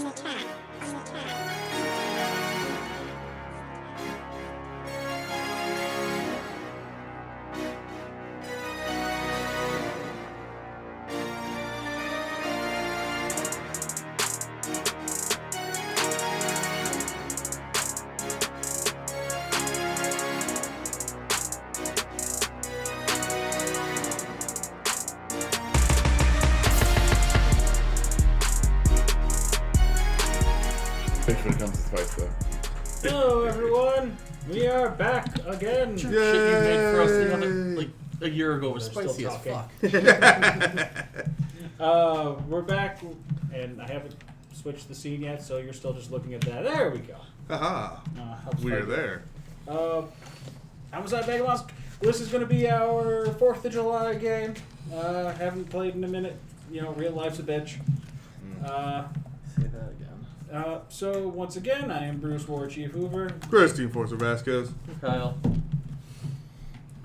When it comes to spice, though. Hello, everyone. We are back again. Shit you made for us the other, like a year ago was They're spicy still as fuck. We're back, and I haven't switched the scene yet, so you're still just looking at that. There we go. Haha. Helps We're fight. there. Homicide, Vagabonds. This is going to be our 4th of July game. Haven't played in a minute. You know, real life's a bitch. Say that again. So, once again, I am Bruce War Chief Hoover. Christine Forcer Vasquez. Kyle.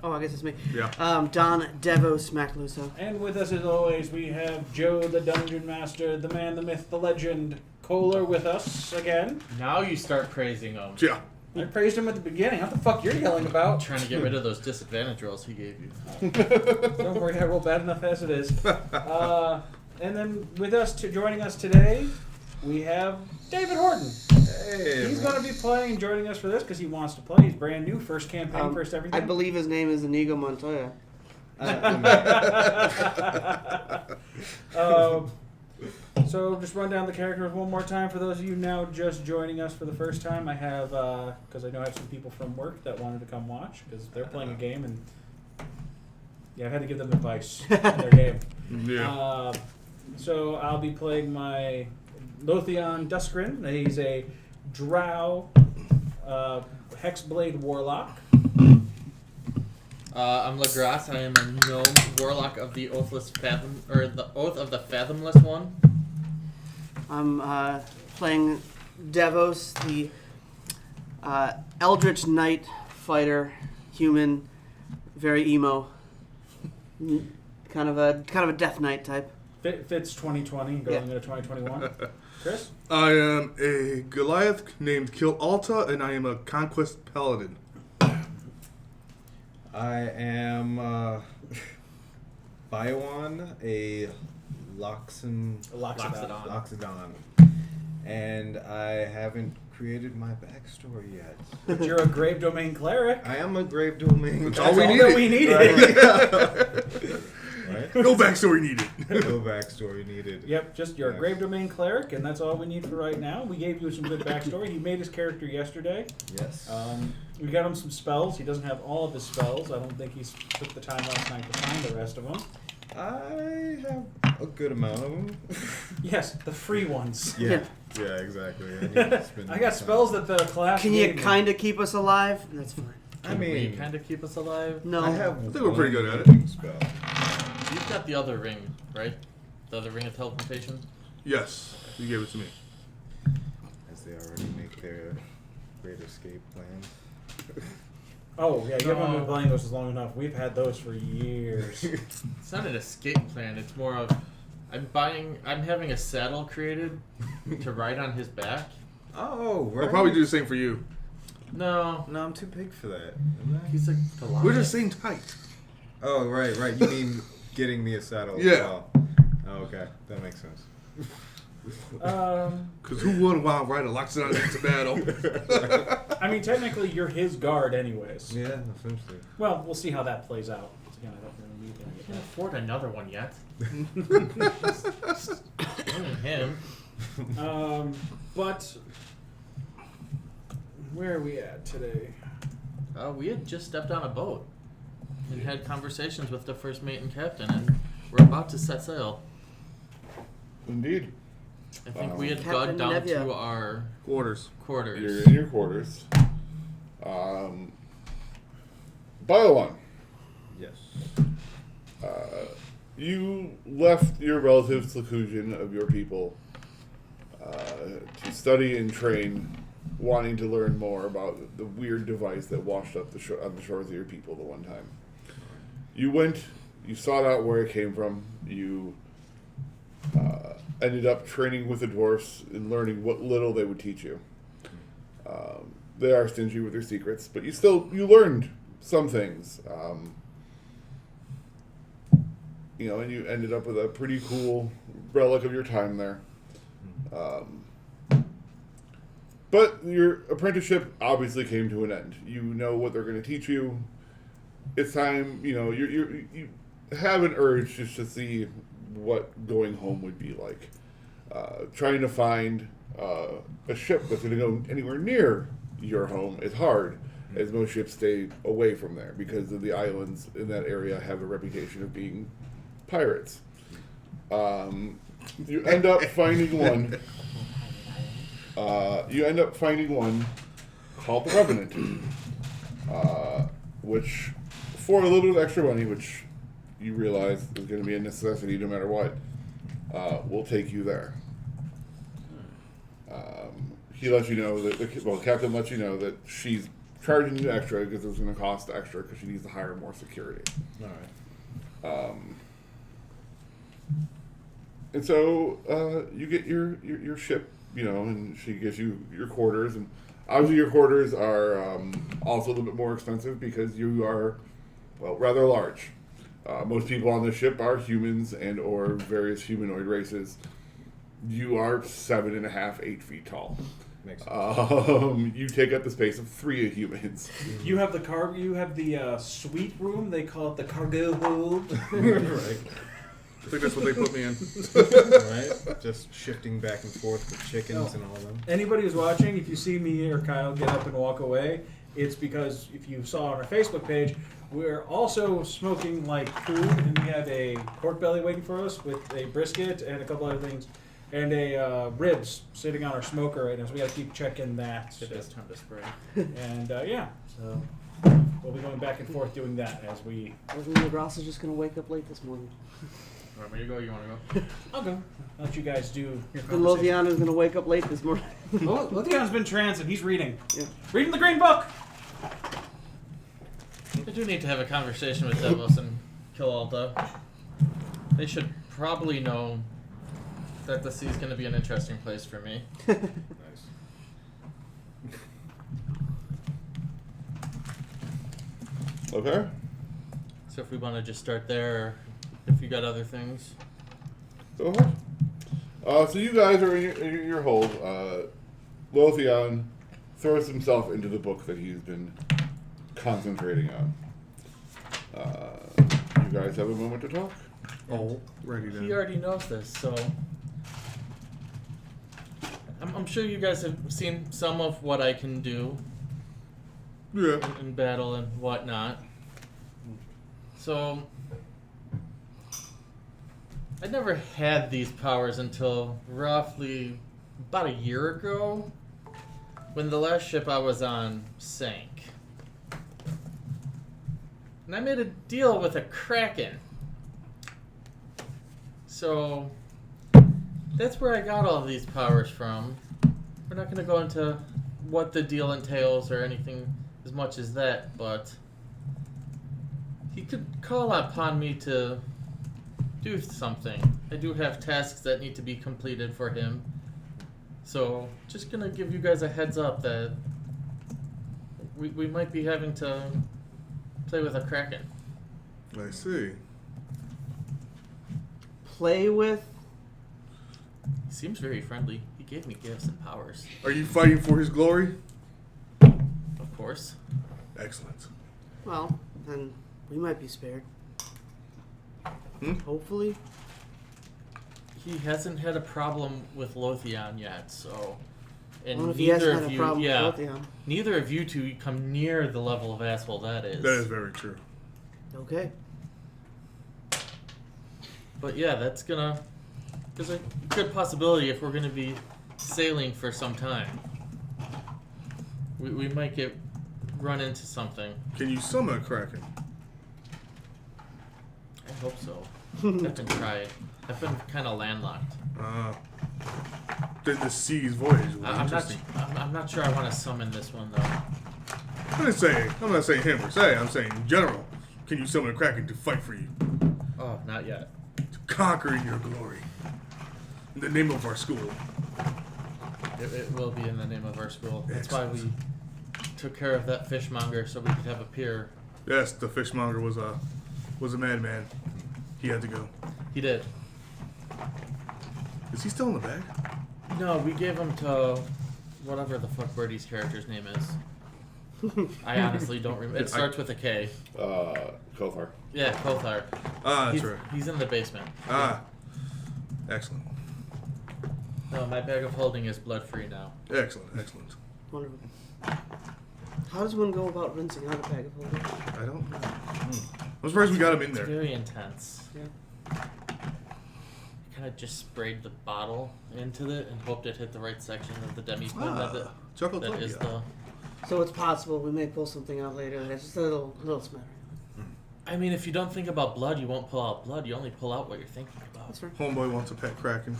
Oh, I guess it's me. Yeah. Don Devos Macluso. And with us, as always, we have Joe the Dungeon Master, the man, the myth, the legend, Kohler with us again. Now you start praising him. Yeah. I praised him at the beginning. What the fuck you're yelling about? Trying to get rid of those disadvantage rolls he gave you. Don't worry, I roll bad enough as it is. And then with us, joining us today, we have David Horton. Hey. He's going to be playing and joining us for this because he wants to play. He's brand new, first campaign, first everything. I believe his name is Inigo Montoya. So just run down the characters one more time for those of you now just joining us for the first time. I have, because I know I have some people from work that wanted to come watch because they're playing a game and yeah, I've had to give them advice in their game. Yeah. So I'll be playing my Lothian Duskrin. He's a drow Hexblade Warlock. I'm Lagras. I am a gnome warlock of the Oathless Fathom, or the Oath of the Fathomless One. I'm playing Devos, the Eldritch Knight fighter, human, very emo, kind of a Death Knight type. Fits 2020 going into 2021. Chris? I am a Goliath named Kill Alta, and I am a Conquest Paladin. I am Biowan, a Loxodon, and I haven't created my backstory yet. But you're a Grave Domain Cleric. I am a Grave Domain. That's all we that we needed. Right? No backstory needed. No backstory needed. Yep, just you're a Grave Domain Cleric, and that's all we need for right now. We gave you some good backstory. He made his character yesterday. Yes. We got him some spells. He doesn't have all of his spells. I don't think he took the time last night to find the rest of them. I have a good amount of them. Yes, the free ones. Yeah, exactly. I got spells that the class Can you gave me. kind of keep us alive? That's fine. I mean, kind of keep us alive. No. I have. I think we're pretty good at it. Spell. You've got the other ring, right? The other ring of teleportation. Yes. You gave it to me. As they already make their great escape plans. Oh, yeah, you haven't been playing those long enough. We've had those for years. It's not an escape plan. It's more of I'm having a saddle created to ride on his back. Oh, right. I'll probably do the same for you. No, No, I'm too big for that. he's like Goliath. We're just saying tight. Oh, right. You mean getting me a saddle? Yeah. Oh, okay. That makes sense. Because who wouldn't want to ride a Loxodon into battle? I mean, technically, you're his guard anyways. Yeah, essentially. Well, we'll see how that plays out. Again, I don't really need I him. can't afford another one yet. Only him. But where are we at today? We had just stepped on a boat and had conversations with the first mate and captain, and we're about to set sail. Indeed. I think we had Captain gone down Nevia. to our Quarters. quarters. You're in your quarters. Biowan, Yes. you left your relative seclusion of your people to study and train, wanting to learn more about the weird device that washed up on the shores of your people the one time. You went, you sought out where it came from, you ended up training with the dwarfs and learning what little they would teach you. They are stingy with their secrets, but you learned some things. And you ended up with a pretty cool relic of your time there. But your apprenticeship obviously came to an end. You know what they're going to teach you. It's time, you have an urge just to see what going home would be like. Trying to find a ship that's going to go anywhere near your home is hard, as most ships stay away from there because of the islands in that area have a reputation of being pirates. You end up finding one. Called the Revenant, which, for a little bit of extra money, which you realize is going to be a necessity no matter what, will take you there. He lets you know that, Captain lets you know that she's charging you extra because it's going to cost extra because she needs to hire more security. All right. And so you get your ship, and she gives you your quarters, and obviously your quarters are also a little bit more expensive because you are, rather large. Most people on the ship are humans and or various humanoid races. You are 7.5, 8 feet tall. Makes sense. You take up the space of 3 humans. You have the suite room. They call it the cargo hold. Right. I think that's what they put me in. Right? Just shifting back and forth with chickens and all them. Anybody who's watching, if you see me or Kyle get up and walk away, it's because if you saw on our Facebook page, we're also smoking like food, and we have a pork belly waiting for us with a brisket and a couple other things, and a ribs sitting on our smoker right now. So we got to keep checking that. It is time to spray. And so we'll be going back and forth doing that as we. Wasn't Ross is just gonna wake up late this morning? Want me to go? You want to go? I'll go. I'll let you guys do your The conversation. Lothian is gonna wake up late this morning. Lothian's been transit. He's reading. Yeah. Reading the green book. I do need to have a conversation with Devos and Killalta. They should probably know that the sea is going to be an interesting place for me. Nice. Okay. So if we want to just start there, or if you got other things. Go ahead. So you guys are in your hold. Lothian throws himself into the book that he's been concentrating on. You guys have a moment to talk? Oh, ready He then. already knows this, so I'm sure you guys have seen some of what I can do Yeah. in battle and whatnot. So I never had these powers until roughly about a year ago, when the last ship I was on sank. And I made a deal with a kraken. So that's where I got all these powers from. We're not going to go into what the deal entails or anything as much as that, but he could call upon me to do something. I do have tasks that need to be completed for him. So just going to give you guys a heads up that we might be having to play with a kraken. I see. Play with? He seems very friendly. He gave me gifts and powers. Are you fighting for his glory? Of course. Excellent. Well, then we might be spared. Hmm? Hopefully. He hasn't had a problem with Lothian yet, so. And Well, if he hasn't neither had of a you, problem yeah, with Lothian. neither of you two come near the level of asshole that is. That is very true. Okay. But yeah, that's gonna. There's a good possibility if we're gonna be sailing for some time. We might run into something. Can you summon a kraken? I hope so. I've been trying. I've been kind of landlocked. The sea's voyage was I'm interesting. I'm not sure I want to summon this one though. I'm not saying him per se. I'm saying in general. Can you summon a kraken to fight for you, Oh, not yet. to conquer in your glory? The name of our school. It will be in the name of our school. That's why Excellent. we took care of that fishmonger so we could have a pier. Yes, the fishmonger was a madman. He had to go. He did. Is he still in the bag? No, we gave him to whatever the fuck Birdie's character's name is. I honestly don't remember. It starts with a K. Kothar. Yeah, Kothar. Ah, that's he's, right. He's in the basement. Ah, excellent. No, my bag of holding is blood free now. Excellent, excellent. Wonderful. How does one go about rinsing out a bag of holding? I don't know. I'm surprised we got him in It's there. very intense. Yeah. Kind of just sprayed the bottle into it and hoped it hit the right section of the demi-plane Ah, chocolate that is Tokyo. So it's possible we may pull something out later. That's just a little smattering. I mean, if you don't think about blood, you won't pull out blood. You only pull out what you're thinking about. That's right. Homeboy wants a pet kraken.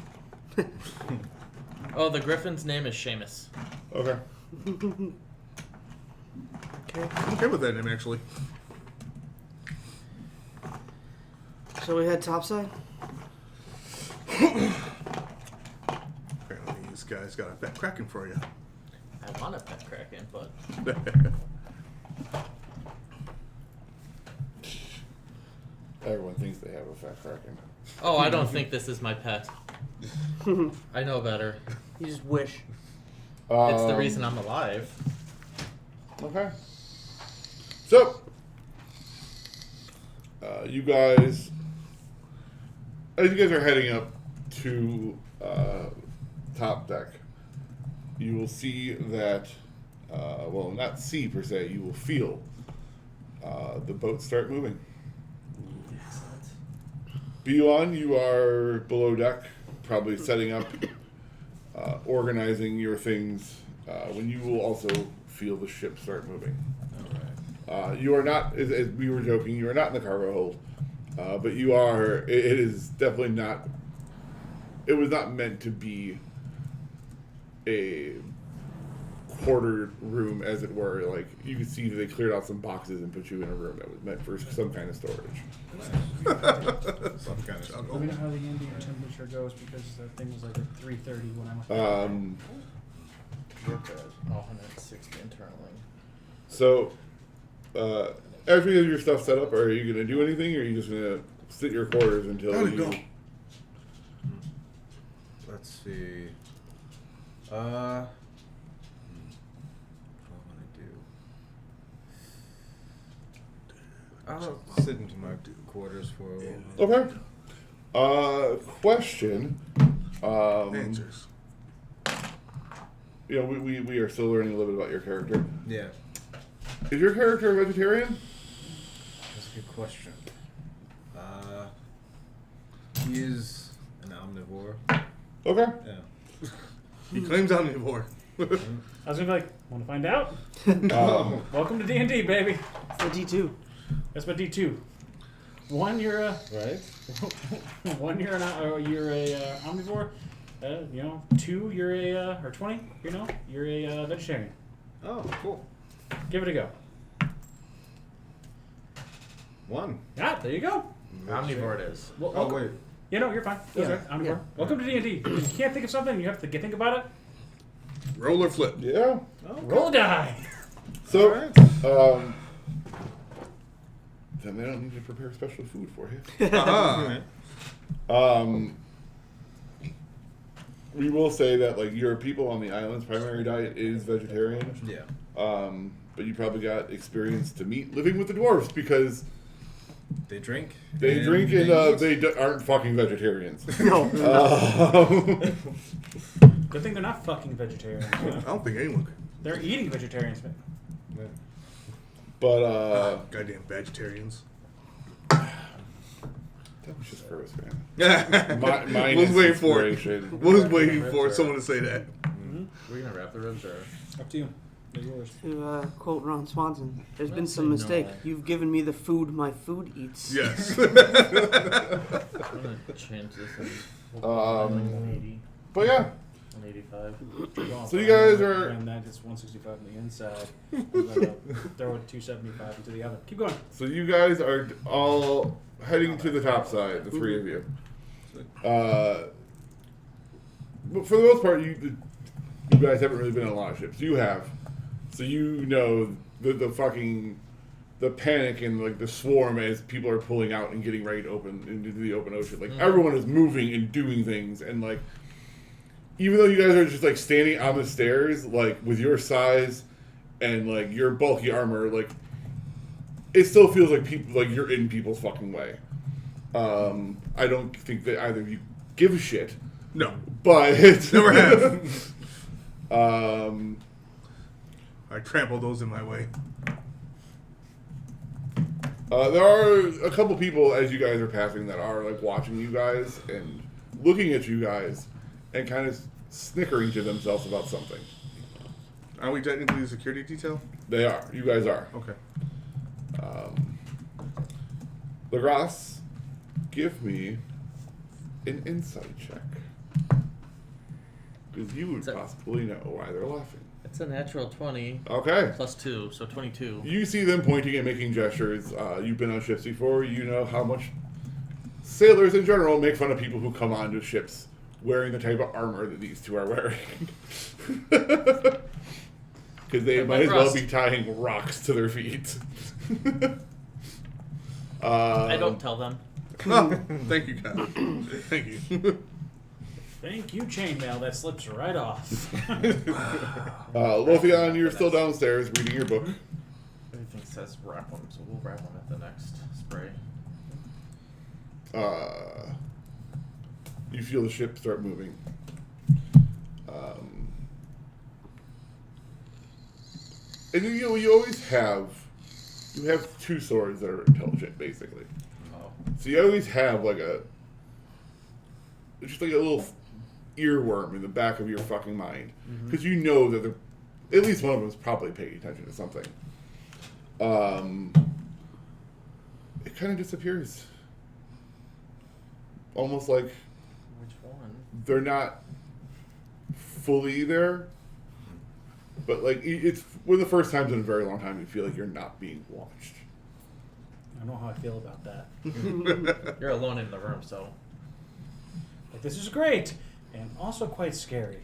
Oh, the griffin's name is Seamus. Okay. Okay. I'm okay with that name, actually. So we head topside? Apparently this guy's got a pet kraken for you. I want a pet kraken, but Everyone thinks they have a fat kraken. oh, I don't think this is my pet. I know better. You just wish. It's the reason I'm alive. Okay. So, you guys, as you guys are heading up to top deck, you will see that, well, not see per se, you will feel the boat start moving. B1, you are below deck, probably setting up, organizing your things, when you will also feel the ship start moving. You are not, as we were joking, you are not in the cargo hold, but you are, it is definitely not, it was not meant to be a quartered room, as it were. Like, you can see they cleared out some boxes and put you in a room that was meant for some kind of storage. Some kind of Let me know how the ambient temperature goes because the thing was like at 3:30 when I went. You're good. 160 internally. So, after you have your stuff set up, are you going to do anything, or are you just going to sit your quarters until How'd it you... go? Let's see. What do I want to do? I'll sit into my quarters for a while. Okay. Question. Answers. You know, we are still learning a little bit about your character. Yeah, Is your character a vegetarian? that's a good question. He is an omnivore. Okay. Yeah. He claims omnivore. I was gonna be like, want to find out? Um, Welcome to D&D, baby. It's the D2. That's my D2. One, you're a Right? you're a omnivore. You know, 2, you're a or 20. You know, you're a vegetarian. Oh, cool. Give it a go. 1. Ah, there you go. Omnivore it is. Well, Oh, welcome- wait. You know, you're fine. Those Yeah, are omnivore. yeah. Welcome to D&D. You can't think of something, you have to think about it. Roll or flip. yeah. Roll a die. So, Alright. then they don't need to prepare special food for you. Uh-huh. We will say that, like, your people on the island's primary diet is vegetarian. Yeah. But you probably got experience to meet living with the dwarves because They drink. they drink and eat. they aren't fucking vegetarians. No. Good thing they're not fucking vegetarians. You I know? don't think anyone could. They're eating vegetarians. Man. Yeah. But Goddamn vegetarians. that was just gross, man. Yeah. Mine was is waiting for it. inspiration. Was waiting for someone to say that. We're gonna wrap the ribs or Up to you. They're yours. To quote Ron Swanson, there's been Let's some say mistake. no. You've given me the food my food eats. Yes. I'm gonna change this and we'll 180. But yeah, 185. So you guys are- And that is 165 on the inside. I'm gonna throw it 275 into the oven. Keep going. so you guys are all heading to the top side, the three of you. but for the most part, you guys haven't really been on a lot of ships. You have, so you know the panic and like the swarm as people are pulling out and getting ready to open into the open ocean. Like everyone is moving and doing things, and like even though you guys are just like standing on the stairs, like with your size and like your bulky armor, like it still feels like people like you're in people's fucking way. I don't think that either of you give a shit. No. But Never have. I trample those in my way. There are a couple people as you guys are passing that are like watching you guys and looking at you guys and kind of snickering to themselves about something. Are we technically the security detail? They are. You guys are. Okay. Lagras, give me an insight check. Because you would possibly know why they're laughing. It's a natural 20 Okay. plus 2, so 22. You see them pointing and making gestures. You've been on ships before. You know how much sailors in general make fun of people who come onto ships wearing the type of armor that these two are wearing. Because they might as well be tying rocks to their feet. I don't tell them. Oh, thank you, Kyle. Thank you. Thank you, chainmail. That slips right off. Lothian, you're still downstairs reading your book. Everything says wrap them, so we'll wrap them at the next spray. You feel the ship start moving. And you always have two swords that are intelligent, basically. Oh. So you always have like just like a little earworm in the back of your fucking mind, because you know that at least one of them is probably paying attention to something. It kind of disappears, almost like Which one? they're not fully there, but like it's one of the first times in a very long time you feel like you're not being watched. I don't know how I feel about that. You're alone in the room, so. Like, this is great, and also quite scary.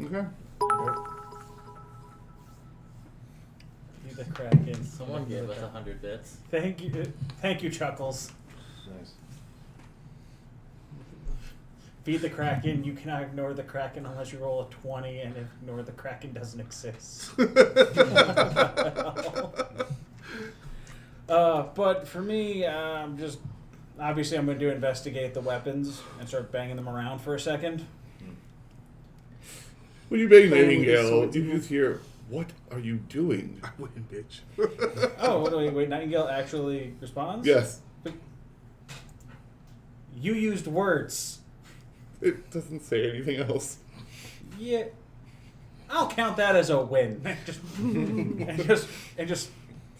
Okay. Feed the Kraken. Someone gave us 100 bits. Thank you, Chuckles. Nice. Feed the Kraken. You cannot ignore the Kraken unless you roll a 20, and ignore the Kraken doesn't exist. But for me, just obviously I'm going to investigate the weapons and start banging them around for a second. When you bang Holy Nightingale, swords. you just hear, "What are you doing?" I win, bitch. Oh, wait, Nightingale actually responds? Yes. You used words. It doesn't say anything else. Yeah. I'll count that as a win. and just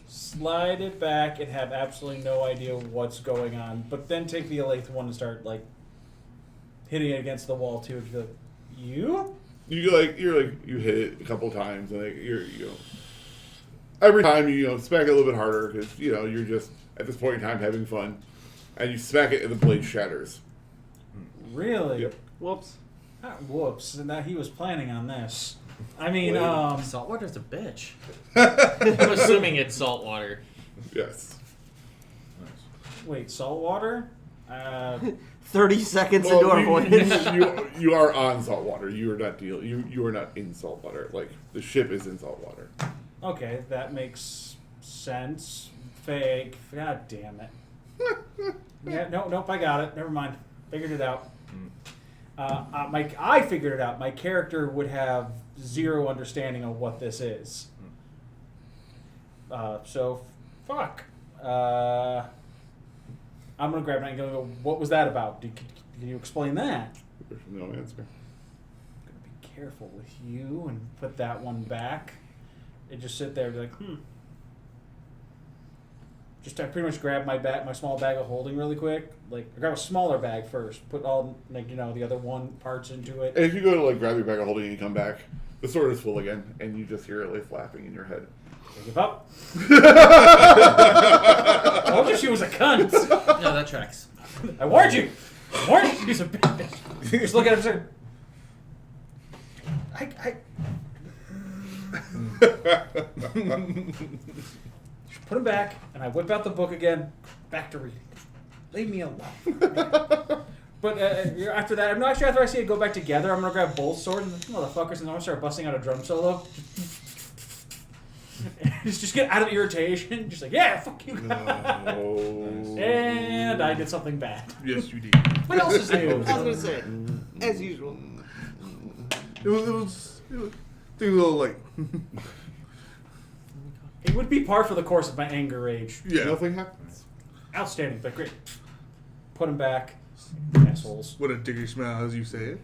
slide it back and have absolutely no idea what's going on. But then take the Elaith one and start like hitting it against the wall too. And be like, you? You hit it a couple times, and every time you smack it a little bit harder because you're just at this point in time having fun, and you smack it and the blade shatters. Really? Yep. Whoops. Whoops. And that he was planning on this. I mean, Saltwater's a bitch. I'm assuming it's saltwater. Yes. wait, saltwater? 30 seconds into our voyage. You are on saltwater. You are not you are not in saltwater. Like the ship is in saltwater. Okay, that makes sense. Fake. God damn it. Yeah, nope, I got it. Never mind. Figured it out. I figured it out. My character would have zero understanding of what this is. So, fuck. I'm gonna grab it and go, what was that about? Can you explain that? There's no answer. I'm gonna be careful with you and put that one back. And just sit there and be like, Just I pretty much grab my small bag of holding really quick. Like, I grab a smaller bag first, put all, the other one parts into it. And if you go to grab your bag of holding and you come back, the sword is full again, and you just hear Elif laughing in your head. I give up. I told you she was a cunt. No, that tracks. I warned you. She's a bitch. Just look at him. I put him back, and I whip out the book again. Back to reading. Leave me alone. But after that, I'm not sure after I see it go back together, I'm gonna grab both swords and motherfuckers, and I'm gonna start busting out a drum solo. Just get out of irritation. Just like, yeah, fuck you. No. And I did something bad. Yes, you did. What else is new? I was gonna say, as usual. It was things a little like, It would be par for the course of my anger rage. yeah. Nothing happens. Outstanding, but great. Put him back. Assholes. What a diggity smile as you say it.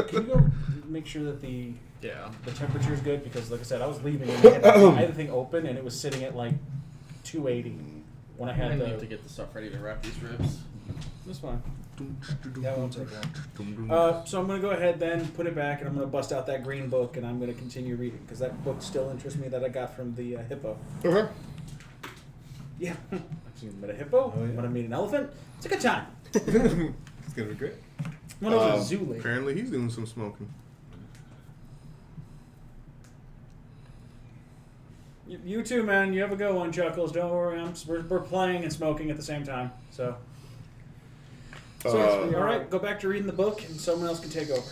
Can you go make sure that the Yeah. temperature is good? Because, like I said, I was leaving and I had the thing open and it was sitting at like 280 when I I had need to the. get the stuff ready to wrap these ribs. That's fine. That won't take long. So I'm going to go ahead then, put it back, and I'm going to bust out that green book and I'm going to continue reading because that book still interests me that I got from the hippo. Okay. Yeah. I'm going to meet a hippo. Oh, yeah. I'm going to meet an elephant. It's a good time. It's gonna be great. I'm going to a zoo later. Apparently, he's doing some smoking. You too, man. You have a good one, Chuckles. Don't worry. We're playing and smoking at the same time. So, all right, go back to reading the book, and someone else can take over.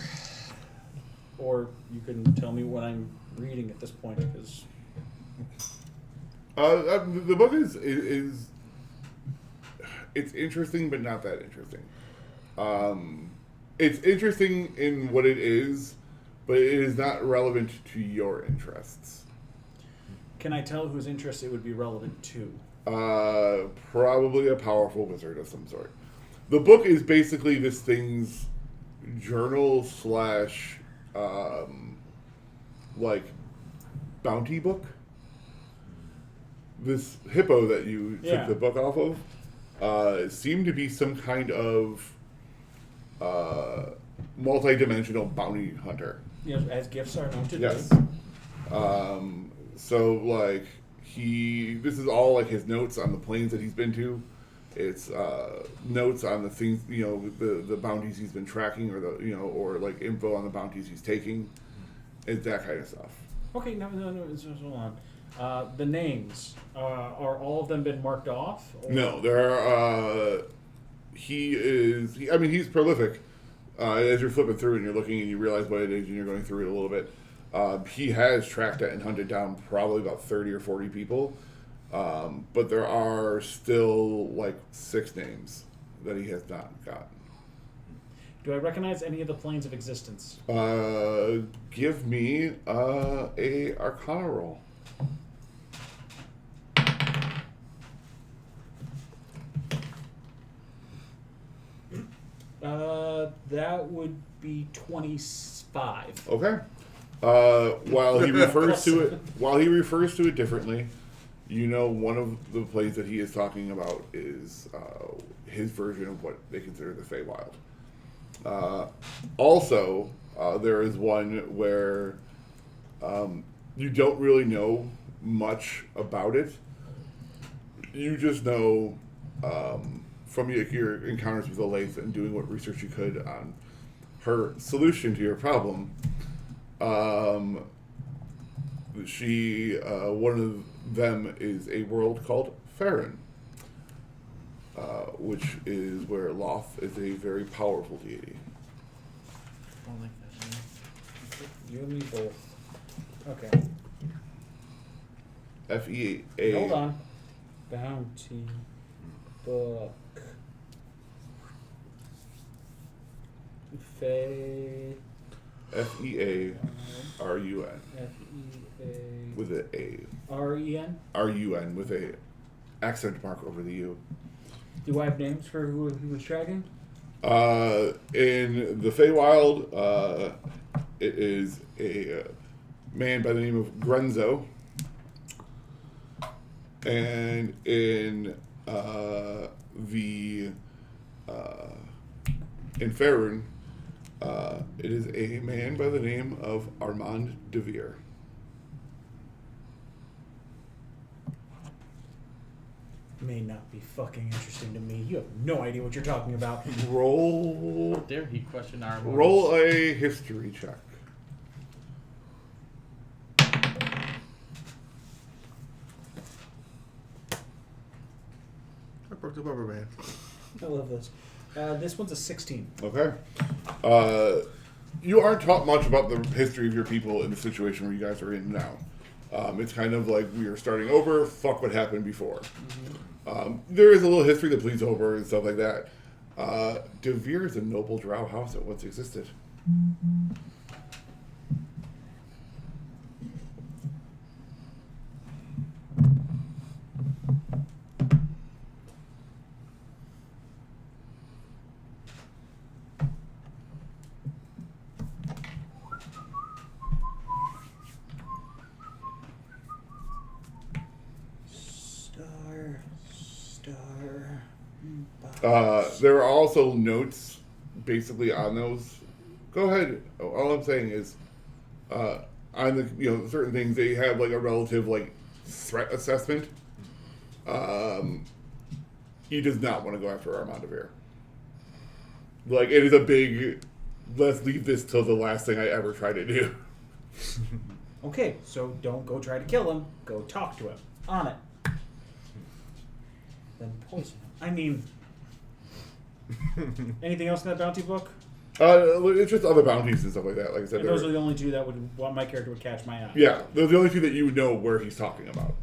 Or you can tell me what I'm reading at this point, because The book is it's interesting, but not that interesting. It's interesting in what it is, but it is not relevant to your interests. can I tell whose interest it would be relevant to? Probably a powerful wizard of some sort. The book is basically this thing's journal slash like bounty book. This hippo that you Yeah. took the book off of seemed to be some kind of multi-dimensional bounty hunter. You know, as gifts are known to Yes. do. So like this is all like his notes on the planes that he's been to. It's notes on the things, the bounties he's been tracking, or or like info on the bounties he's taking. It's that kind of stuff. Okay, no, just hold on. The names are all of them been marked off? Or? No, there are. He's prolific. As you're flipping through and you're looking and you realize what it is and you're going through it a little bit. He has tracked it and hunted down probably about 30 or 40 people. But there are still like 6 names that he has not gotten. Do I recognize any of the planes of existence? Give me a Arcana roll. That would be 25. Okay. While he refers to it differently, one of the plays that he is talking about is his version of what they consider the Feywild. Also, there is one where you don't really know much about it. You just know from your encounters with Olathe and doing what research you could on her solution to your problem. One of them is a world called Farron, which is where Loth is a very powerful deity. I don't like that name. You and me both. Okay. F-E-A. Hold on. Bounty book. Fey. F-E-A-R-U-N. F-E-A. With an A. R-E-N? R-U-N with a accent mark over the U. Do I have names for who was tracking? In the Feywild, it is a man by the name of Grunzo. And in in Farron, it is a man by the name of Armand Devere. may not be fucking interesting to me. You have no idea what you're talking about. Roll. How dare he question our motives. Roll a history check. I broke the rubber band. I love this. This one's a 16. Okay. You aren't taught much about the history of your people in the situation where you guys are in now. It's kind of like we are starting over. Fuck what happened before. There is a little history that bleeds over and stuff like that. De Vere is a noble drow house that once existed. There are also notes basically on those. Go ahead. All I'm saying is, on the certain things they have like a relative like threat assessment. He does not want to go after Armand de Vere. Like it is a big. Let's leave this till the last thing I ever try to do. Okay, so don't go try to kill him. Go talk to him. On it. Then poison him. I mean, anything else in that bounty book? It's just other bounties and stuff like that. Like I said, And those are the only two that would my character would catch my eye. yeah, those are the only two that you would know where he's talking about.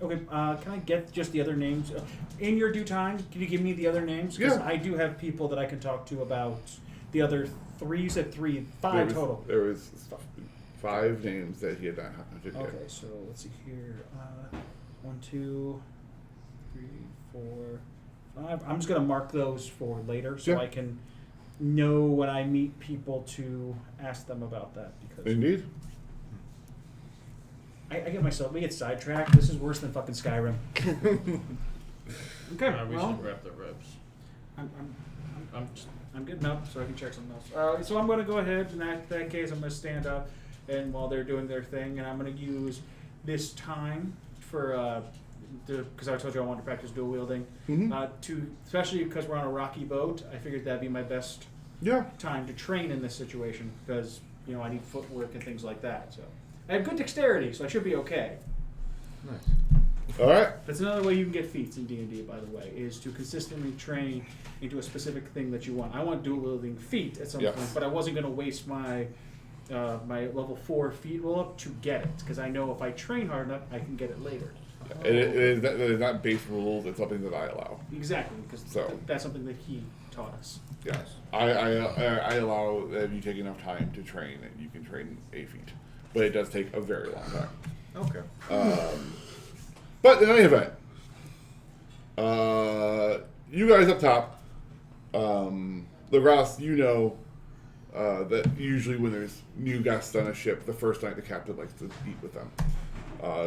Okay, can I get just the other names? In your due time, can you give me the other names? Because Yeah. I do have people that I can talk to about the other three. You said five total. There was 5 names that he had not happened to Okay, so let's see here. 1, 2, 3, 4, 5. I'm just going to mark those for later so Yeah. I can know when I meet people to ask them about that. Because Indeed. I we get sidetracked. This is worse than fucking Skyrim. Okay, We well, should wrap the ribs. I'm getting up so I can check something else. So I'm going to go ahead, in that case, I'm going to stand up, and while they're doing their thing, and I'm going to use this time for, because I told you I wanted to practice dual wielding, especially because we're on a rocky boat, I figured that'd be my best time to train in this situation, because, I need footwork and things like that, so. I have good dexterity, so I should be okay. Nice. All right. That's another way you can get feats in D&D, by the way, is to consistently train into a specific thing that you want. I want dual wielding feat at some Yes. point, but I wasn't going to waste my my level 4 feat roll up to get it, because I know if I train hard enough, I can get it later. It is not base rules. It's something that I allow. Exactly, because So. that's something that he taught us. Yes. I allow that if you take enough time to train, you can train a feat. But it does take a very long time. Okay. But in any event, you guys up top, Lagras, that usually when there's new guests on a ship, the first night the captain likes to eat with them.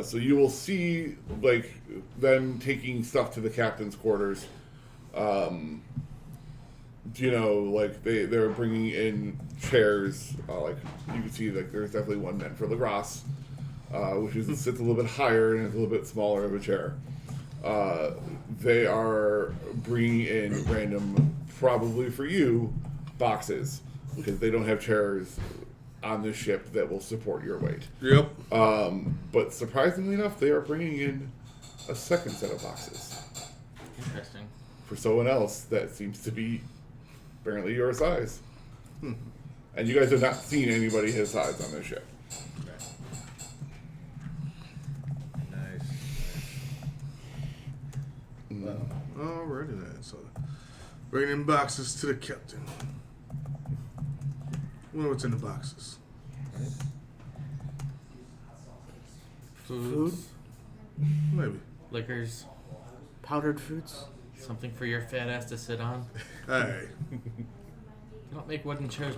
So you will see like them taking stuff to the captain's quarters. Like they're bringing in chairs. Like you can see, like there's definitely one meant for Lagras, which sits a little bit higher and is a little bit smaller of a chair. They are bringing in random, probably for you, boxes because they don't have chairs on this ship that will support your weight. Yep. But surprisingly enough, they are bringing in a second set of boxes Interesting. for someone else that seems to be apparently your size. And you guys have not seen anybody his size on this ship. Nice. Well, alrighty then. So, bringing in boxes to the captain. Wonder what's in the boxes. Food, Maybe. liquors, Powdered fruits. something for your fat ass to sit on. Hey. You don't make wooden chairs.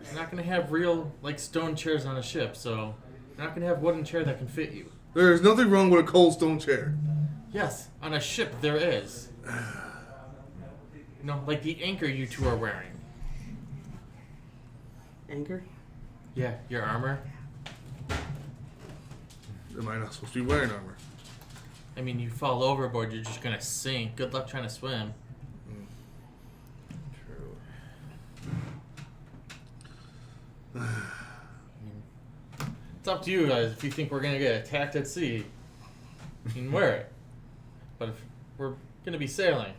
You're not gonna have real stone chairs on a ship, so you're not gonna have wooden chair that can fit you. There is nothing wrong with a cold stone chair. Yes, on a ship there is. Like the anchor you two are wearing. Anchor? Yeah, your armor. Am I not supposed to be wearing armor? I mean, you fall overboard, you're just gonna sink. Good luck trying to swim. True. It's up to you guys. If you think we're gonna get attacked at sea, you can wear it. But if we're gonna be sailing,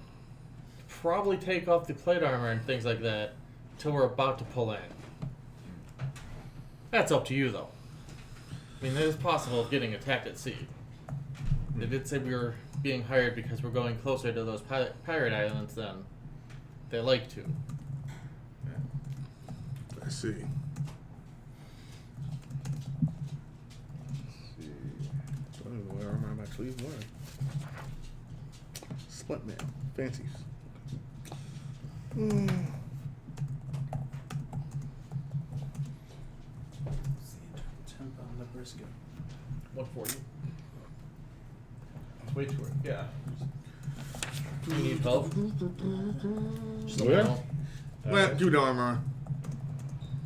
probably take off the plate armor and things like that until we're about to pull in. That's up to you, though. I mean, it is possible of getting attacked at sea. They did say we were being hired because we're going closer to those pirate islands than they like to. I see. I don't know where I'm actually wearing. Split mail. Fancies. Temp on the brisket. 140. That's way too early. Yeah. You need help? Just let me Yeah. know. Well, do the armor.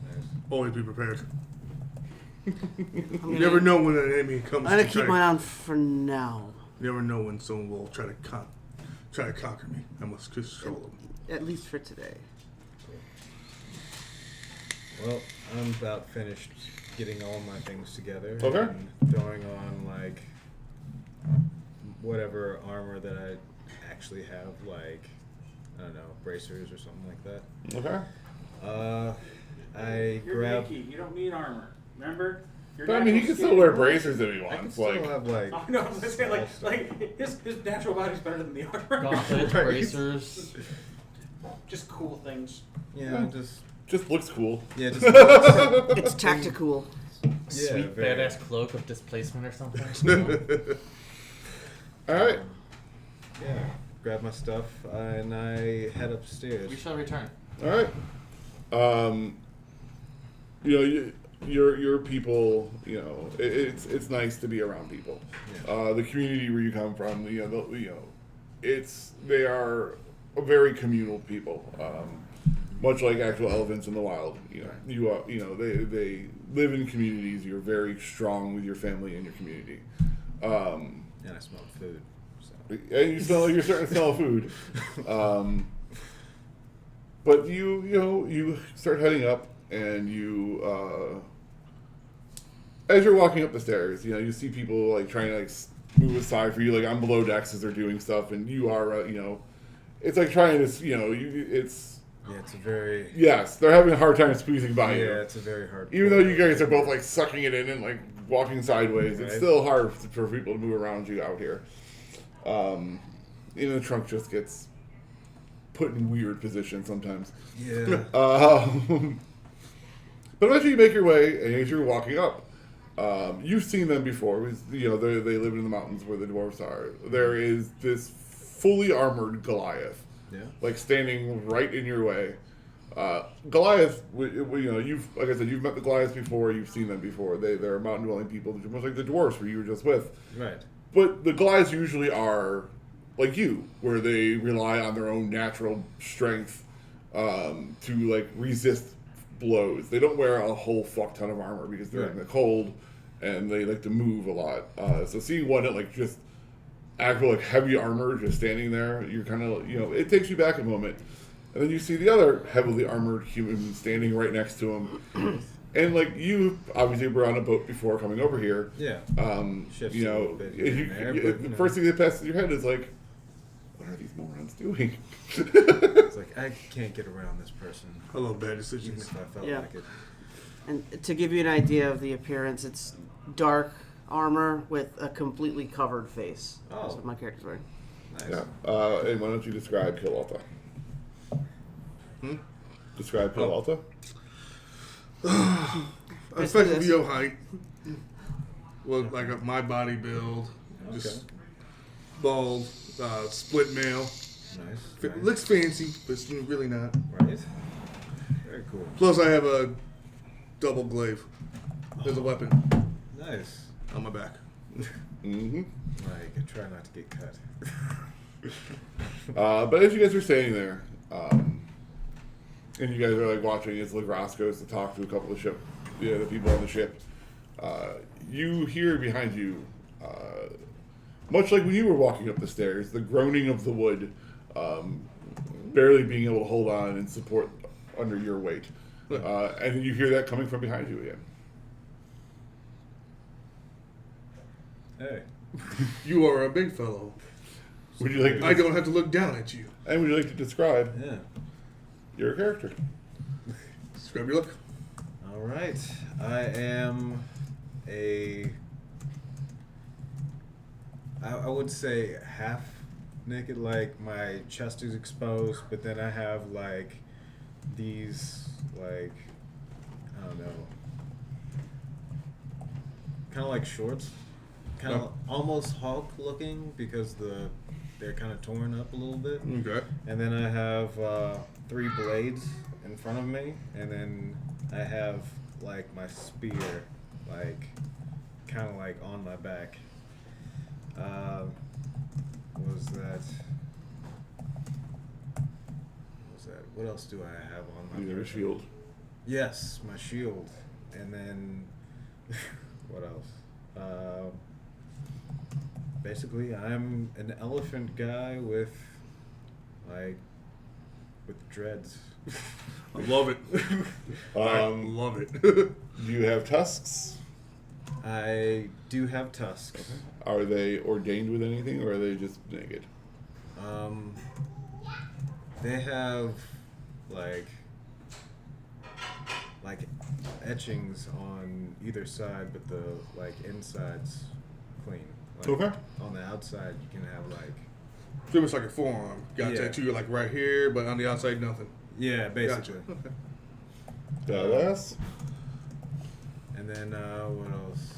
Nice. Always be prepared. I'm You gonna, never know when an enemy comes. I'm gonna to keep try mine on for now. You never know when someone will try to conquer me. I must control them. At least for today. Well, I'm about finished getting all my things together. Okay. And throwing on, like, whatever armor that I actually have, like, I don't know, bracers or something like that. Okay. I You're grab. Yankee. You don't need armor. Remember? Your But I mean, he natural can still skin- wear bracers if he I can wants. still Like, have, like. Oh, no, I was just saying, small stuff. like his natural body's better than the armor. Gauntlets, Right. bracers. Just cool things. Yeah, just looks cool. just. It's tactical. Sweet very. badass cloak of displacement or something. All right. Yeah, grab my stuff and I head upstairs. We shall return. All right. Your people. It's nice to be around people. Yeah. The community where you come from. They are a very communal people. Much like actual elephants in the wild. They live in communities. You're very strong with your family and your community. And I smell food. So. And you're starting to smell food. But you start heading up, and as you're walking up the stairs, you see people like trying to move aside for you, like on below decks as they're doing stuff, and you are it's like trying to it's Yeah, it's a very. yes, they're having a hard time squeezing by you. Yeah, it's a very hard. Even though you guys are both like sucking it in and like walking sideways, it's Right. still hard for people to move around you out here. The trunk just gets put in weird positions sometimes. Yeah. But eventually you make your way, and as you're walking up, you've seen them before. They live in the mountains where the dwarves are. There is this fully armored Goliath. Yeah. Like standing right in your way. Goliath, you've like I said, you've met the Goliaths before. You've seen them before. They're mountain dwelling people, much like the dwarves where you were just with. Right. But the Goliaths usually are like you, where they rely on their own natural strength to like resist blows. They don't wear a whole fuck ton of armor because they're in the cold and they like to move a lot. So seeing one that like just actual like heavy armor just standing there, you're kind of it takes you back a moment, and then you see the other heavily armored human standing right next to him, and like you obviously were on a boat before coming over here. Yeah. Shifts a You know, little bit if here you, and there, but, the first thing that passes your head is like, what are these morons doing? It's like I can't get around this person, I love bad even decisions. if I felt Yeah. like it. And to give you an idea of the appearance, it's dark armor with a completely covered face. Oh. That's what my character's wearing. Nice. Yeah. And why don't you describe Kilalta? Describe Kilalta. Effectively your height. Well, like my body build. Just bald, split male. Nice. Looks fancy, but it's really not. Right. Very cool. Plus, I have a double glaive as a weapon Nice. on my back. Mm-hmm. Like I try not to get cut. But as you guys are standing there, and you guys are like watching as Lagras goes to talk to a couple of the people on the ship, you hear behind you much like when you were walking up the stairs, the groaning of the wood, barely being able to hold on and support under your weight. And you hear that coming from behind you again. Hey. You are a big fellow. Would you like? I don't have to look down at you. And would you like to describe Yeah. your character? Describe your look. All right. I am I would say half naked, like my chest is exposed, but then I have like these like I don't know, kind of like shorts, kind of almost Hulk looking because they're kind of torn up a little bit. Okay. And then I have 3 blades in front of me, and then I have like my spear, like kind of like on my back. What was that? What else do I have on my? You have a person? shield. Yes, my shield, and then what else? Basically, I'm an elephant guy with dreads. I love it. I Um, love it. do you have tusks? I do have tusks. Are they ordained with anything, or are they just naked? They have like etchings on either side, but the like inside's clean. Like, Okay. On the outside, you can have like Pretty much like a forearm. Got Yeah. tattoo like right here, but on the outside, nothing. yeah, basically. Gotcha. Badass. And then what else?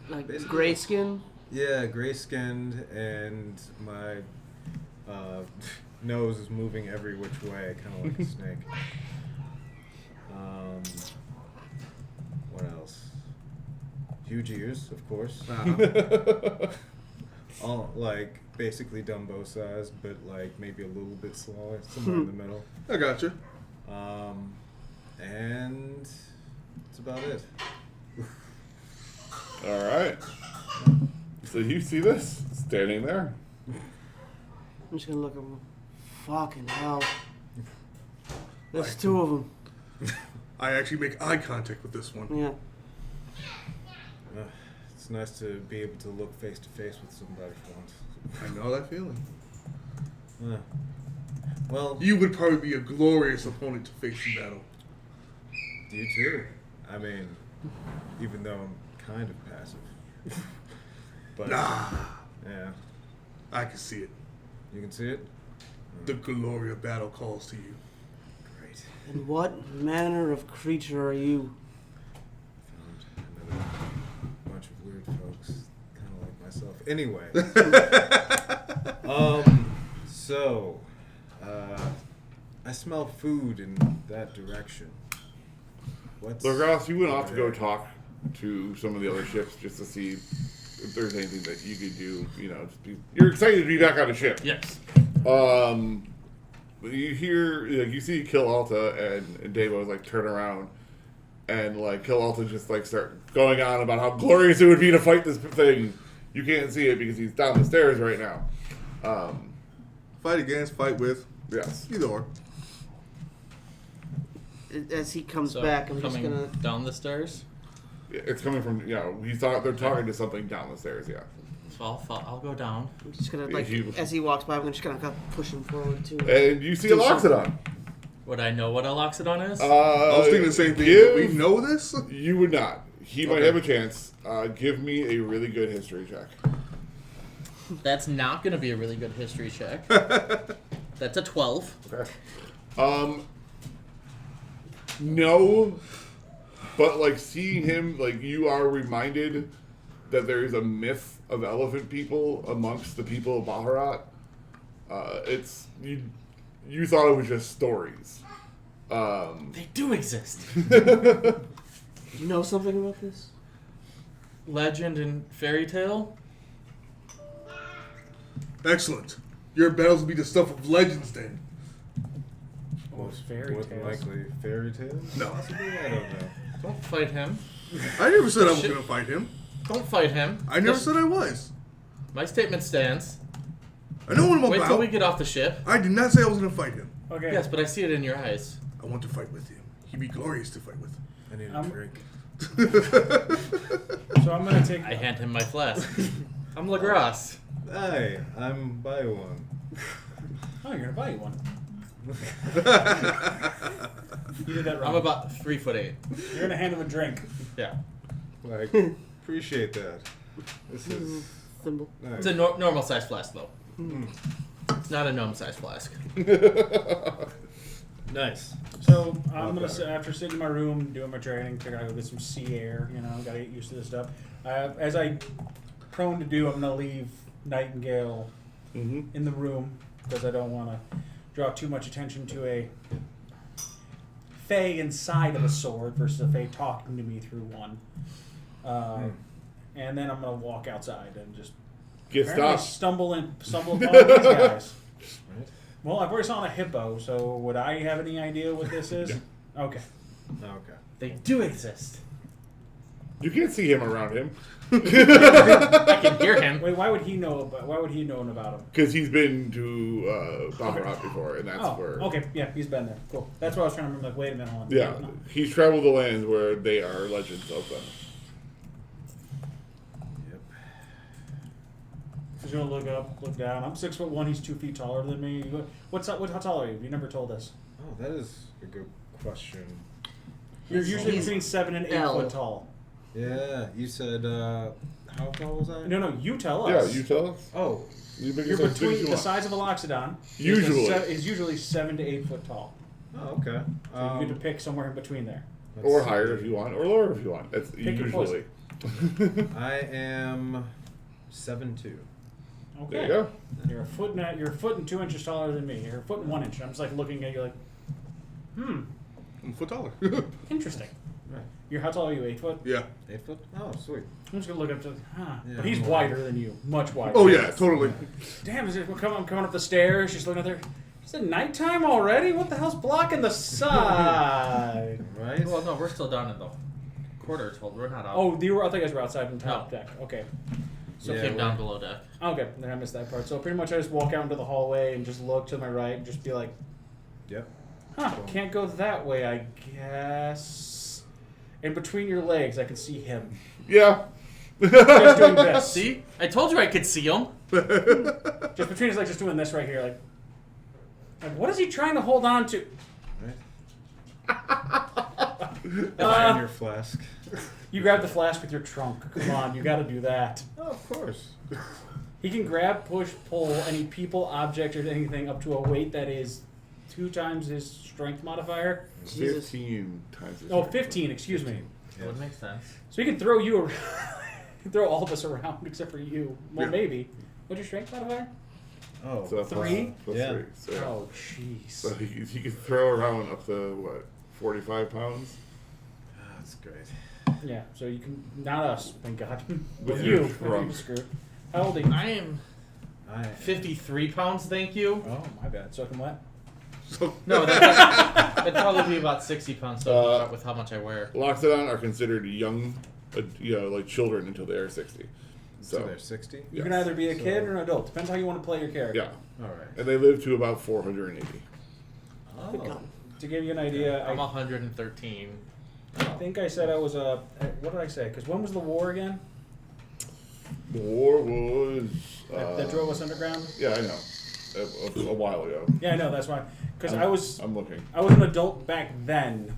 Like Basically- gray skin. Yeah, gray skinned, and my nose is moving every which way, kind of like a snake. What else? Huge ears, of course. All like basically Dumbo sized, but like maybe a little bit smaller, somewhere in the middle. I gotcha. And that's about it. All right. So you see this standing there. I'm just gonna look at them. Fucking hell. There's 2 of them. I actually make eye contact with this one. Yeah. It's nice to be able to look face to face with somebody for once. I know that feeling. Well, You would probably be a glorious opponent to face in battle. you too. I mean, even though I'm kind of passive. But Nah, yeah, I can see it. you can see it. The glory of battle calls to you. Great. And what manner of creature are you? Found another bunch of weird folks, kind of like myself. Anyway, so I smell food in that direction. What's Lorgoth, you went off to go there? talk to some of the other ships just to see if there's anything that you could do. You know, you're excited to be back on a ship. Yes. You hear, like, you see Kill Alta and Davo like turn around, and like Kill Alta just like start going on about how glorious it would be to fight this thing. You can't see it because he's down the stairs right now. Fight against, fight with. Yes. Either or. As he comes So back, I'm just coming gonna. down the stairs. It's coming from, you know, he thought they're talking to something down the stairs. Yeah. So I'll go down. I'm just gonna like You- as he walks by, I'm just gonna push him forward too. And you see a Do Loxodon. Would I know what a Loxodon is? I was thinking the same thing. give- We know this? You would not. He might Okay. have a chance. Give me a really good history check. That's not going to be a really good history check. That's a 12. Okay. No, but like seeing him, like you are reminded that there is a myth of elephant people amongst the people of Baharat. It's you thought it was just stories. They do exist. You know something about this? Legend and fairy tale. Excellent. Your battles will be the stuff of legends then. Most fairy More than tales. likely fairy tales. No. Possibly? I don't know. Don't fight him. I never said I was going to fight him. Don't fight him. I never Just- said I was. My statement stands. I know what I'm Wait about. till we get off the ship. I did not say I was going to fight him. Okay. Yes, but I see it in your eyes. I want to fight with him. He'd be glorious to fight with. I need a drink. So I'm gonna take. I hand him my flask. I'm Lagras. Hey, I'm by one. Oh, you're gonna buy you one. You did that wrong. I'm about 3'8". You're gonna hand him a drink. Yeah. Like, appreciate that. This is Thimble. nice. It's a normal size flask, though. It's not a gnome size flask. Nice. So I'm gonna Okay. after sitting in my room doing my training, figure out go get some sea air. You know, gotta get used to this stuff. As I prone to do, I'm gonna leave Nightingale in the room because I don't want to draw too much attention to a Fae inside of a sword versus a Fae talking to me through one. And then I'm gonna walk outside and just Get apparently stopped. stumble upon these guys. Right? Well, I've already saw a hippo, so would I have any idea what this is? Okay. Okay. They do exist. You can't see him around him. I can hear him. Wait, why would he know about him? Because he's been to Bahamut before, and that's Oh, where. okay, yeah, he's been there. Cool. That's what I was trying to remember. Like, wait a minute, hold on. Yeah, No. he's traveled the lands where they are legends of them. Yep. He's gonna look up, look down. I'm 6'1". He's 2 feet taller than me. What's up? How tall are you? You never told us. Oh, that is a good question. You're usually He's between 7 and 8 L. foot tall. Yeah, you said, how tall was I? No, you tell Yeah, us. you tell us. Oh, You make You're yourself as big as between you the want. size of a loxodon. Usually. is usually 7 to 8 foot tall. oh, okay. So you get to pick somewhere in between there. let's Or see. higher if you want, or lower if you want. That's Pick your usually. I am 7'2". Okay. There you go. You're a foot and 2 inches taller than me. You're a foot and 1 inch. I'm just like looking at you like, I'm a foot taller. interesting. Right. You're how tall are you? 8 foot? Yeah. 8 foot? Oh, sweet. I'm just gonna look up to. Yeah, but he's I'm wider than you, much wider. Oh yeah, totally. Damn! I'm coming up the stairs. She's looking out there. Is it nighttime already? What the hell's blocking the side? Right? Well, no, we're still down in the quarters. Well, we're not out. Oh, I thought you guys were outside on top No. deck. Okay. so yeah, came down we're- below deck. Okay, then I missed that part. So pretty much I just walk out into the hallway and just look to my right and just be like, Yep. can't go that way, I guess. And between your legs, I can see him. Yeah. Just doing this. See? I told you I could see him. Just between his legs, just doing this right here. Like what is he trying to hold on to? Right? Behind your flask. You grab the flask with your trunk. Come on, you got to do that. Oh, of course. He can grab, push, pull any people, object, or anything up to a weight that is 2 times his strength modifier. Jesus. 15 times. his Oh, strength. 15, excuse me. That would make sense. So he can throw you around. He can throw all of us around except for you. Well, Yeah. maybe. What's your strength modifier? Oh, So Three? plus Yeah. 3. So, yeah. Oh, jeez. So he can throw around up to, what, 45 pounds? that's great. Yeah, so you can. Not us, thank God. But With you. your trunk. You're screwed. How old are you? I am 53 pounds, thank you. Oh, my bad. Soaking wet? So No, that'd probably be about 60 pounds so with how much I wear. Loxodon are considered young, like children until they are 60. So So, they're 60? You can either be a kid or an adult. Depends how you want to play your character. yeah. Alright. And they live to about 480. Good Oh. God. To give you an idea, I'm I 113. think I said I was a. What did I say? Because when was the war again? The war was. That drove us underground? Yeah, I know. A while ago. Yeah, I know, that's why. Because I'm- I was I'm looking. an adult back then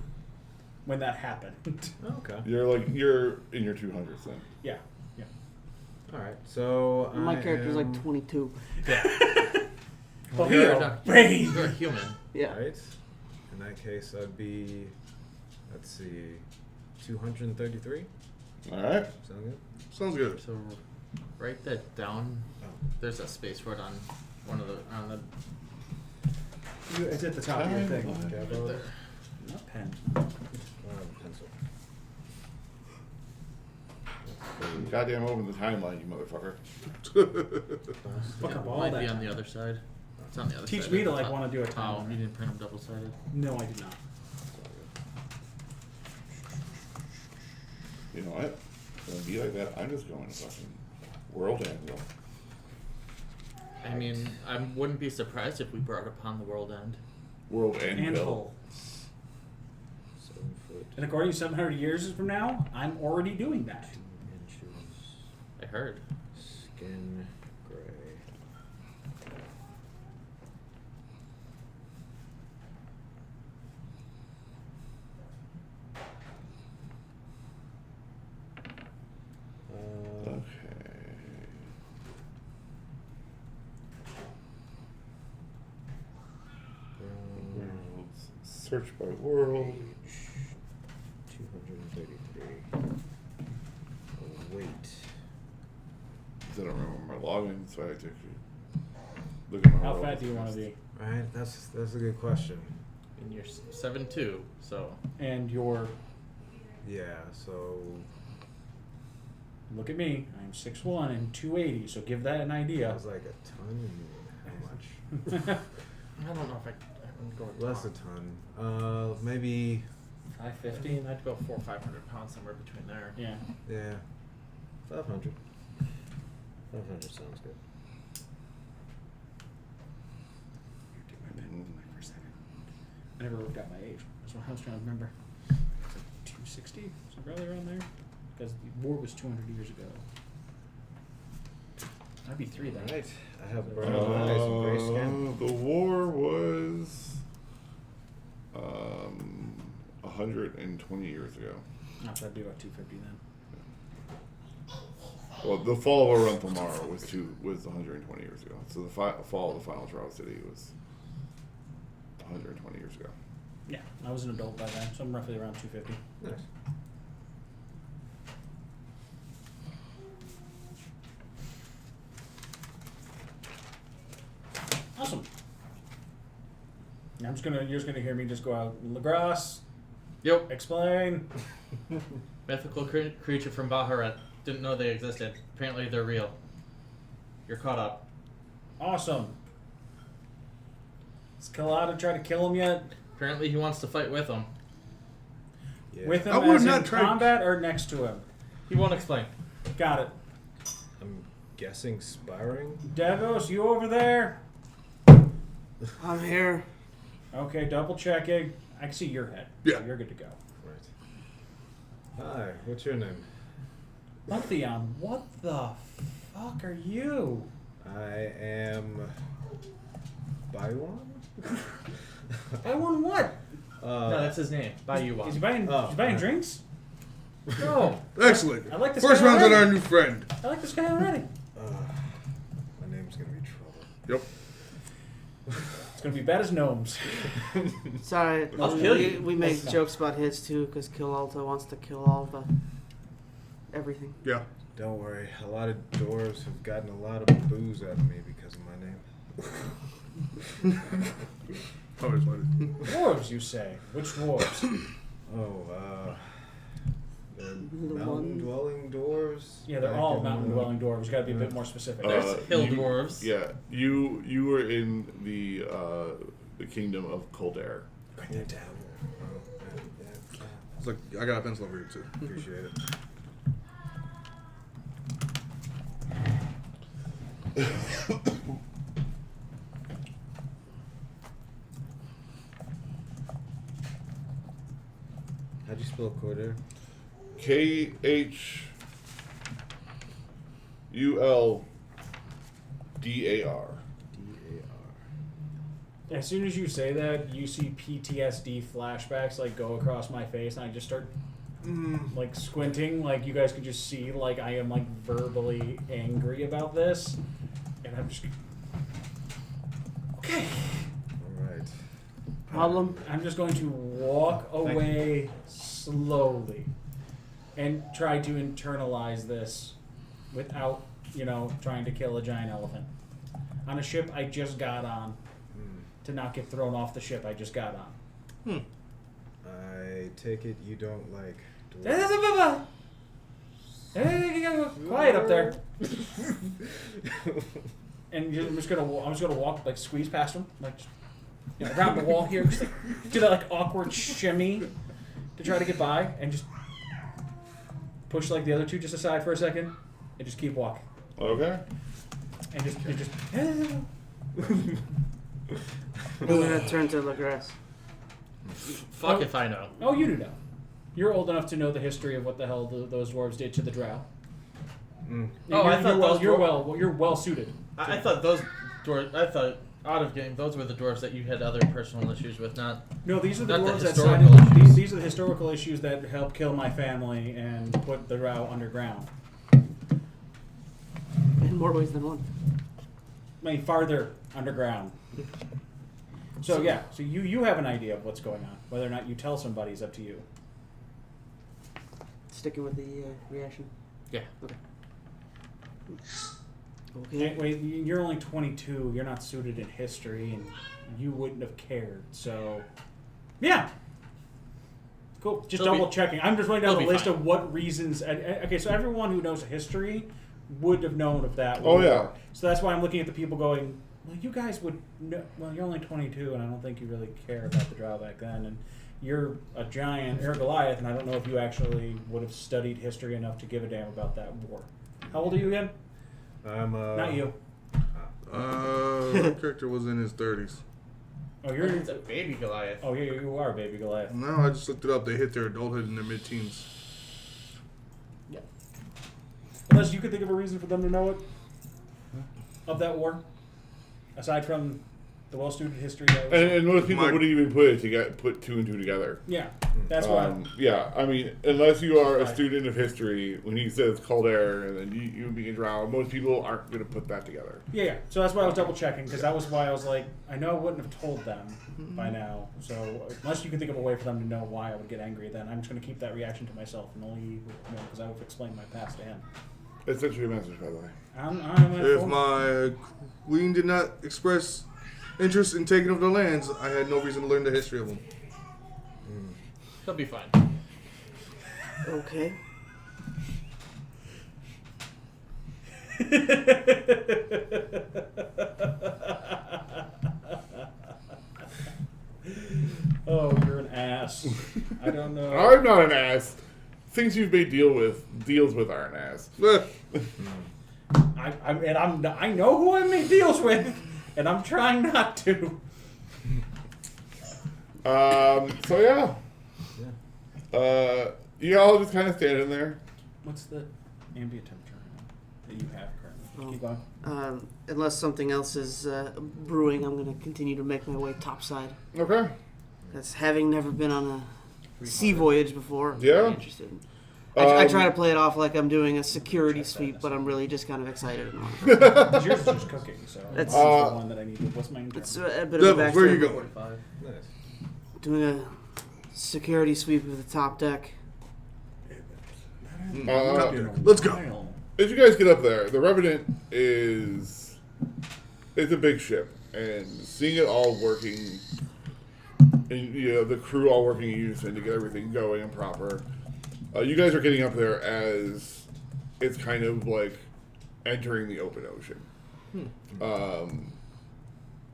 when that happened. Okay. You're in your 200s then. Yeah. Alright, so My I character's am, like 22. Well, You're he'll not- bathe. You're a human. Yeah. Right. In that case, I'd be, let's see, 233? All right. Sound good? sounds good. So write that down. Oh. There's a space for it on one of the It's at the top of your thing. right there. Not pen. I don't have a pencil. Goddamn open the timeline, you motherfucker. Fuck up all Might that be on time. the other side. It's on the other Teach side. me to like want to do a Oh, time. you didn't print them double sided. No, I did not. You know what? It's gonna be like that. I'm just going to fucking world anvil. I mean, I wouldn't be surprised if we brought upon the world end. World anvil. Handful. 7 foot. And according to 700 years from now, I'm already doing that. 2 inches. I heard. Skin gray. Okay. Worlds. Search by world. 233. Weight. I don't remember my login, so I have to actually look at my How world. fat do you want to be? Right, that's a good question. And you're 7'2", so And your Yeah, so look at me. I'm 6'1" and 280. So give that an that idea. was like a ton. And how much? I don't know if I can go with Less a ton. Maybe 550. I'd go 400 or 500 pounds, somewhere between there. Yeah. yeah, 500. 500 sounds good. I never worked out my age. That's what I was trying to remember. It's like 260, so probably around there. Because the war was 200 years ago. I'd be 3 then. Right, I have brown eyes and gray skin. The war was 120 years ago. Oh, so I'd be about 250 then. Well, the fall of Orunthal was 120 years ago. So the fall of the final trial city was 120 years ago. Yeah, I was an adult by then, so I'm roughly around 250. Nice. Awesome. Now you're just gonna hear me just go out. Lagras, Yep. explain. Mythical creature from Baharat. Didn't know they existed. Apparently they're real. You're caught up. Awesome. Has Kalada tried to kill him yet? Apparently he wants to fight with them. Yeah. With him I would as not in try- combat or next to him? He won't explain. Got it. I'm guessing sparring. Davos, you over there? I'm here. Okay, double checking. I can see your head. Yeah. So you're good to go. Right. Hi, what's your name? Letheon, what the fuck are you? I am Bywan. I won what? No, that's his name. Bayuwa. Is he buying, Oh, is he buying alright. drinks? No. Excellent. I like this First guy round's on already. our new friend. I like this guy already. My name's gonna be Trouble. Yep. It's gonna be bad as gnomes. Sorry, I'll kill we, you. we make Oh, jokes about his too, because Kill Alta wants to kill all the everything. Yeah. Don't worry, a lot of dwarves have gotten a lot of booze out of me because of my name. Always wanted. Dwarves, you say? Which dwarves? Oh, they're The one- mountain-dwelling dwarves. Yeah, they're back all in, mountain-dwelling dwarves. You gotta be a bit more specific. There's hill you- dwarves. Yeah, you were in the kingdom of Kildare. Write that down. Oh, yeah, It's like I got a pencil over here too. appreciate it. How'd you spell Cordair? KHULDAR. D-A-R. As soon as you say that, you see PTSD flashbacks like go across my face, and I just start like squinting. Like you guys can just see, like I am like verbally angry about this, and I'm just okay. Alright. Problem? I'm just going to walk away slowly and try to internalize this without, trying to kill a giant elephant on a ship I just got on. To not get thrown off the ship I just got on. I take it you don't like dwarves. Quiet up there. And I'm just gonna walk, like squeeze past him, like around the wall here, just like do that like awkward shimmy to try to get by, and just push like the other two just aside for a second, and just keep walking. Okay. And just I'm gonna turn to Legras. Fuck if I know. Oh, you do know. You're old enough to know the history of what the hell those dwarves did to the drow. Oh, I thought you're well suited. I thought those dwarves. I thought out of game. Those were the dwarves that you had other personal issues with, not. No, these are the Not the dwarves that historical sided. issues. These are the historical issues that helped kill my family and put the drow underground. In more ways than one. I mean, farther underground. So yeah, so you have an idea of what's going on. Whether or not you tell somebody is up to you. Sticking with the reaction. Yeah. Okay. Wait, you're only 22. You're not suited in history, and you wouldn't have cared. So, yeah. Cool. Just He'll be- double checking. I'm just writing down the he'll be list fine. of what reasons. Okay, so everyone who knows history would have known of that. Oh, war. yeah. So that's why I'm looking at the people going, well, you guys would know. Well, you're only 22, and I don't think you really care about the drow back then. And you're a giant, you're a Goliath, and I don't know if you actually would have studied history enough to give a damn about that war. How old are you again? I'm Not you. My character was in his 30s. Oh, you're. It's a baby Goliath. Oh, yeah, you are baby Goliath. No, I just looked it up. They hit their adulthood in their mid-teens. Unless you could think of a reason for them to know it of that war, aside from the well-studied history. That was, And most people My- wouldn't even put two and two together. yeah, that's why. Yeah, I mean, unless you are a Right. student of history, when he says Calder and then you being drow, most people aren't going to put that together. Yeah. So that's why I was double checking because that was why I was like, I know I wouldn't have told them by now. So unless you can think of a way for them to know why I would get angry, then I'm just going to keep that reaction to myself and only because I would explain my past to him. It's such a message, by the way. I'm If my queen did not express interest in taking over the lands, I had no reason to learn the history of them. He'll be fine. Okay. Oh, you're an ass. I don't know. I'm not an ass. Things you've made deals with are an ass. I know who I make deals with, and I'm trying not to. So yeah. You all just kind of standing there. What's the ambient temperature that you have currently? Oh. Keep going. Unless something else is brewing, I'm going to continue to make my way topside. Okay. Because having never been on a sea voyage before, I'm Yeah. very interested. I try to play it off like I'm doing a security sweep, but I'm really just kind of excited. And all. 'Cause yours is just cooking, so That's- that's the one that I need. What's my It's intro? a bit of a Devils, where are you backstory. going? Nice. Doing a security sweep of the top deck. Let's go. As you guys get up there, the Revenant it's a big ship, and seeing it all working, and the crew all working in unison to get everything going and proper. You guys are getting up there as it's kind of like entering the open ocean.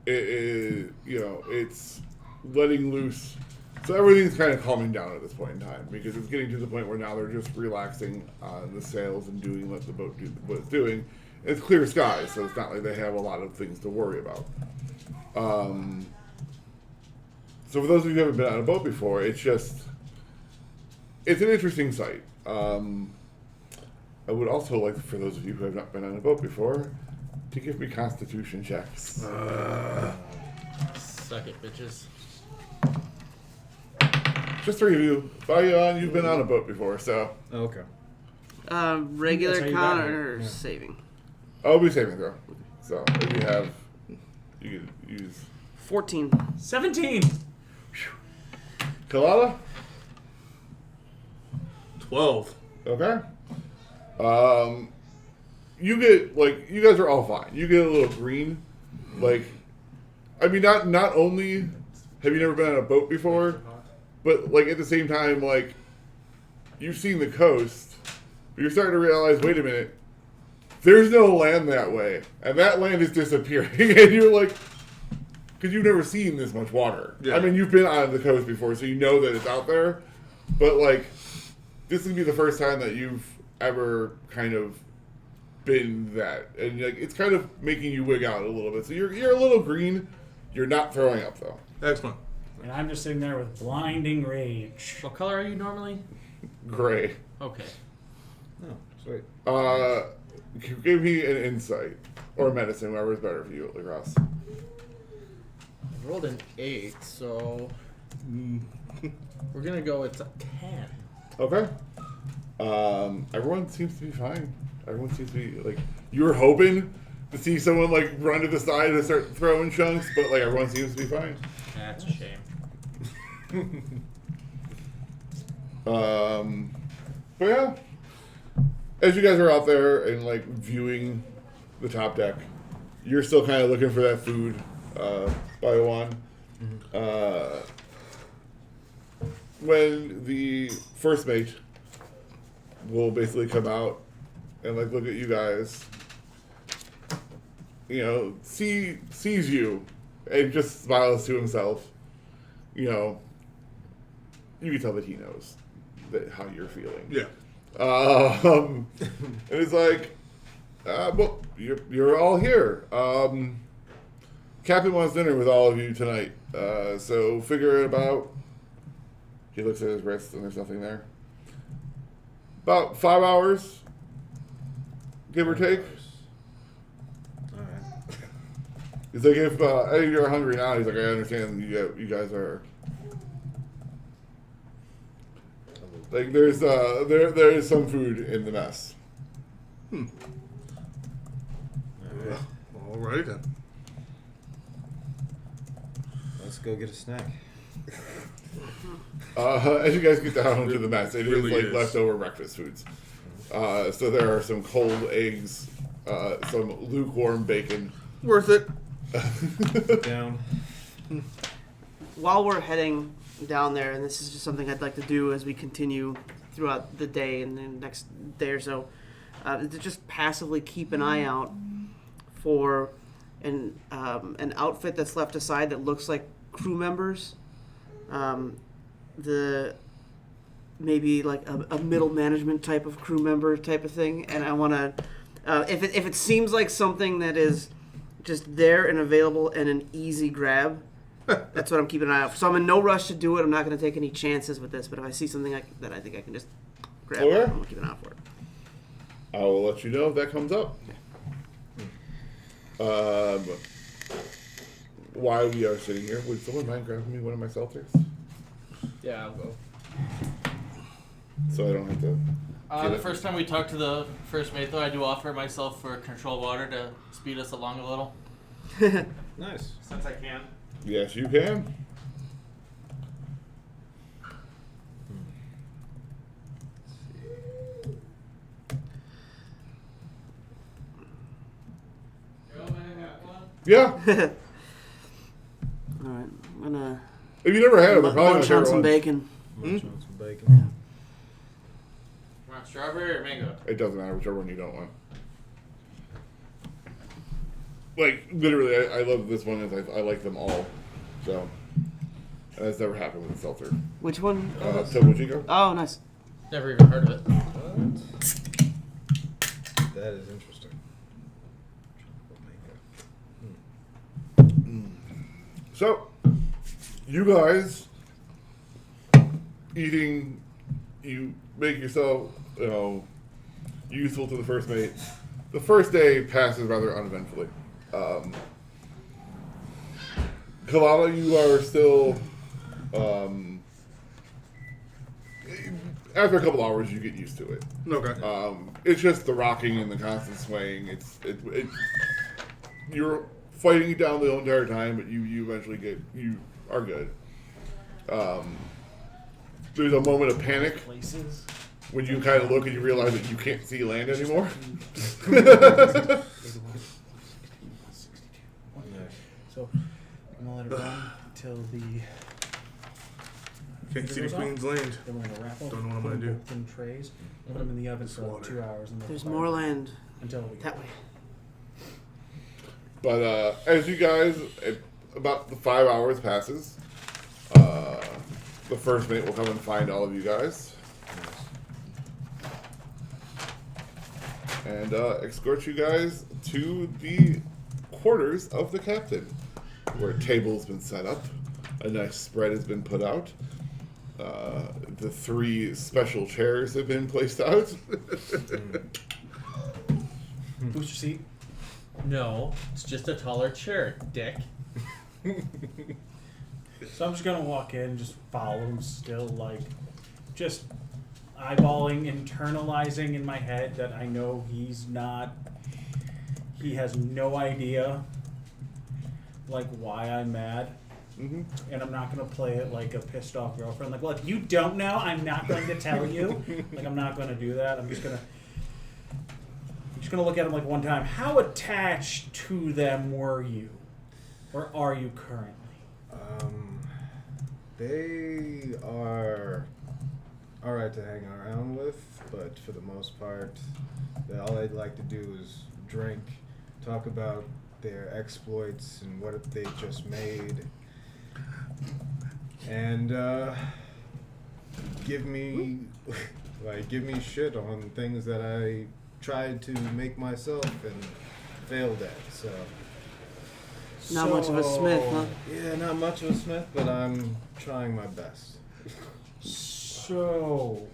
It's letting loose. So everything's kind of calming down at this point in time because it's getting to the point where now they're just relaxing the sails and doing what the boat what it's doing. It's clear skies, so it's not like they have a lot of things to worry about. So for those of you who haven't been on a boat before, it's an interesting sight. I would also like for those of you who have not been on a boat before to give me Constitution checks. Suck it, bitches. Just three of you. Bayan, you've been on a boat before, so Okay. Regular That's how you con got or Yeah. saving? I'll be saving throw. So if you have, you can use 14. 17. Kalala. 12. Okay. You get you guys are all fine. You get a little green, I mean not only have you never been on a boat before, but at the same time you've seen the coast, but you're starting to realize, wait a minute, there's no land that way, and that land is disappearing, and you're because you've never seen this much water. Yeah. I mean, you've been on the coast before, so you know that it's out there, but this would be the first time that you've ever kind of been that, and like it's kind of making you wig out a little bit. So you're a little green. You're not throwing up though. Excellent. And I'm just sitting there with blinding rage. What color are you normally? Gray. Okay. Oh, sweet. Give me an insight or medicine, whatever is better for you, Lacrosse. I rolled an 8, so we're gonna go with a 10. Okay. Everyone seems to be fine. Everyone seems to be like you were hoping to see someone like run to the side and start throwing chunks, but like everyone seems to be fine. That's a shame. But yeah, as you guys are out there and like viewing the top deck, you're still kind of looking for that food, by one. When the first mate will basically come out and like look at you guys, you know, sees you and just smiles to himself. You know, you can tell that he knows that how you're feeling. Yeah. And it's like, well, you're all here. Captain wants dinner with all of you tonight. So figure it about. He looks at his wrist and there's nothing there. About 5 hours, give or take. Alright. He's like, if you're hungry now, he's like, I understand you guys are. Like, there's there is some food in the mess. Alright. Alrighty then. Let's go get a snack. As you guys get down to the mess, it really is like is. leftover breakfast foods. So there are some cold eggs, some lukewarm bacon. Worth it. Down. While we're heading down there, and this is just something I'd like to do as we continue throughout the day and the next day or so, to just passively keep an eye out for an outfit that's left aside that looks like crew members. Maybe like a middle management type of crew member type of thing, and I want to, if it seems like something that is just there and available and an easy grab, that's what I'm keeping an eye out for. So I'm in no rush to do it. I'm not going to take any chances with this, but if I see something that I think I can just grab, Okay. I'm going to keep an eye out for it. I will let you know if that comes up. While we are sitting here, would someone mind grabbing me one of my seltzers? Yeah, I'll go. So I don't have to. The first time we talked to the first mate, though, I do offer myself for control water to speed us along a little. Nice. Since I can. Yes, you can. Yeah. All right, I'm gonna If you never had them, they're probably my munch on favorite some ones. bacon. Munch on some bacon. Want strawberry or mango? It doesn't matter whichever one you don't want. Like literally, I love this one. I like them all. So and that's never happened with a seltzer. Which one? Topo Chico. Oh, nice. Never even heard of it. What? That is interesting. Chocolate mango. So, you guys eating, you make yourself, useful to the first mate. The first day passes rather uneventfully. Kalala, you are still, after a couple hours, you get used to it. Okay. It's just the rocking and the constant swaying. You're fighting it down the whole entire time, but you eventually you are good. There's a moment of panic Places. when you kind of look and you realize that you can't see land anymore. So I'm gonna let it run till the. Can't see the Queen's land. Then we're gonna wrap them. Don't know what I'm put gonna them do. both in trays. Put them in the oven for like Slaughter. 2 hours. And then There's fire more them land until we that way. But as you guys, about the 5 hours passes, the first mate will come and find all of you guys. and escort you guys to the quarters of the captain, where a table's been set up, a nice spread has been put out, the 3 special chairs have been placed out. Booster seat. No, it's just a taller chair, dick. So I'm just gonna walk in and just follow him still, like, just eyeballing, internalizing in my head that I know he has no idea, like, why I'm mad. Mm-hmm. And I'm not gonna play it like a pissed off girlfriend. Like, well, if you don't know, I'm not going to tell you. Like, I'm not gonna do that. I'm just gonna look at him like one time. How attached to them were you, or are you currently? They are alright to hang around with, but for the most part, all I'd like to do is drink, talk about their exploits and what they just made, and give me shit on things that I tried to make myself and failed at. So Not much of a Smith, huh? yeah, not much of a Smith, but I'm trying my best. So,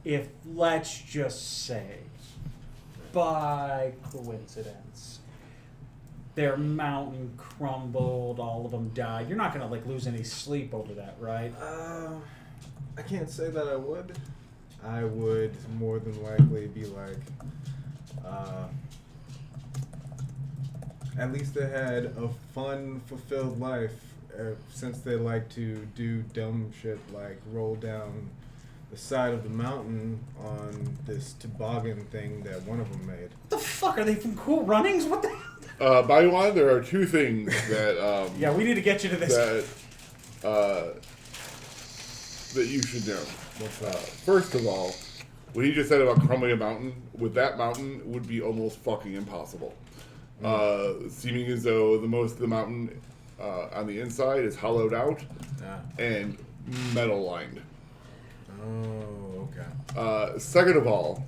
if, let's just say, by coincidence, their mountain crumbled, all of them died, you're not going to, like, lose any sleep over that, right? I can't say that I would. I would more than likely be like, at least they had a fun, fulfilled life, since they like to do dumb shit like roll down the side of the mountain on this toboggan thing that one of them made. What the fuck? Are they from Cool Runnings? What the hell? Baiwan, there are 2 things that Yeah, we need to get you to this. that you should know. What's that? First of all, what he just said about crumbling a mountain, with that mountain would be almost fucking impossible. Seeming as though most of the mountain on the inside is hollowed out and metal lined. Oh, okay. Second of all,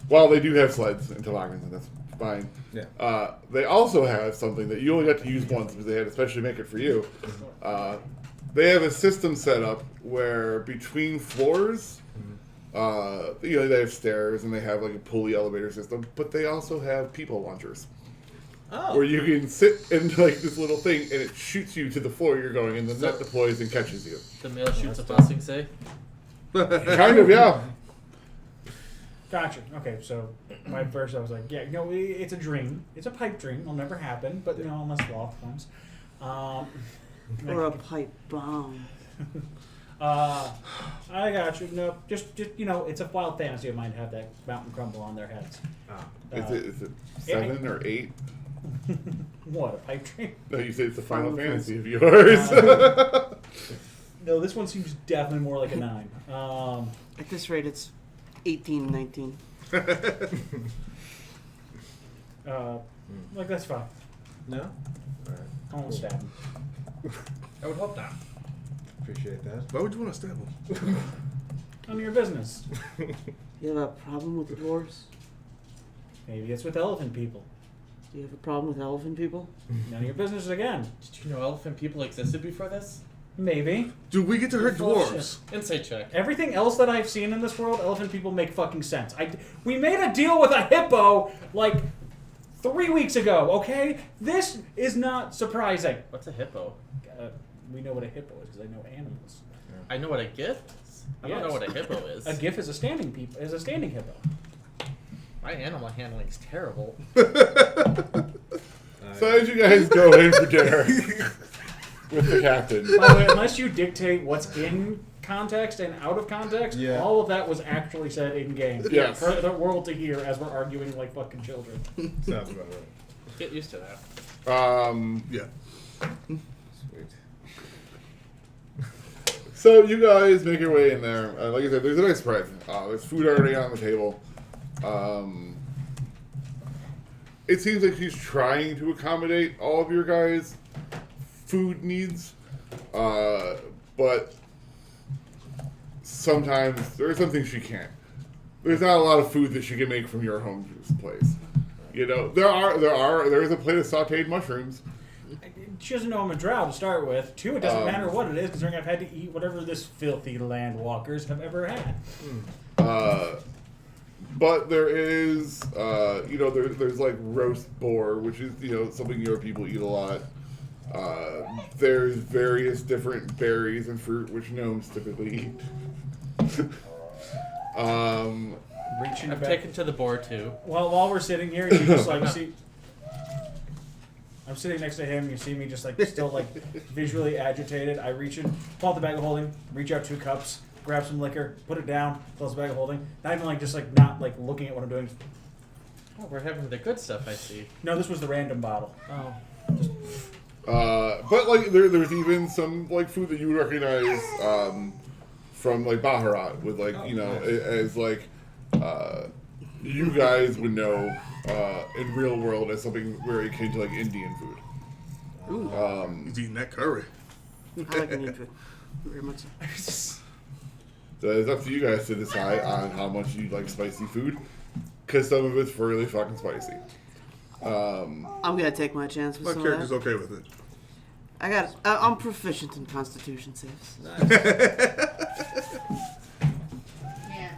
while they do have sleds and toboggans, and that's fine, Yeah. they also have something that you only got to use once because they had to specially make it for you. They have a system set up where between floors, they have stairs and they have like a pulley elevator system, but they also have people launchers. Oh. Where you can sit in like this little thing and it shoots you to the floor you're going, and the net deploys and catches you. The male shoots a blessing, say? Kind of, yeah. Gotcha. Okay, so my first, I was like, yeah, no, it's a dream. It's a pipe dream. It'll never happen, but, unless Loth comes. Or a pipe bomb. I got you. No, just it's a wild fantasy of mine to have that mountain crumble on their heads. Is it 7 or 8? What, a pipe dream? No, you said it's a Final Fantasy of yours. No, this one seems definitely more like a 9. At this rate, it's 18, 19. Like, that's fine. No? Alright. I won't stab him. I would hope not. Appreciate that. Why would you want to stab him? None of your business. You have a problem with dwarves? Maybe it's with elephant people. Do you have a problem with elephant people? None of your business again. Did you know elephant people existed before this? Maybe. Do we get to hurt dwarves? Bullshit. Insight check. Everything else that I've seen in this world, elephant people make fucking sense. We made a deal with a hippo, like, 3 weeks ago, okay? This is not surprising. What's a hippo? We know what a hippo is because I know animals. I know what a GIF is. I don't know what a hippo is. A GIF is a standing hippo. My animal handling's terrible. So as you guys go in for dinner with the captain. By the way, unless you dictate what's in context and out of context, Yeah. all of that was actually said in game. Yes. For the world to hear as we're arguing like fucking children. Sounds about right. Get used to that. Yeah. Sweet. So you guys make your way in there. Like I said, there's a nice spread. There's food already on the table. It seems like he's trying to accommodate all of your guys' food needs, but sometimes there are some things she can't. there's not a lot of food that you can make from your home place. You know, there is a plate of sautéed mushrooms. She doesn't know I'm a drow to start with. Two, it doesn't matter what it is, considering I've had to eat whatever this filthy landwalkers have ever had. But there is, there's like roast boar, which is, something your people eat a lot. There's various different berries and fruit, which gnomes typically eat. Reaching I've back. taken to the board too. Well, while we're sitting here, you just like see. I'm sitting next to him. You see me just like still like visually agitated. I reach in, pull out the bag of holding, reach out 2 cups, grab some liquor, put it down, close the bag of holding. Not even like just like not like looking at what I'm doing. Oh, we're having the good stuff, I see. No, this was the random bottle. Oh. But like there's even some like food that you would recognize from like Baharat with like as like you guys would know in real world as something very akin to like Indian food. Ooh. He's eating that curry. I like Indian food. Very much so. So it's up to you guys to decide on how much you like spicy food, because some of it's really fucking spicy. I'm gonna take my chance with My some character's of that. okay with it. I'm proficient in Constitution saves. Yeah.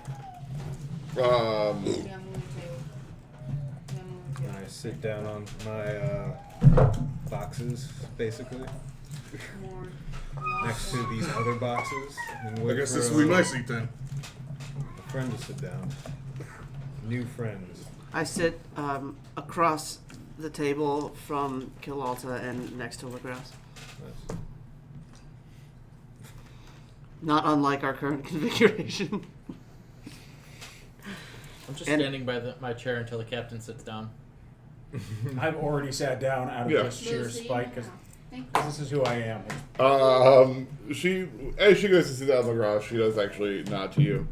Um, Yeah, moving too. I sit down on my boxes, basically, More. next to these other boxes, and wait I guess for this will be my seat then. a friend to sit down. New friends. I sit across the table from Kilalta and next to Legrasse. Nice. Not unlike our current configuration. I'm just And- standing by my chair until the captain sits down. I've already sat down out of Yeah. this sheer Lucy, spite because Thank you. this is who I am. as she goes to sit down on the grass, she does actually nod to you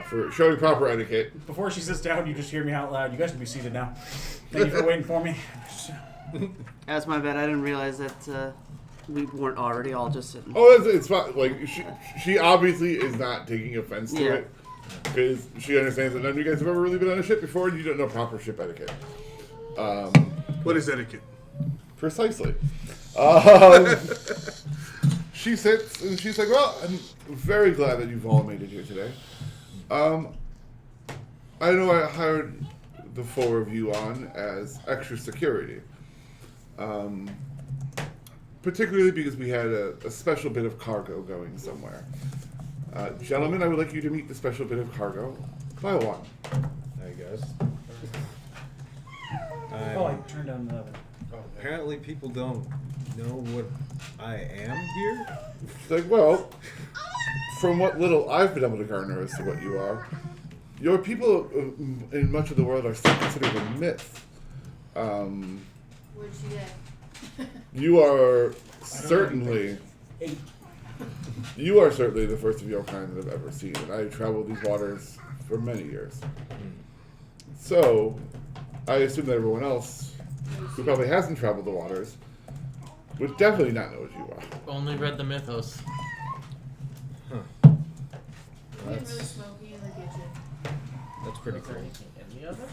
for showing proper etiquette. Before she sits down, you just hear me out loud. You guys can be seated now. Thank you for waiting for me. That's my bad. I didn't realize that we weren't already all just sitting. Oh, it's fine. Like she obviously is not taking offense to Yeah. it because she understands that none of you guys have ever really been on a ship before, and you don't know proper ship etiquette. What is etiquette? Precisely. She sits and she's like, "Well, I'm very glad that you've all made it here today. I know I hired the 4 of you on as extra security, particularly because we had a special bit of cargo going somewhere. Gentlemen, I would like you to meet the special bit of cargo. By one." I guess. Oh, I turned down the oven. Apparently, people don't know what I am here. She's like, "Well, from what little I've been able to garner as to what you are, your people in much of the world are still considered a myth. Where'd you get? You are certainly the first of your kind that I've ever seen, and I traveled these waters for many years. So, I assume that everyone else who probably hasn't traveled the waters would definitely not know what you are." Only read the mythos. Getting really That's smoky in the kitchen. pretty Is there cool. anything in the oven?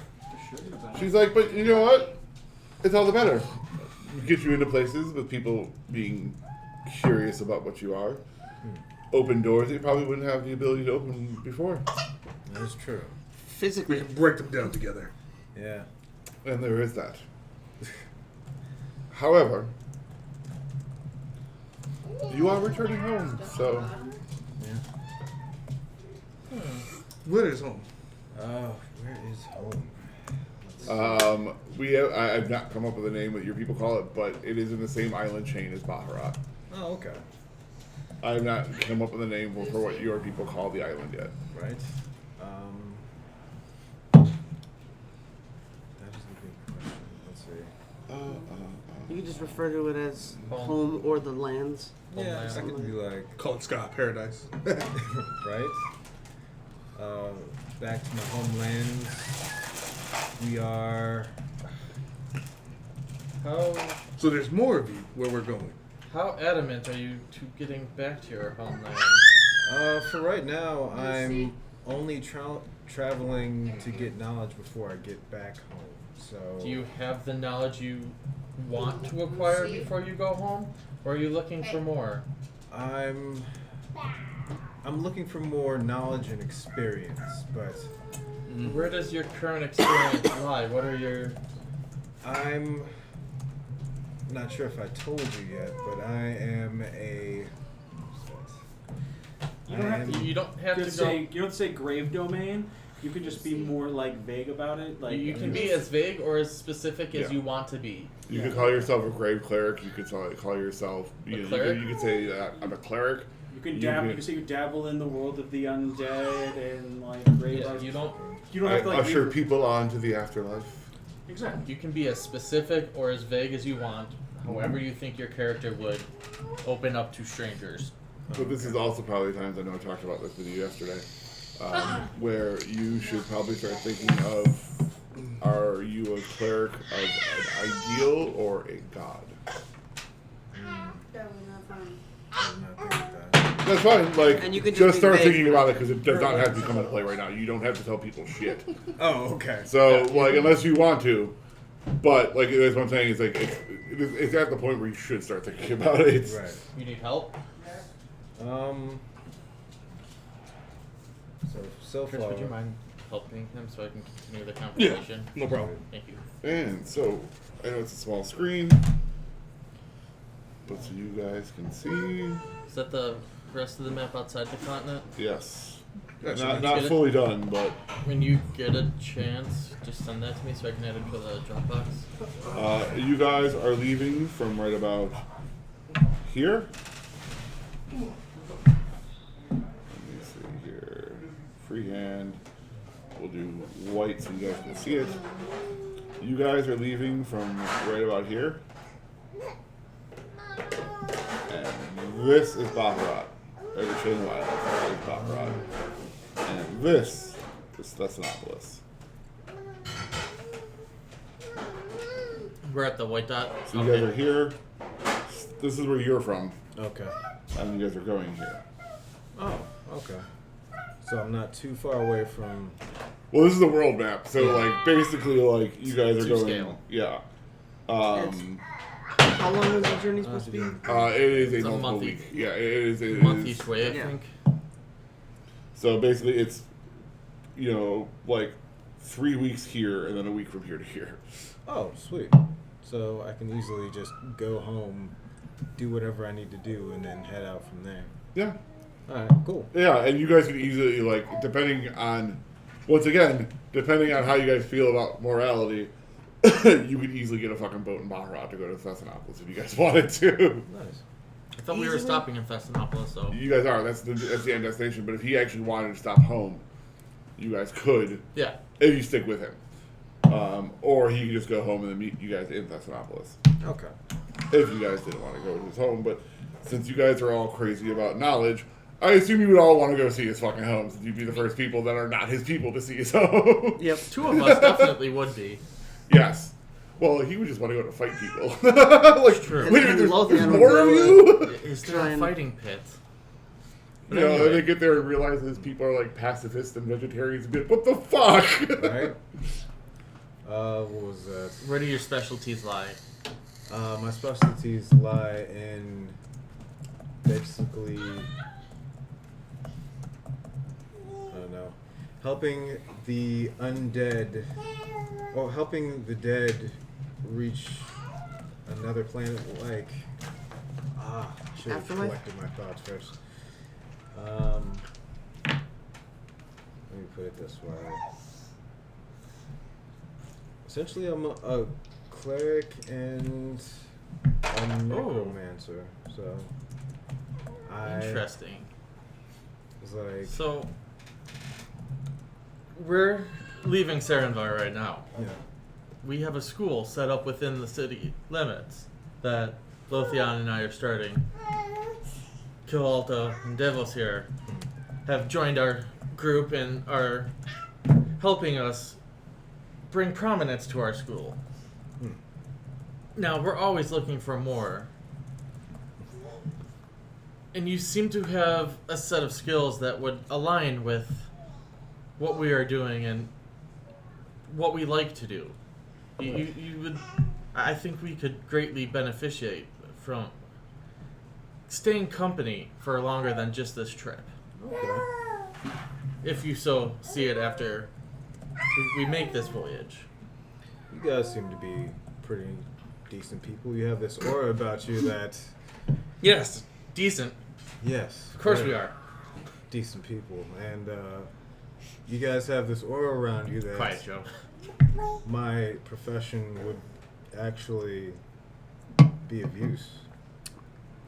She's like, "But you know what? It's all the better. Get you into places with people being curious about what you are. Open doors that you probably wouldn't have the ability to open before. That is true. We Physically. can break them down together. Yeah. And there is that. However, you are returning home, so Where is home? Where is home? I've not come up with a name that your people call it, but it is in the same island chain as Baharat. Oh, okay. I have not come up with a name for what your people call the island yet. Right. That is a good question. Let's see. You can just refer to it as Home. home or the lands. Yeah, I Homeland. could be like, Call it Scott Paradise. right? Back to my homeland. We are. How So there's more of you where we're going. how adamant are you to getting back to your homeland? For right now, Let's see. I'm only traveling to get knowledge before I get back home. So Do you have the knowledge you want to acquire before you go home? Or are you looking for more? I'm looking for more knowledge and experience, but Where does your current experience lie? What are your... I'm not sure if I told you yet, but I am a. You don't have to. You don't have to Just go... say you don't have to say grave domain. You can just be more like vague about it. Like You can be as vague or as specific as Yeah. you want to be. You could call yourself a grave cleric. You could call yourself. Cleric? You could say I'm a cleric. You can You dabble. can- You can say you dabble in the world of the undead and like grave. Yeah, you don't... You don't I have to like. usher leave- people on to the afterlife. Exactly. You can be as specific or as vague as you want, however you think your character would open up to strangers. But this is also probably times, I know I talked about this with you yesterday, where you should probably start thinking of, are you a cleric of an ideal or a god? That was not fun. I'm not good at that. That's fine. Like, And you can just just be start vague. thinking about it because it does not have to come into play right now. You don't have to tell people shit. Oh, okay. So, like, unless you want to, but like that's what I'm saying. It's like it's at the point where you should start thinking about it. Right. You need help? So Chris, far. would you mind helping him so I can continue the conversation? No problem. Thank you. And so, I know it's a small screen, but so you guys can see. Is that the rest of the map outside the continent? Yes. Gotcha. Not Get it? fully done, but When you get a chance, just send that to me so I can add it to the Dropbox. you guys are leaving from right about here. Let me see here. Freehand. We'll do white so you guys can see it. You guys are leaving from right about here. And this is Baccarat. Or the Chain Wildlife. This is Baccarat. And this is Thessalopolis. We're at the white dot. So you guys are here. This is where you're from. Okay. And you guys are going here. Oh, okay. So I'm not too far away from. Well, this is the world map. So, like, basically, like, you guys are To going. scale. Yeah. How long is the journey supposed to be? It is It's a a multiple month week. Yeah, it is. It A month is. each way, I Yeah. think. So basically, it's, like 3 weeks here and then a week from here to here. Oh, sweet. So I can easily just go home, do whatever I need to do, and then head out from there. Yeah. All right, cool. Yeah, and you guys can easily, like, depending on how you guys feel about morality, you could easily get a fucking boat in Baccarat to go to Thessalopolis if you guys wanted to. Nice. I thought we were stopping in Thessalopolis, so... You guys are. That's the end destination. But if he actually wanted to stop home, you guys could, Yeah. if you stick with him. Or he could just go home and then meet you guys in Thessalopolis. Okay. If you guys didn't want to go to his home. But since you guys are all crazy about knowledge, I assume you would all want to go see his fucking home, since you'd be the first people that are not his people to see his home. Yep. Two of us definitely would be. Yes. Well, he would just want to go to fight people. Like, True. wait a minute, Lothian there's would more go, of you? Is there Try a and- fighting pit? You know, and they get there and realize these people are like pacifists and vegetarians and be like, what the fuck? Right. What was that? Where do your specialties lie? My specialties lie in basically, I don't know, helping the undead, or helping the dead reach another planet. Like, should have Afterlife? collected my thoughts first. Let me put it this way. Essentially, I'm a cleric and a necromancer. So I Interesting. was like, So, we're leaving Sarenvar right now. yeah, We have a school set up within the city limits that Lothian and I are starting. Kilalta and Devos here have joined our group and are helping us bring prominence to our school. Now, we're always looking for more. And you seem to have a set of skills that would align with what we are doing and what we like to do. You would, I think we could greatly beneficiate from staying company for longer than just this trip. Okay. If you so see it after we make this voyage. You guys seem to be pretty decent people. You have this aura about you that, Yes, decent. yes, Of course very we are. decent people, and you guys have this aura around you that Quiet, Joe. my profession would actually be of use.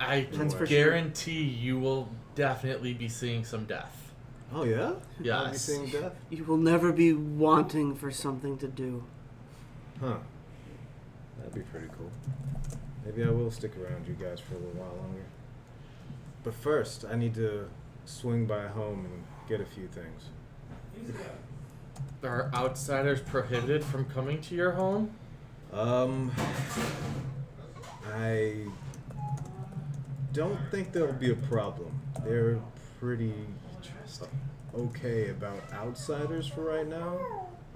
I That's for guarantee you will definitely be seeing some death. Oh yeah? I'll be Yes. seeing death? You will never be wanting for something to do. Huh. That'd be pretty cool. Maybe I will stick around you guys for a little while longer. But first, I need to swing by home and get a few things. Are outsiders prohibited from coming to your home? I don't think there'll be a problem. They're pretty okay about outsiders for right now.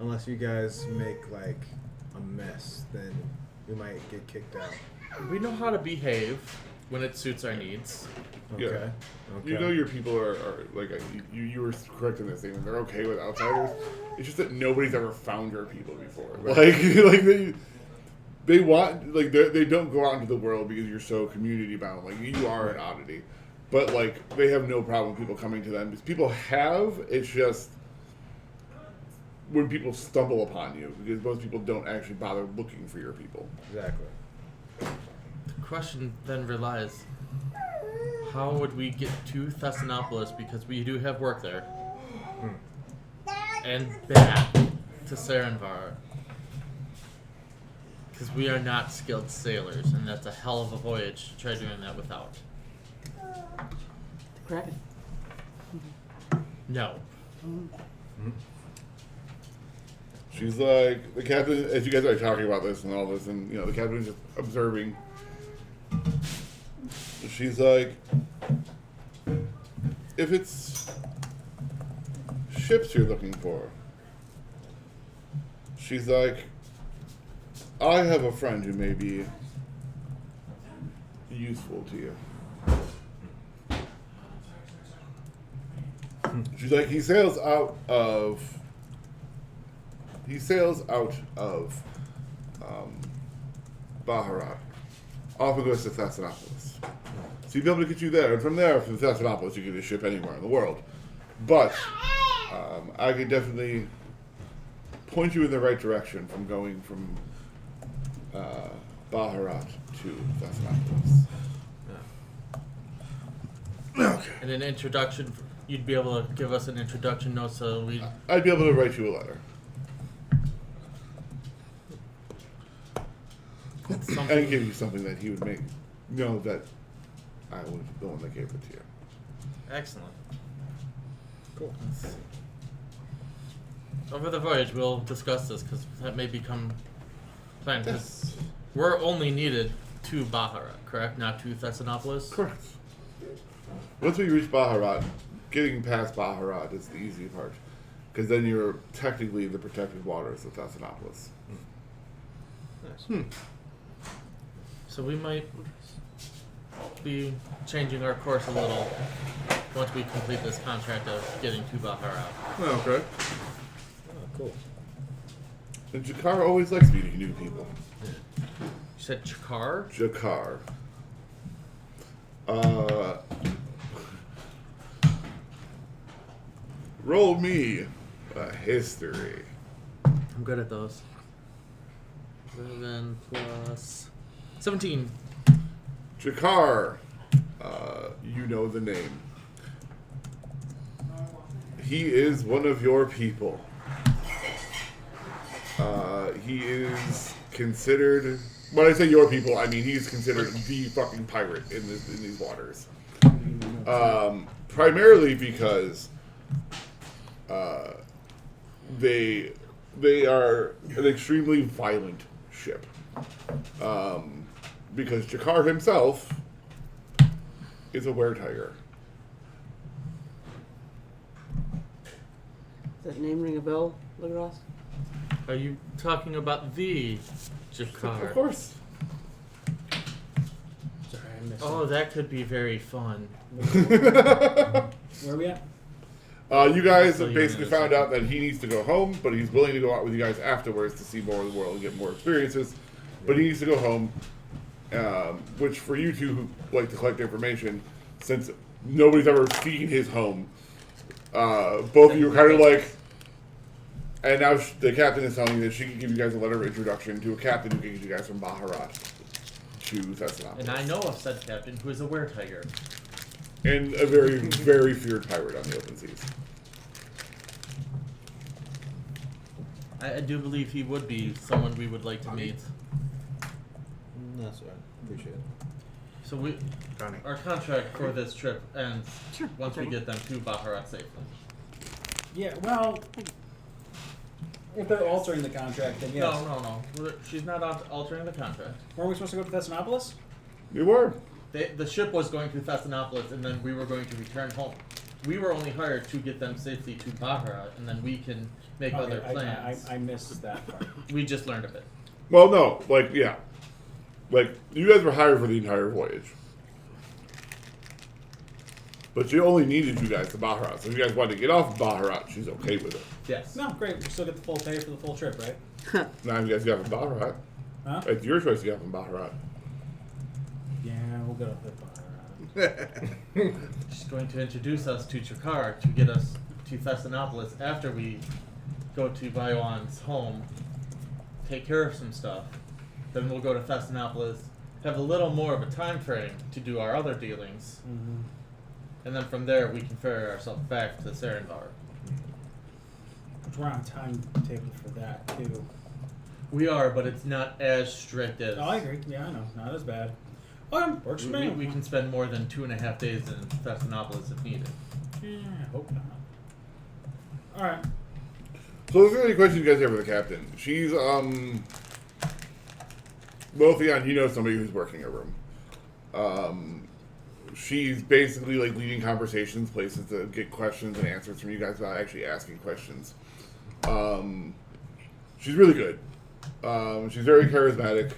Unless you guys make like a mess, then we might get kicked out. We know how to behave when it suits our needs. Okay. Yeah. Okay. You know your people are like you were correct in this thing. They're okay with outsiders. It's just that nobody's ever found your people before. Right. Like they want like they don't go out into the world because you're so community bound. Like you are an oddity, but like they have no problem with people coming to them because people have. It's just when people stumble upon you because most people don't actually bother looking for your people. Exactly. The question then relies, how would we get to Thessalopolis, because we do have work there, and back to Sarenvar? Because we are not skilled sailors, and that's a hell of a voyage to try doing that without. Correct. No. She's like, the captain, as you guys are talking about this and all this, and, you know, the captain's just observing. She's like, if it's ships you're looking for, she's like, I have a friend who may be useful to you. She's like, he sails out of Baharat. Off and goes to Thessalopolis. So you'd be able to get you there, and from there, from Thessalopolis, you can get a ship anywhere in the world. But I could definitely point you in the right direction from going from Baharat to Thessalopolis. Okay. And an introduction, you'd be able to give us an introduction note so we... I'd be able to write you a letter. That's And something. give you something that he would make know that I was the one that gave it to you. Excellent. Cool. Over the voyage, we'll discuss this, because that may become planned. 'Cause we're only needed to Baharat, correct? Not to Thessalopolis? Correct. Once we reach Baharat, getting past Baharat is the easy part. Because then you're technically in the protected waters of Thessalopolis. Nice. So we might be changing our course a little once we complete this contract of getting to Baharat. Okay. Oh, cool. And Jakar always likes meeting new people. You said Chakar? Jakar. Roll me a history. I'm good at those. 11 plus 17. Jakar, you know the name. He is one of your people. He is considered. When I say your people, I mean he's considered the fucking pirate in these waters. Primarily because they are an extremely violent ship. Because Jakar himself is a were-tiger. that name ring a bell, Lagros? Are you talking about the Of Jakar? course. Sorry, I missed Oh, that could be very fun. it. Where are we at? You guys I'll have tell you basically in a found second. out that he needs to go home, but he's willing to go out with you guys afterwards to see more of the world and get more experiences. But he needs to go home, which for you two who like to collect information, since nobody's ever seen his home, both of you are kind of like. And now the captain is telling you that she can give you guys a letter of introduction to a captain who can get you guys from Baharat to Thessalonica. And I know of said captain who is a were-tiger. And a very, very feared pirate on the open seas. I do believe he would be someone we would like to meet. That's right. Appreciate it. So we, Connie. our contract for this trip ends Sure. once we get them to Baharat safely. Yeah, well, if they're altering the contract, then yes. No. She's not altering the contract. Weren't we supposed to go to Thessalonopoulos? You were. The ship was going to Thessalonopoulos, and then we were going to return home. We were only hired to get them safely to Baharat, and then we can make other plans. I missed that part. We just learned of it. Well, no, like, yeah. Like, you guys were hired for the entire voyage. But she only needed you guys to Baharat. So if you guys wanted to get off Baharat, she's okay with it. Yes. No, great. We still get the full pay for the full trip, right? Now you guys got from Baharat. Huh? It's your choice to get from Baharat. Yeah, we'll go to Baharat. She's going to introduce us to Jakar to get us to Thessalonopoulos after we go to Bayoan's home, take care of some stuff. Then we'll go to Thessalonopoulos, have a little more of a time frame to do our other dealings. Mm-hmm. And then from there, we can ferry ourselves back to Serendar. We're on a timetable for that, too. We are, but it's not as strict as... Oh, I agree. Yeah, I know. Not as bad. Works for me. We can spend more than 2.5 days in Thessalonopoulos if needed. Yeah, I hope not. Alright. So is there any questions you guys have for the captain? She's, well, Theon, you know somebody who's working a room. She's basically like leading conversations, places to get questions and answers from you guys without actually asking questions. She's really good. She's very charismatic.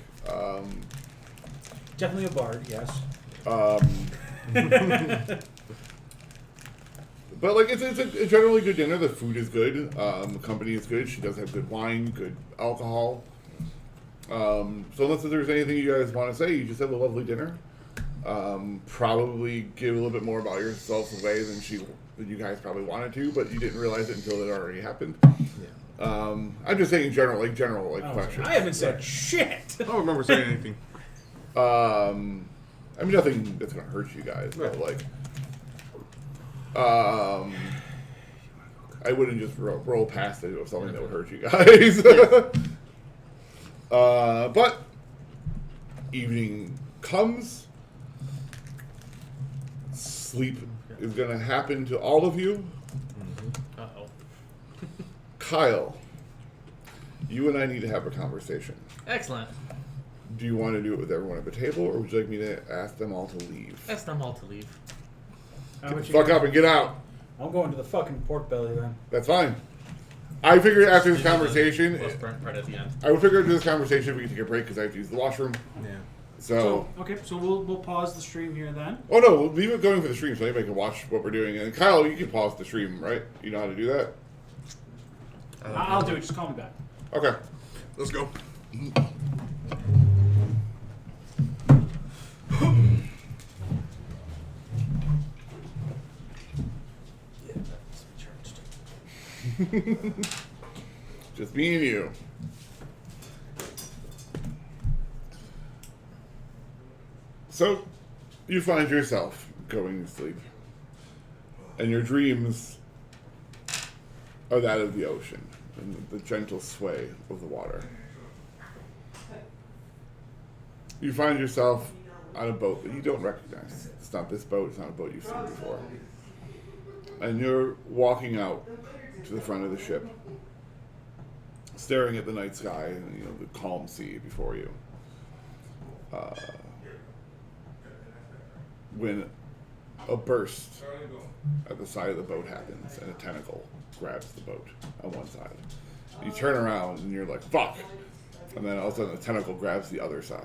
Definitely a bard, yes. But like it's a generally good dinner. The food is good. The company is good. She does have good wine, good alcohol. So unless there's anything you guys want to say, you just have a lovely dinner. Probably give a little bit more about yourself away than you guys probably wanted to, but you didn't realize it until it already happened. Yeah. I'm just saying general questions. I haven't said shit. I don't remember saying anything. I mean, nothing that's gonna hurt you guys, but like, I wouldn't just roll past it of something that would hurt you guys. But evening comes. Sleep is gonna happen to all of you. Uh-oh. Kyle, you and I need to have a conversation. Excellent. Do you want to do it with everyone at the table, or would you like me to ask them all to leave? Ask them all to leave. How Get much the you fuck got? up and get out. I'm going to the fucking pork belly then. That's fine. I figured after this conversation, Plus burnt right at the end. I would figure after this conversation we can take a break because I have to use the washroom. Yeah. So, So we'll pause the stream here then. oh no, we'll leave it going for the stream so anybody can watch what we're doing. And Kyle, you can pause the stream, right? You know how to do that? I'll do it. Just call me back. Okay. Let's go. Just me and you. So, you find yourself going to sleep. And your dreams are that of the ocean and the gentle sway of the water. You find yourself on a boat that you don't recognize. It's not this boat, it's not a boat you've seen before. And you're walking out to the front of the ship, staring at the night sky and the calm sea before you. When a burst at the side of the boat happens, and a tentacle grabs the boat on one side. You turn around, and you're like, fuck! And then all of a sudden, the tentacle grabs the other side.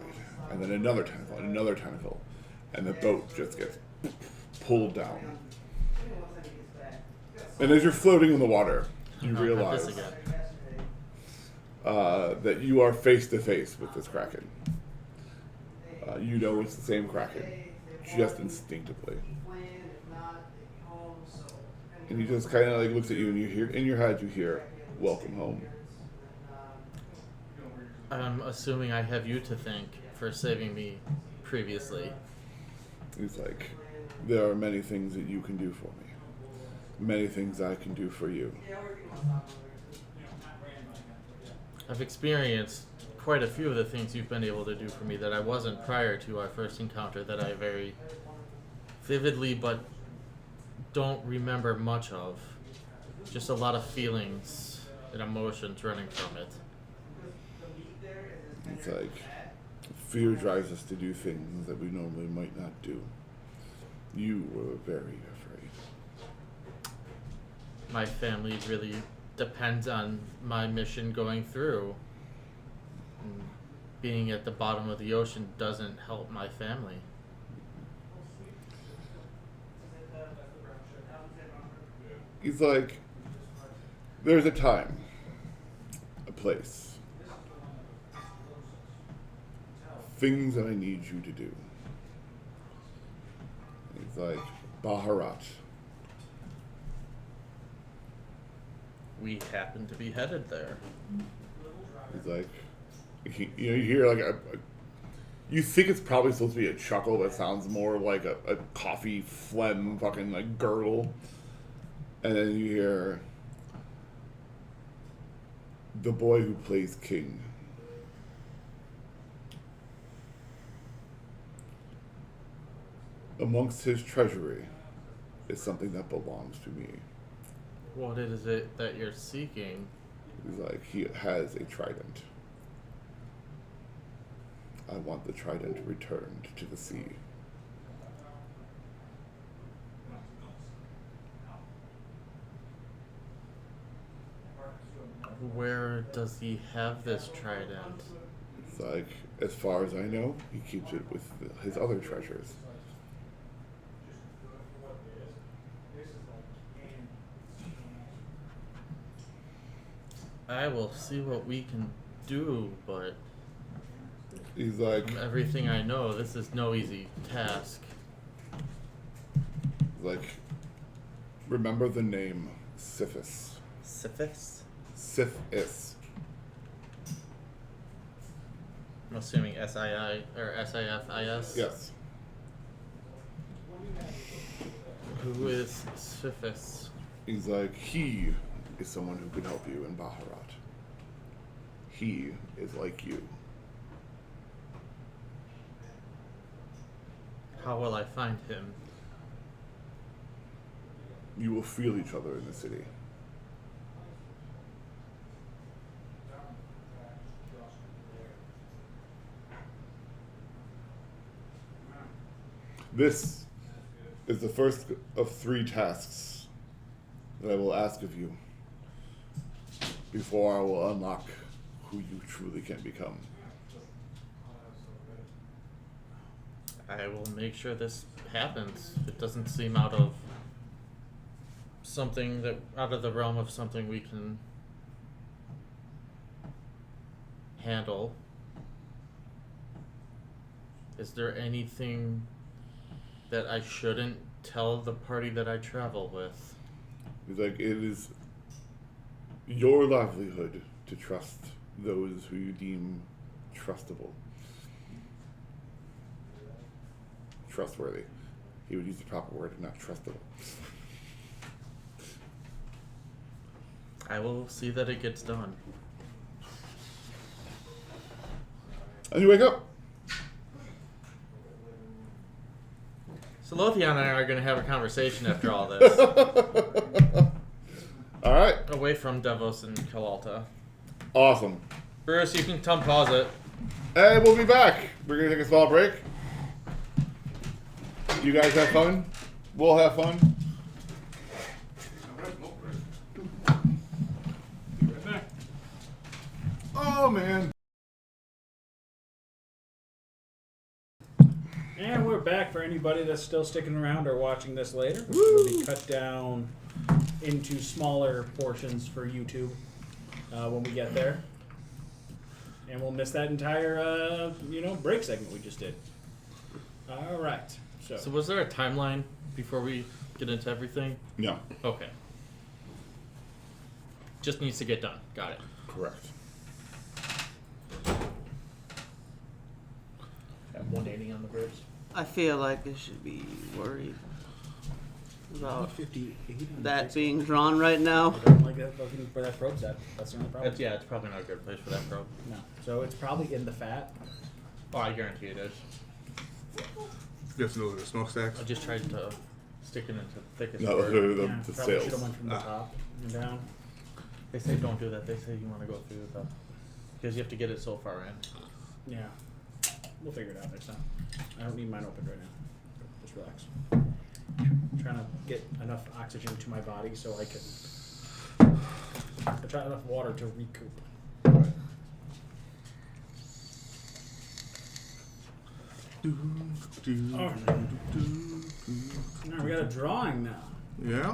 And then another tentacle, and another tentacle. And the boat just gets pulled down. And as you're floating in the water, you realize that you are face to face with this kraken. You know it's the same kraken, just instinctively. And he just kind of like looks at you, and you hear in your head you hear, "Welcome home." I'm assuming I have you to thank for saving me previously. He's like, "There are many things that you can do for me. Many things I can do for you." I've experienced quite a few of the things you've been able to do for me that I wasn't prior to our first encounter, that I very vividly but don't remember much of. Just a lot of feelings and emotions running from it. It's like, fear drives us to do things that we normally might not do. You were very afraid. My family really depends on my mission going through. And being at the bottom of the ocean doesn't help my family. He's like, there's a time, a place, things that I need you to do. He's like, Baharat. We happen to be headed there. He's like, you hear like you think it's probably supposed to be a chuckle that sounds more like a coffee phlegm fucking like gurgle. And then you hear the boy who plays king. Amongst his treasury is something that belongs to me. What is it that you're seeking? He's like, he has a trident. I want the trident returned to the sea. Where does he have this trident? It's like, as far as I know, he keeps it with his other treasures. I will see what we can do, but He's like, from everything I know, this is no easy task. remember the name Sifis. Sifis? Sifis. I'm assuming S-I-I or S-I-F-I-S? Yes. Who is Sifis? He's like, he is someone who can help you in Baharat. He is like you. How will I find him? You will feel each other in the city. This is the first of 3 tasks that I will ask of you before I will unlock who you truly can become. I will make sure this happens. It doesn't seem out of the realm of something we can handle. Is there anything that I shouldn't tell the party that I travel with? It's like, it is your livelihood to trust those who you deem trustable. Trustworthy. He would use the proper word, not trustable. I will see that it gets done. And you wake up. So Lothian and I are going to have a conversation after all this. All right. Away from Devos and Kalalta. Awesome. Bruce, you can pause it. And we'll be back. We're going to take a small break. You guys have fun? We'll have fun. Be right back. Oh man. And we're back for anybody that's still sticking around or watching this later. Which will be cut down into smaller portions for YouTube when we get there. And we'll miss that entire, break segment we just did. All right. So was there a timeline before we get into everything? No. Okay. Just needs to get done. Got it. Correct. At 180 on the grips. I feel like I should be worried about 58. that being drawn right now. I don't like that fucking where that probe's at. That's the only problem. It's probably not a good place for that probe. No. So it's probably in the fat. Oh, I guarantee it is. Just know the smokestacks. I just tried to stick it into the thickest No, part. the Yeah, the probably should sales. have went from the top and down. They say don't do that. They say you want to go through the... Because you have to get it so far in. Yeah. We'll figure it out next time. I don't need mine open right now. Just relax. I'm trying to get enough oxygen to my body so I can... I try enough water to recoup. Alright, we got a drawing now. Yeah.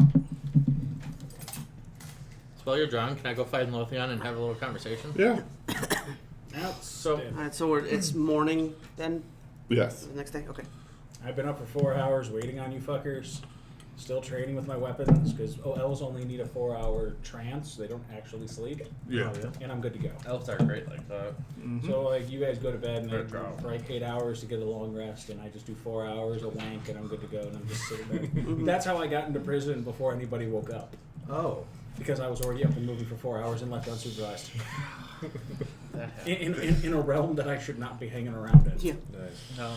So while you're drawing, can I go find Lothian and have a little conversation? Yeah. Outstanding. Alright, so it's morning then? Yes. The next day? Okay. I've been up for 4 hours waiting on you fuckers. Still training with my weapons because elves only need a 4-hour trance. They don't actually sleep. Yeah. And I'm good to go. Elves are great like that. So like you guys go to bed and I Good job. for like 8 hours to get a long rest, and I just do 4 hours a wank, and I'm good to go, and I'm just sitting there. That's how I got into prison before anybody woke up, Oh. because I was already up and moving for 4 hours and left unsupervised That happens. in a realm that I should not be hanging around in. Yeah. Nice. No.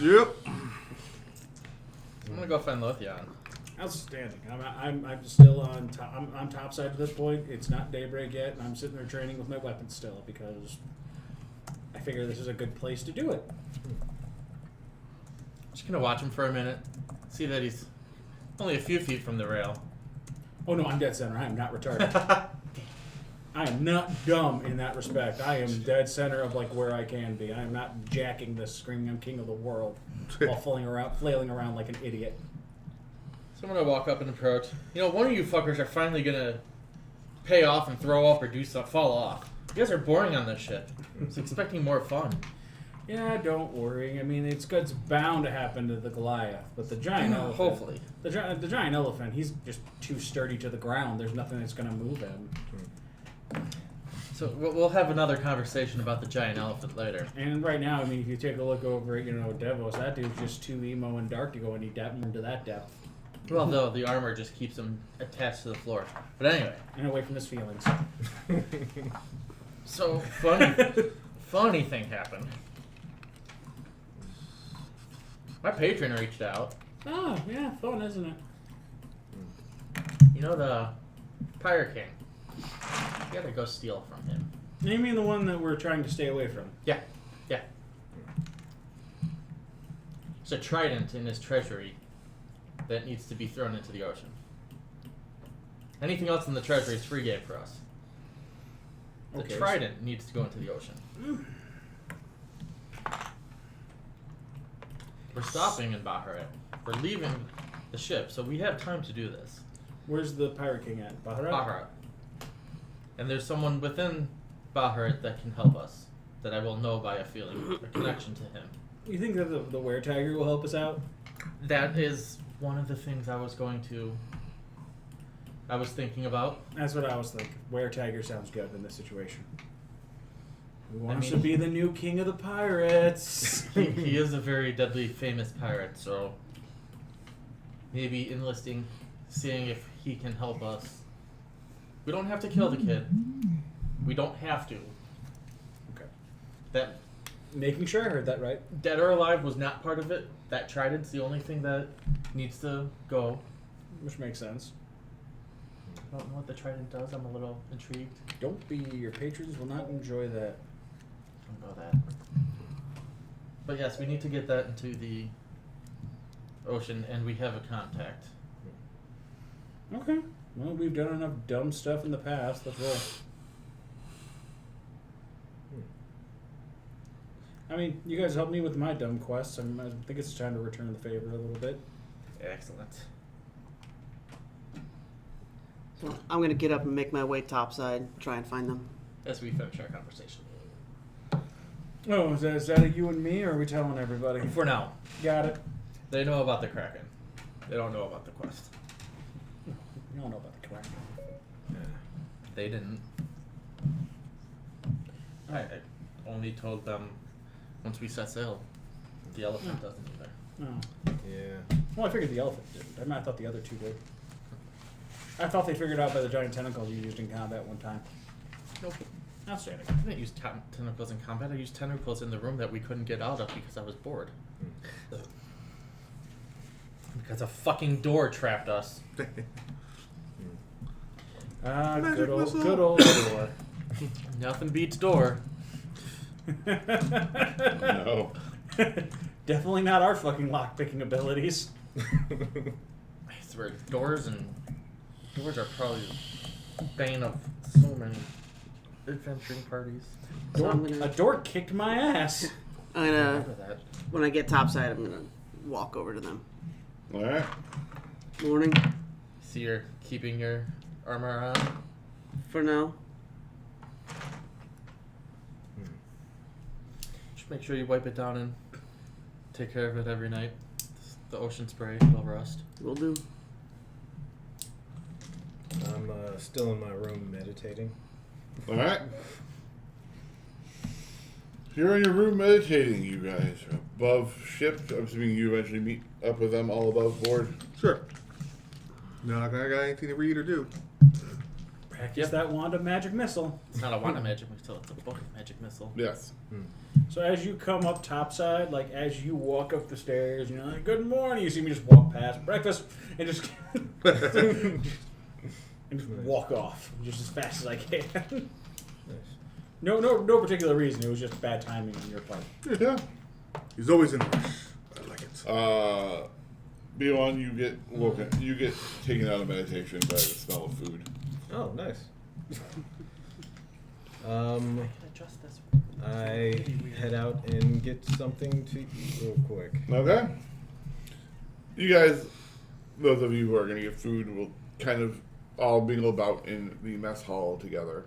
Yep. I'm gonna go find Lothian. Outstanding. I'm still on top. I'm topside at this point. It's not daybreak yet, and I'm sitting there training with my weapons still because I figure this is a good place to do it. Just gonna watch him for a minute. See that he's only a few feet from the rail. Oh no, I'm dead center. I am not retarded. I am not dumb in that respect. I am dead center of like where I can be. I am not jacking this, screaming I'm king of the world while flailing around like an idiot. So I'm gonna walk up and approach. You know, one of you fuckers are finally gonna pay off and throw up or do stuff, fall off. You guys are boring on this shit. I was expecting more fun. Yeah, don't worry. I mean, it's bound to happen to the Goliath, but the giant elephant. Hopefully. The giant elephant, he's just too sturdy to the ground. There's nothing that's gonna move him. So we'll have another conversation about the giant elephant later. And right now, I mean, if you take a look over at Devos, that dude's just too emo and dark to go any depth into that depth. Well, no, the armor just keeps him attached to the floor. But anyway. And away from his feelings. So, funny thing happened. My patron reached out. Oh, yeah, fun, isn't it? You know the Pirate King? You gotta go steal from him. You mean the one that we're trying to stay away from? Yeah. There's a trident in his treasury that needs to be thrown into the ocean. Anything else in the treasury is free game for us. The Okay. trident needs to go into the ocean. We're stopping in Baharat. We're leaving the ship, so we have time to do this. Where's the Pirate King at? Baharat? Baharat. And there's someone within Baharat that can help us, that I will know by a feeling, a connection to him. You think that the Were-Tiger will help us out? That is one of the things I was thinking about. That's what I was thinking. Were-Tiger sounds good in this situation. We want I us mean- to be the new king of the pirates. He is a very deadly famous pirate, so maybe enlisting, seeing if he can help us. We don't have to kill the kid. We don't have to. Okay. That Making sure I heard that right. dead or alive was not part of it. That trident's the only thing that needs to go. Which makes sense. I don't know what the trident does. I'm a little intrigued. Don't be. Your patrons will not enjoy that. Don't know that. But yes, we need to get that into the Ocean, and we have a contact. Okay. Well, we've done enough dumb stuff in the past. Let's roll. I mean, you guys helped me with my dumb quests. I think it's time to return the favor a little bit. Excellent. So I'm gonna get up and make my way topside, try and find them. As we finish our conversation. Oh, is that a you and me, or are we telling everybody? For now, Got it. they know about the Kraken. They don't know about the quest. You don't know about the Kraken. They didn't. I only told them once we set sail. The elephant doesn't either. No. Yeah. Well, I figured the elephant didn't. I thought the other two did. I thought they figured out by the giant tentacles you used in combat one time. Nope. Outstanding. I didn't use tentacles in combat. I used tentacles in the room that we couldn't get out of because I was bored. Because a fucking door trapped us. Good old door. Nothing beats door. No. Definitely not our fucking lockpicking abilities. I swear, doors are probably the bane of so many adventuring parties. So I'm A gonna, door kicked my ass. Remember that. when I get topside, I'm gonna walk over to them. All right. Morning, So you're keeping your armor on? for now. Just make sure you wipe it down and take care of it every night. The ocean spray will rust. Will do. I'm still in my room meditating. All right. You're in your room meditating, you guys. Above ship. I'm assuming you eventually meet up with them all above board. Sure. Not like I got anything to read or do. Practice that wand of magic missile. It's not a wand of magic missile, it's a book of magic missile. Yes. So as you come up topside, like as you walk up the stairs, you're like, "Good morning." You see me just walk past breakfast and just and just walk off just as fast as I can. Nice. No particular reason. It was just bad timing on your part. Yeah. He's always in a rush. I like it. Beyond, you get woken. You get taken out of meditation by the smell of food. Oh, nice. I can adjust this. I head out and get something to eat real quick. Okay. You guys, those of you who are going to get food, will kind of all mingle about in the mess hall together.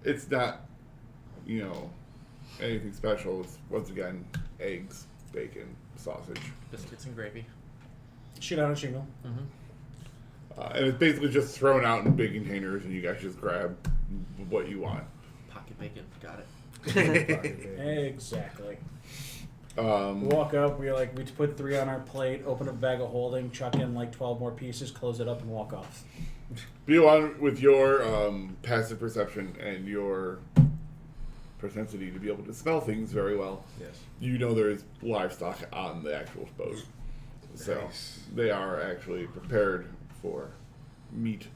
It's not, anything special. It's, once again, eggs, bacon, sausage. Biscuits and gravy. Shit on a shingle. Mm-hmm. And it's basically just thrown out in big containers, and you guys just grab what you want. Pocket bacon. Got it. Exactly. Um, Walk up. We put 3 on our plate. Open a bag of holding. Chuck in like 12 more pieces. Close it up and walk off. Beyond, with your passive perception and your propensity to be able to smell things very well, Yes. you know there is livestock on the actual boat. So Nice. they are actually prepared for meat.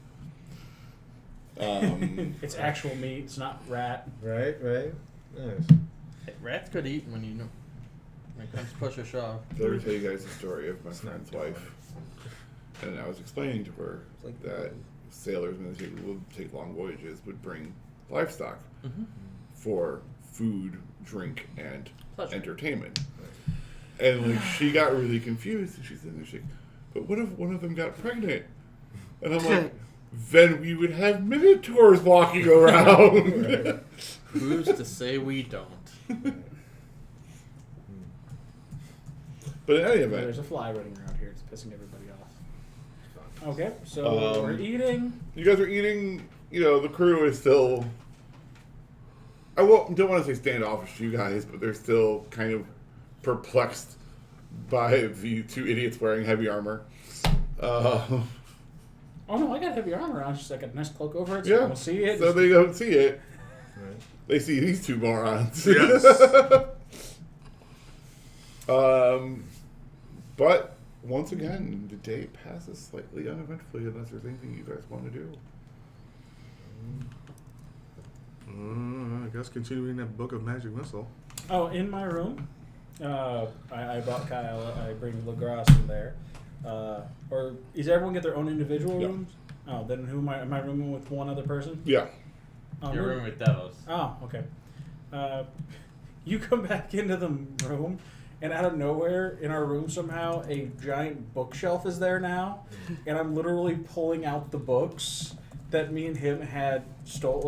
It's actual meat. It's not rat. Right. Nice. Hey, rats could eat when you know. When it comes to push or shove. Let me tell you guys the story of my friend's not wife. And I was explaining to her that sailors, when they would take long voyages, would bring livestock for food, drink, and Pleasure. entertainment. And like she got really confused, and she's in there, she's like, "But what if one of them got pregnant?" And I'm like, "Then we would have minotaurs walking around." Right. Who's to say we don't? But in any event, There's a fly running around here. It's pissing everybody off. Okay, so we're eating. you guys are eating. The crew is still. Don't want to say standoffish to you guys, but they're still kind of perplexed by the 2 idiots wearing heavy armor. Oh no, I got heavy armor on. It's just like a nice cloak over it, so Yeah. I don't see it. So they don't see it. Right. They see these 2 morons. Yes. But once again, the day passes slightly uneventfully unless there's anything you guys want to do. I guess continuing that book of magic missile. Oh, in my room. I brought Kyle. I bring Lagras in there. Or is everyone get their own individual Yeah. rooms? Oh, then who am I? Am I rooming with one other person? Yeah. You're rooming with Devos. Oh, okay. You come back into the room, and out of nowhere, in our room somehow, a giant bookshelf is there now, and I'm literally pulling out the books that me and him had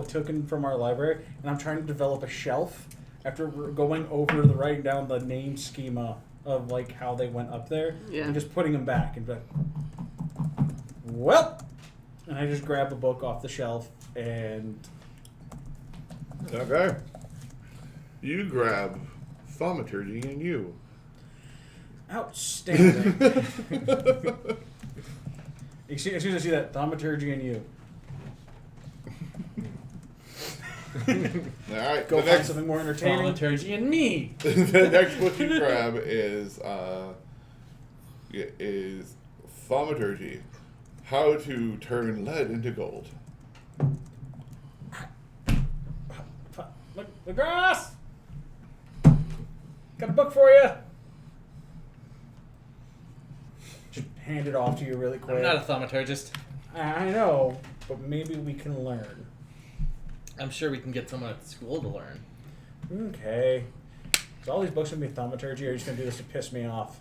taken from our library, and I'm trying to develop a shelf after going over the writing down the name schema of like how they went up there, Yeah. and just putting them back, and be like, well, and I just grab a book off the shelf and. Okay. You grab thaumaturgy and you. Outstanding. As soon as I see that, thaumaturgy and you. All right. Go the find next, something more entertaining. Thaumaturgy and me. the next book you grab is thaumaturgy. How to turn lead into gold. Look, the grass. Got a book for you. Just hand it off to you really quick. I'm not a thaumaturgist. I know, but maybe we can learn. I'm sure we can get someone at the school to learn. Okay. So all these books gonna be thaumaturgy, or are you just gonna do this to piss me off?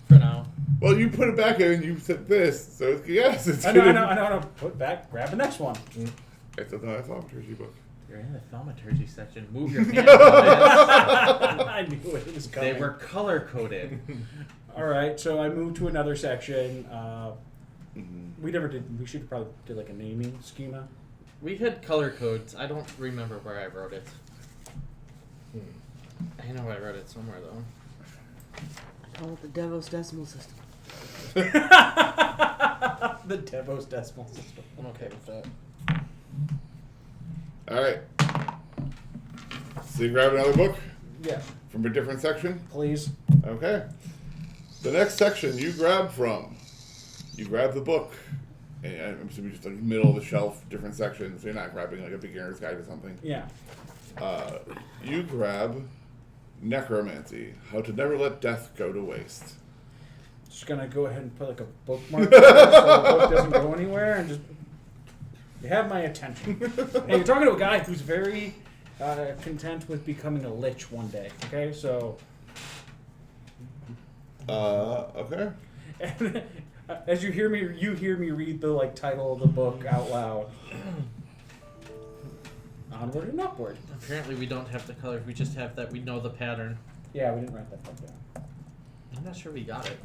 For now. Well, you put it back in and you said this, so yes, it's I know. Put back. Grab the next one. It's not a thaumaturgy book. You're in the thaumaturgy section. Move your hand on this. I knew it was coming. They were color coded. All right, so I moved to another section. Mm-hmm. We never did. We should probably do like a naming schema. We had color codes. I don't remember where I wrote it. I know I wrote it somewhere though. Call it the Devos decimal system. The Devos decimal system. I'm okay with that. All right. So you grab another book Yeah, from a different section. please. Okay. The next section you grab from. You grab the book. And I'm assuming just like middle of the shelf, different sections. So you're not grabbing like a beginner's guide or something. Yeah. You grab Necromancy. How to never let death go to waste. Just gonna go ahead and put like a bookmark there so the book doesn't go anywhere, and just you have my attention. Hey, you're talking to a guy who's very content with becoming a lich one day. Okay, so. Okay. And as you hear me read the like title of the book out loud. Onward and upward. Apparently we don't have the colors. We just have that we know the pattern. Yeah, we didn't write that book down. I'm not sure we got it.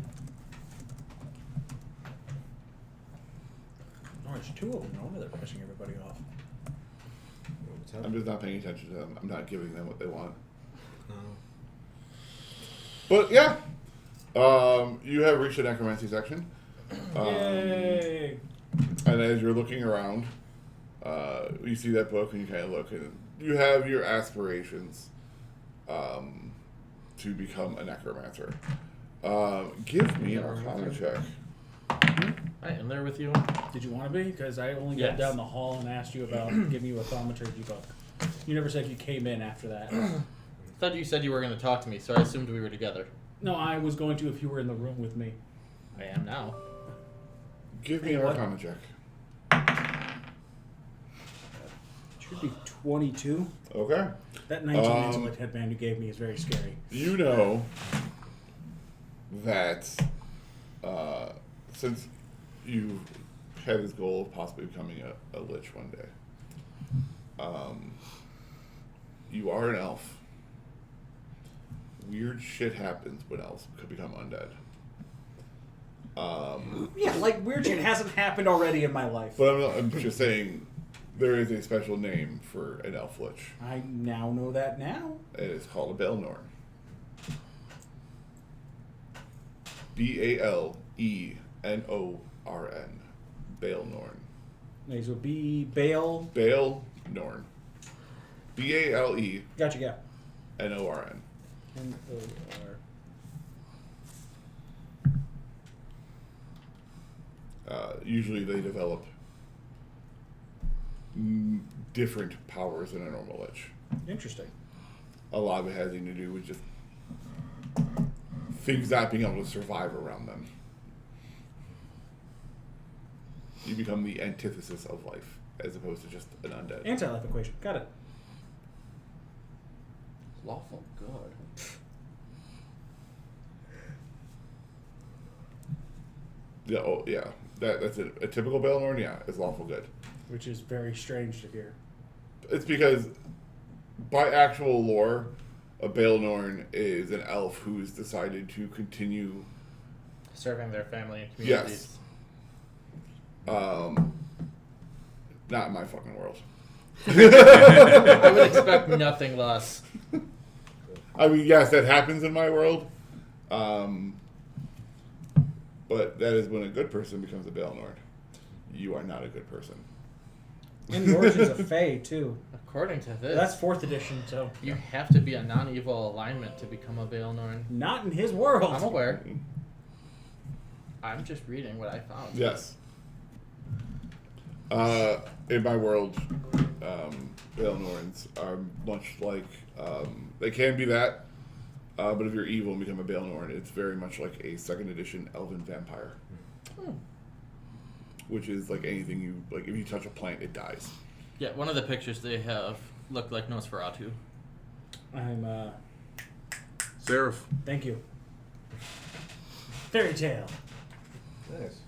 Oh, there's two of them. No wonder they're pissing everybody off. I'm just not paying attention to them. I'm not giving them what they want. But yeah. You have reached the Necromancy section. Yay! And as you're looking around, you see that book and you kind of look and you have your aspirations to become a necromancer. Give me an Arcana check. I am there with you. Did you want to be? Because I only got Yes. down the hall and asked you about giving you a thaumaturgy book. You never said you came in after that. I thought you said you were going to talk to me, so I assumed we were together. No, I was going to if you were in the room with me. I am now. Give me Hey, an what? Arcana check. Should be 22. Okay. That 19 intellect headband you gave me is very scary. You know that since you have this goal of possibly becoming a lich one day, you are an elf. Weird shit happens when elves could become undead. Yeah, like weird shit hasn't happened already in my life. But I'm just saying there is a special name for an elf lich. I now know that now. It is called a Baelnorn. Baelnorn. Baelnorn. Okay, so B Bale. Baelnorn. Baelnorn. Gotcha, yeah. N-O-R-N. N-O-R. Usually they develop different powers than a normal lich. Interesting. A lot of it has to do with just things not being able to survive around them. You become the antithesis of life, as opposed to just an undead. Anti-life equation. Got it. Lawful good. Yeah, oh, yeah. That's it. A typical Baelnorn, yeah, is lawful good. Which is very strange to hear. It's because, by actual lore, a Baelnorn is an elf who's decided to continue Serving their family and communities. Yes. Not in my fucking world. I would expect nothing less. I mean, yes, that happens in my world. But that is when a good person becomes a Baelnorn. You are not a good person. And the origin's a Fae, too. According to this, That's 4th edition, so... you have to be a non-evil alignment to become a Baelnorn. Not in his world. I'm aware. I'm just reading what I found. Yes. In my world, Baelnorns are much like... they can be that, but if you're evil and become a Baelnorn, it's very much like a 2nd edition elven vampire. Which is like anything you... Like, if you touch a plant, it dies. Yeah, one of the pictures they have looked like Nosferatu. I'm, Seraph. Thank you. Fairy tale. Nice.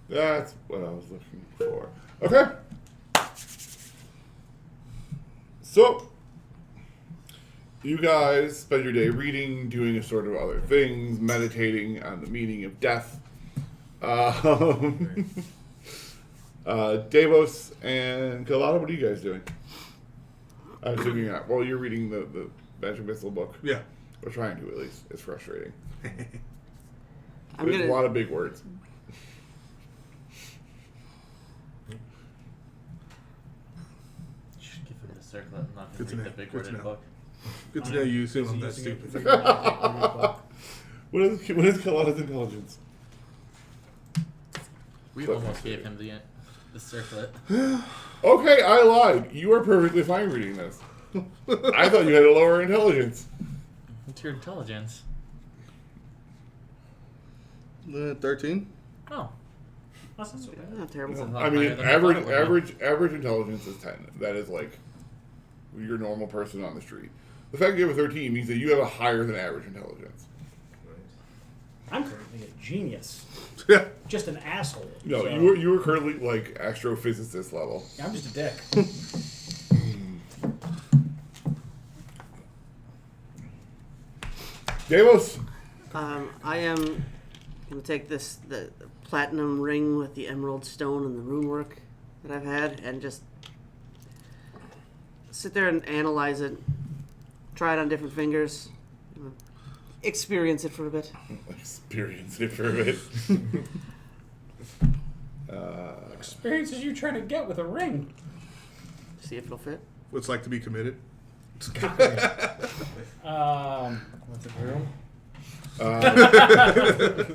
That's what I was looking for. Okay. So, you guys spend your day reading, doing assorted of other things, meditating on the meaning of death. Davos and Kalata, what are you guys doing? I'm assuming you're not. Well, you're reading the Magic Missile book. Yeah. We're trying to, at least. It's frustrating. I'm There's gonna. a lot of big words. You should give him the circlet and not Good to read the know. big Good word to in the know. book. Good to know you assume I'm that Using it stupid. to figure out how to read a book. What is Kalata's intelligence? We almost gave him the circlet. Okay, I lied. You are perfectly fine reading this. I thought you had a lower intelligence. What's your intelligence? 13? Oh. That's not so bad. Not terrible. It's a lot I mean, higher than I thought it would be. average intelligence is 10. That is like your normal person on the street. The fact you have a 13 means that you have a higher than average intelligence. I'm currently a genius. Yeah. Just an asshole. No, so- you were currently like astrophysicist level. I'm just a dick. Davos. I am going to take the platinum ring with the emerald stone and the rune work that I've had and just sit there and analyze it, try it on different fingers, experience it for a bit. Experience it for a bit. Experiences you trying to get with a ring. See if it'll fit. What it's like to be committed. What's it real?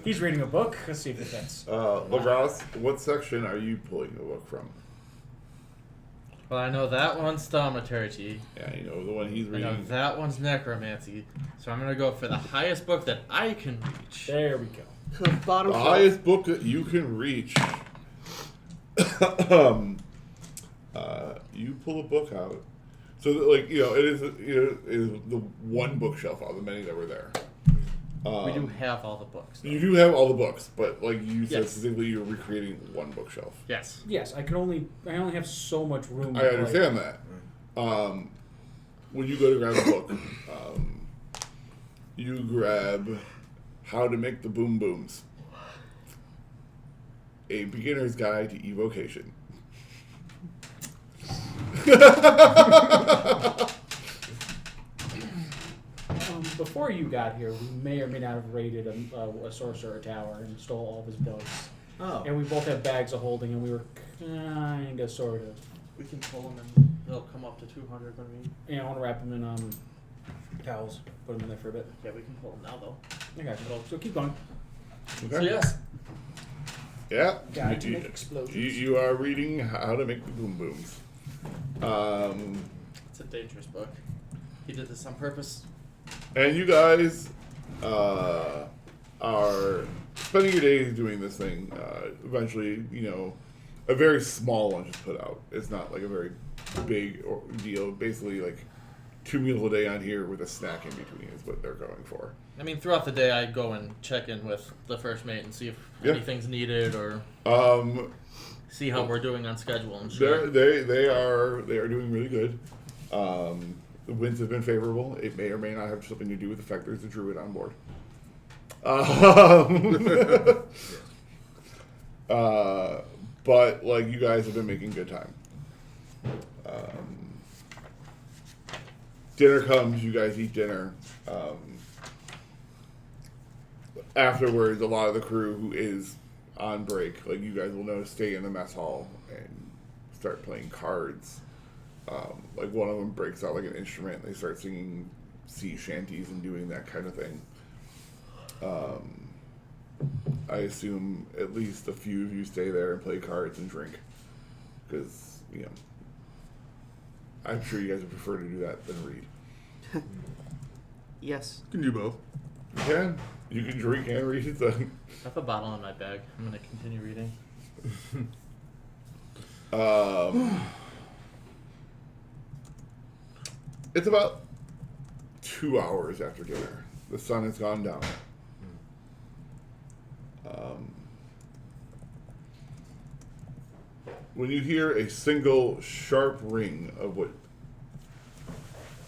He's reading a book. Let's see if it fits. Lagras, what section are you pulling the book from? Well, I know that one's thaumaturgy. Yeah, you know the one he's I know reading. that one's necromancy. So I'm going to go for the highest book that I can reach. There we go. So bottom The shelf. highest book that you can reach. You pull a book out. So, like, you know, it is the one bookshelf out of the many that were there. We do have all the books. though. You do have all the books, but like you said Yes. specifically, you're recreating one bookshelf. Yes. Yes, I only have so much room. I to understand that. When you go to grab a book, you grab How to Make the Boom Booms, a beginner's guide to evocation. Before you got here, we may or may not have raided a sorcerer tower and stole all of his books. Oh. And we both had bags of holding, and we were kind of, sort of. We can pull them and they'll come up to 200 when we... I want to wrap them in towels. Put them in there for a bit. Yeah, we can pull them now, though. I got you. So keep going. Okay. So, yes. Yeah. Guide to You- make explosions. You are reading how to make the boom booms. It's a dangerous book. He did this on purpose. And you guys are spending your days doing this thing. Eventually, a very small lunch is put out. It's not like a very big deal. Basically, like 2 meals a day on here with a snack in between is what they're going for. I mean, throughout the day, I go and check in with the first mate and see if Yeah. anything's needed or see how we're doing on schedule and shit. They are doing really good. The winds have been favorable. It may or may not have something to do with the fact there's a druid on board. But like you guys have been making good time. Dinner comes, you guys eat dinner. Afterwards, a lot of the crew who is on break, like you guys will know, stay in the mess hall and start playing cards. Like one of them breaks out like an instrument. They start singing sea shanties and doing that kind of thing. I assume at least a few of you stay there and play cards and drink, because I'm sure you guys would prefer to do that than read. Yes. You can do both. You can drink and read. So. I have a bottle in my bag. I'm going to continue reading. It's about 2 hours after dinner. The sun has gone down. When you hear a single sharp ring of what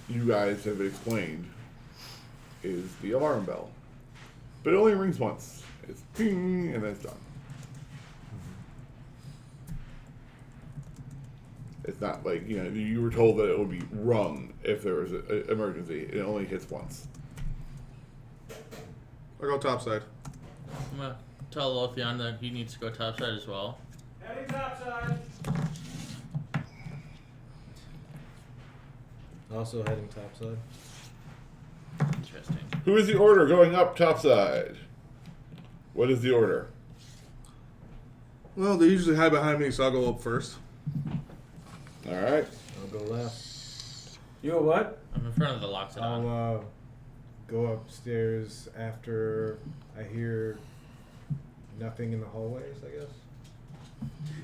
you guys have explained is the alarm bell. But it only rings once. It's ping, and then it's done. It's not like, you were told that it would be rung if there was an emergency. It only hits once. I go topside. I'm going to tell Lothian that he needs to go topside as well. Heading topside. Also heading topside. Interesting. Who is the order going up topside? What is the order? Well, they usually hide behind me, so I'll go up first. All right. I'll go left. You know what? I'm in front of the Loxodon. I'll go upstairs after I hear nothing in the hallways, I guess.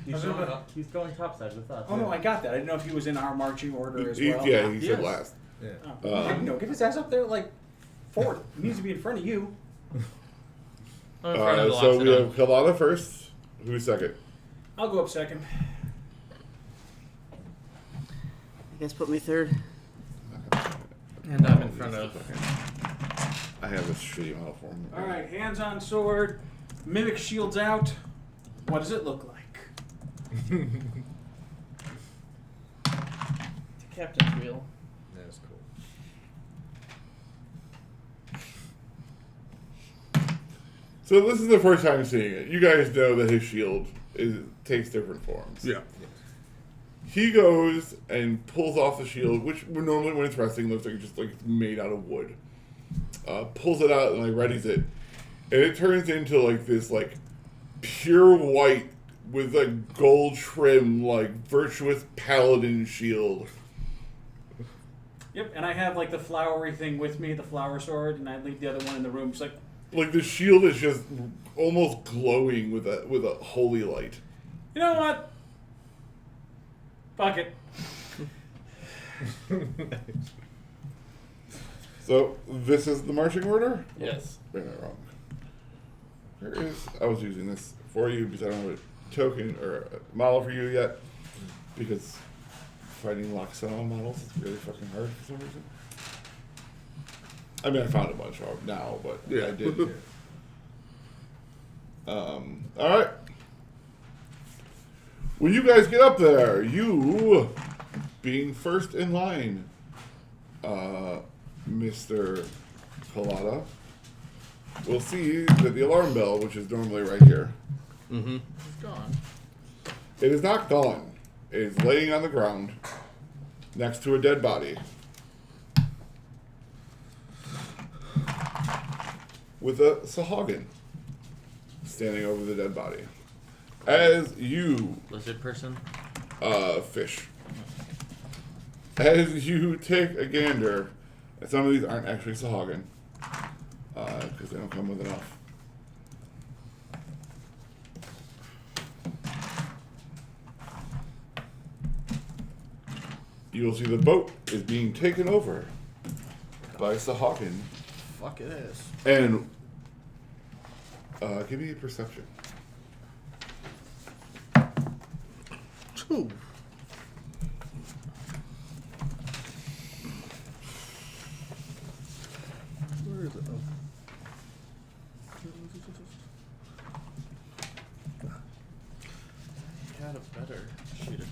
He's going topside with us. Oh no, I got that. I didn't know if he was in our marching order as He well. said Yes. last. Yeah. No, get his ass up there like forward. He needs to be in front of you. I'm in front of the So we Loxodon. have Kalana first. Who's second? I'll go up second. I guess put me third. And I'm in front of... I have this shitty model form. All right, hands on sword, mimic shields out. What does it look like? The captain's wheel. That's cool. So this is the first time seeing it. You guys know that his shield takes different forms. Yeah. He goes and pulls off the shield, which normally when it's resting looks like it's just like made out of wood. Pulls it out and like readies it, and it turns into like this like pure white with a gold trim like virtuous paladin shield. Yep, and I have like the flowery thing with me, the flower sword, and I leave the other one in the room. It's like, Like the shield is just almost glowing with a holy light. you know what? Fuck it. So this is the marching order? Yes. Wait, no, wrong. Here is. I was using this for you because I don't have a token or a model for you yet. Because finding Loxodon models is really fucking hard for some reason. I mean, I found a bunch of them now, but Yeah. I did. All right. When you guys get up there, you being first in line, Mr. Colada, will see that the alarm bell, which is normally right here, It's gone. it is not gone. It is laying on the ground next to a dead body. with a Sahagin standing over the dead body. As you, Lizard person. fish, as you take a gander, and some of these aren't actually Sahagin, because they don't come with enough. You will see the boat is being taken over by Sahagin. Fuck it is. And give me a perception. 2. Where is it? Oh. Got a better sheet of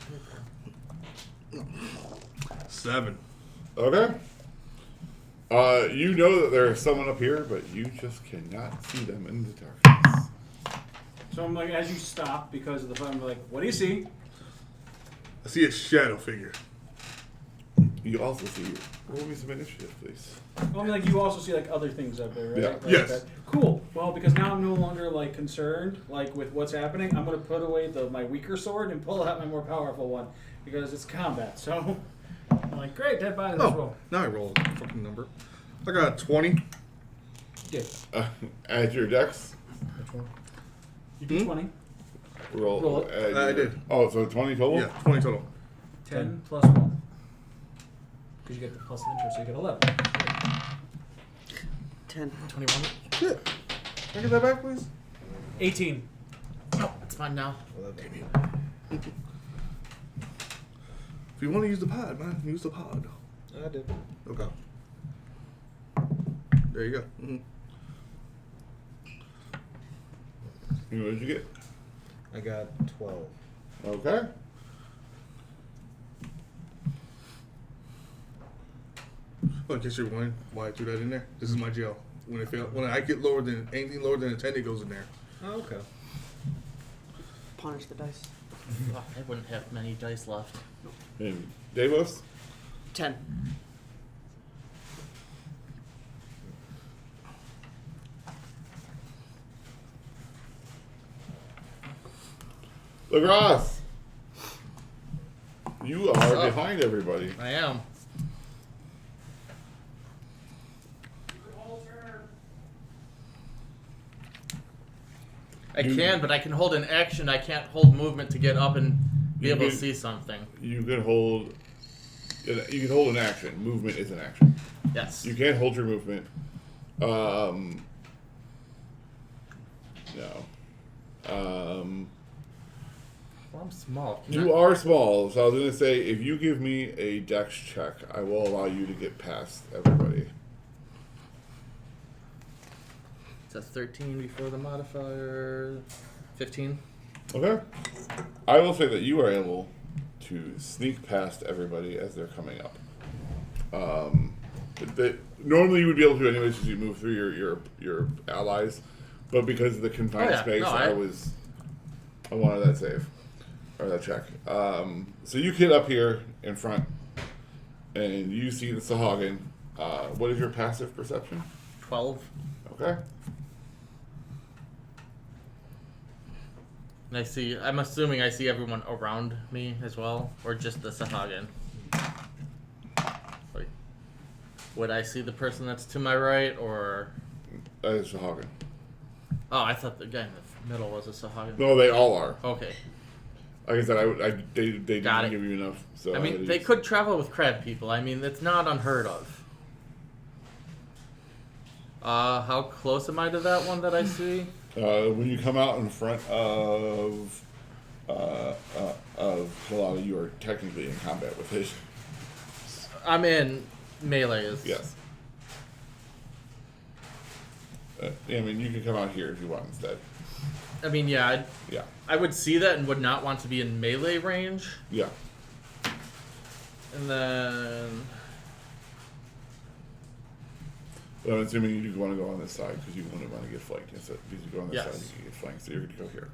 paper. 7. Okay. You know that there is someone up here, but you just cannot see them in the darkness. So I'm like, as you stop because of the fire, I'm like, what do you see? I see a shadow figure. You also see. Roll me some initiative, please. Well, I mean, like you also see like other things up there, right? Yeah. Like Yes. that. Cool. Well, because now I'm no longer like concerned like with what's happening. I'm gonna put away my weaker sword and pull out my more powerful one because it's combat. So I'm like, great, dead body. Let's Oh, roll. now I rolled a fucking number. I got a 20. Yeah. Add your dex. Which one? You do 20. Roll it. add I your- did. Oh, so 20 total? Yeah, 20 total. 10 plus 1. Because you get the plus interest, so you get 11. 10. 21. Shit. Can I get that back, please? 18. Oh, it's mine now. 11. If you want to use the pod, man, use the pod. I did. Okay. There you go. Mm-hmm. What did you get? I got 12. Okay. Oh, in case you're wondering why I threw that in there, this is my jail. When I get lower than anything lower than a 10, it goes in there. Oh, okay. Punish the dice. Oh, I wouldn't have many dice left. And Davos? 10. Lagras! You are up? behind everybody. I am. I You- can, but I can hold an action. I can't hold movement to get up and be You able to can- see something. You can hold. You can hold an action. Movement is an action. Yes. You can't hold your movement. No. Well, I'm small. You are small, so I was gonna say if you give me a dex check, I will allow you to get past everybody. It's a 13 before the modifier. 15. Okay. I will say that you are able to sneak past everybody as they're coming up. Normally you would be able to anyways as you move through your allies, but because of the confined Oh, yeah. space, No, I wanted that save or that check. So you get up here in front, and you see the Sahagin. What is your passive perception? 12. Okay. And I'm assuming I see everyone around me as well, or just the Sahagin. Like, would I see the person that's to my right, or... That is Sahagin. Oh, I thought the guy in the middle was a Sahagin. No, they all are. Okay. Like I said, they didn't Got it. give you enough. So I mean, they could travel with crab people. I mean, it's not unheard of. How close am I to that one that I see? When you come out in front of Kalala, you are technically in combat with his. I'm in melee. Yes. I mean, you can come out here if you want instead. I mean, yeah, Yeah. I would see that and would not want to be in melee range. Yeah. And then... But I'm assuming you want to go on this side because you wouldn't want to get flanked. Instead, because you go on this Yes. side, you can get flanked. So you're going to go here.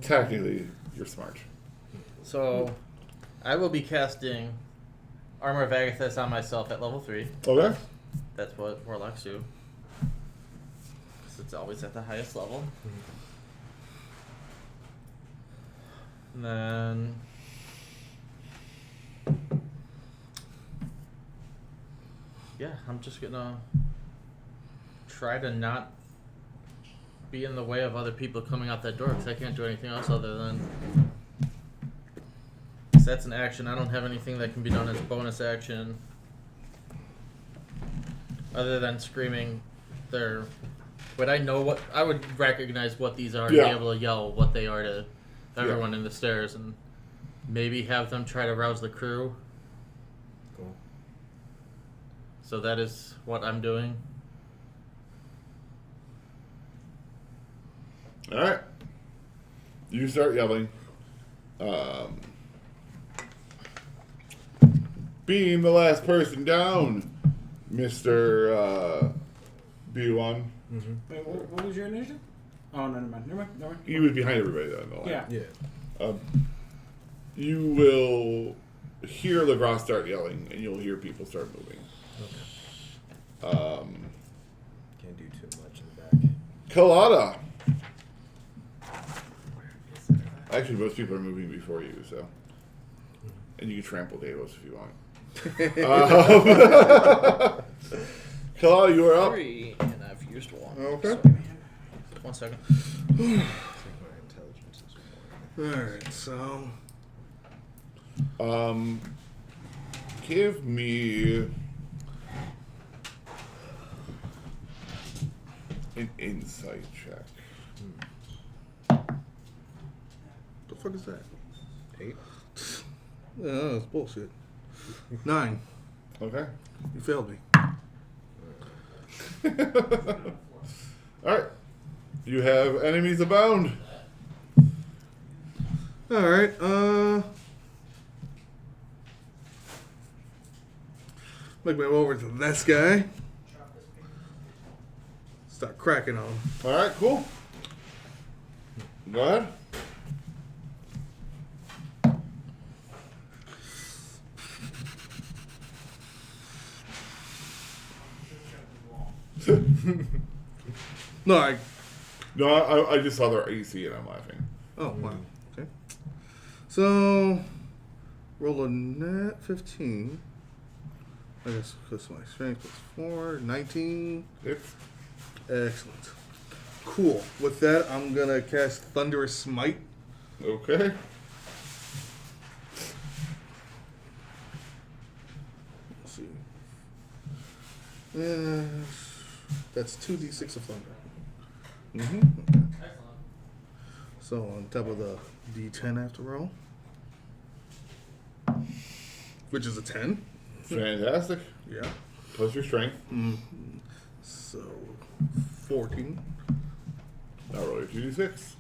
Technically, you're smart. So, I will be casting Armor of Agathis on myself at level 3. Okay. That's what Warlocks do. it's always at the highest level. And then yeah, I'm just gonna try to not be in the way of other people coming out that door because I can't do anything else other than. So that's an action. I don't have anything that can be done as a bonus action other than screaming their. Would I know what I would recognize what these are and Yeah. be able to yell what they are to everyone in the stairs and maybe have them try to rouse the crew. Cool. So that is what I'm doing. All right. You start yelling. Being the last person down, Mr. B1. Wait, what was your initiative? Oh, no, never mind. He was behind everybody though in the line. Yeah. Yeah. You will hear LeGras start yelling, and you'll hear people start moving. Okay. Can't do too much in the back. Colada. Actually, most people are moving before you, so. And you can trample Davos if you want. Colada, you are up. 3, and I've used 1. Okay. 1 second. I think my intelligence is more. Alright, so. Give me an insight check. The fuck is that? 8. Yeah, that's bullshit. 9. Okay. You failed me. Alright. You have enemies abound. Alright, make my way over to this guy. Start cracking on him. Alright, cool. Go ahead. No, I just saw their AC and I'm laughing. Oh, wow. Okay. So, roll a net 15. I guess because my strength was 4. 19. It's Excellent. Cool. With that, I'm going to cast Thunderous Smite. okay. Let's see. That's 2d6 of thunder. Mm-hmm. So on top of the d10 I have to roll, which is a 10. Fantastic. Yeah. Plus your strength. So 14. Now roll your 2d6.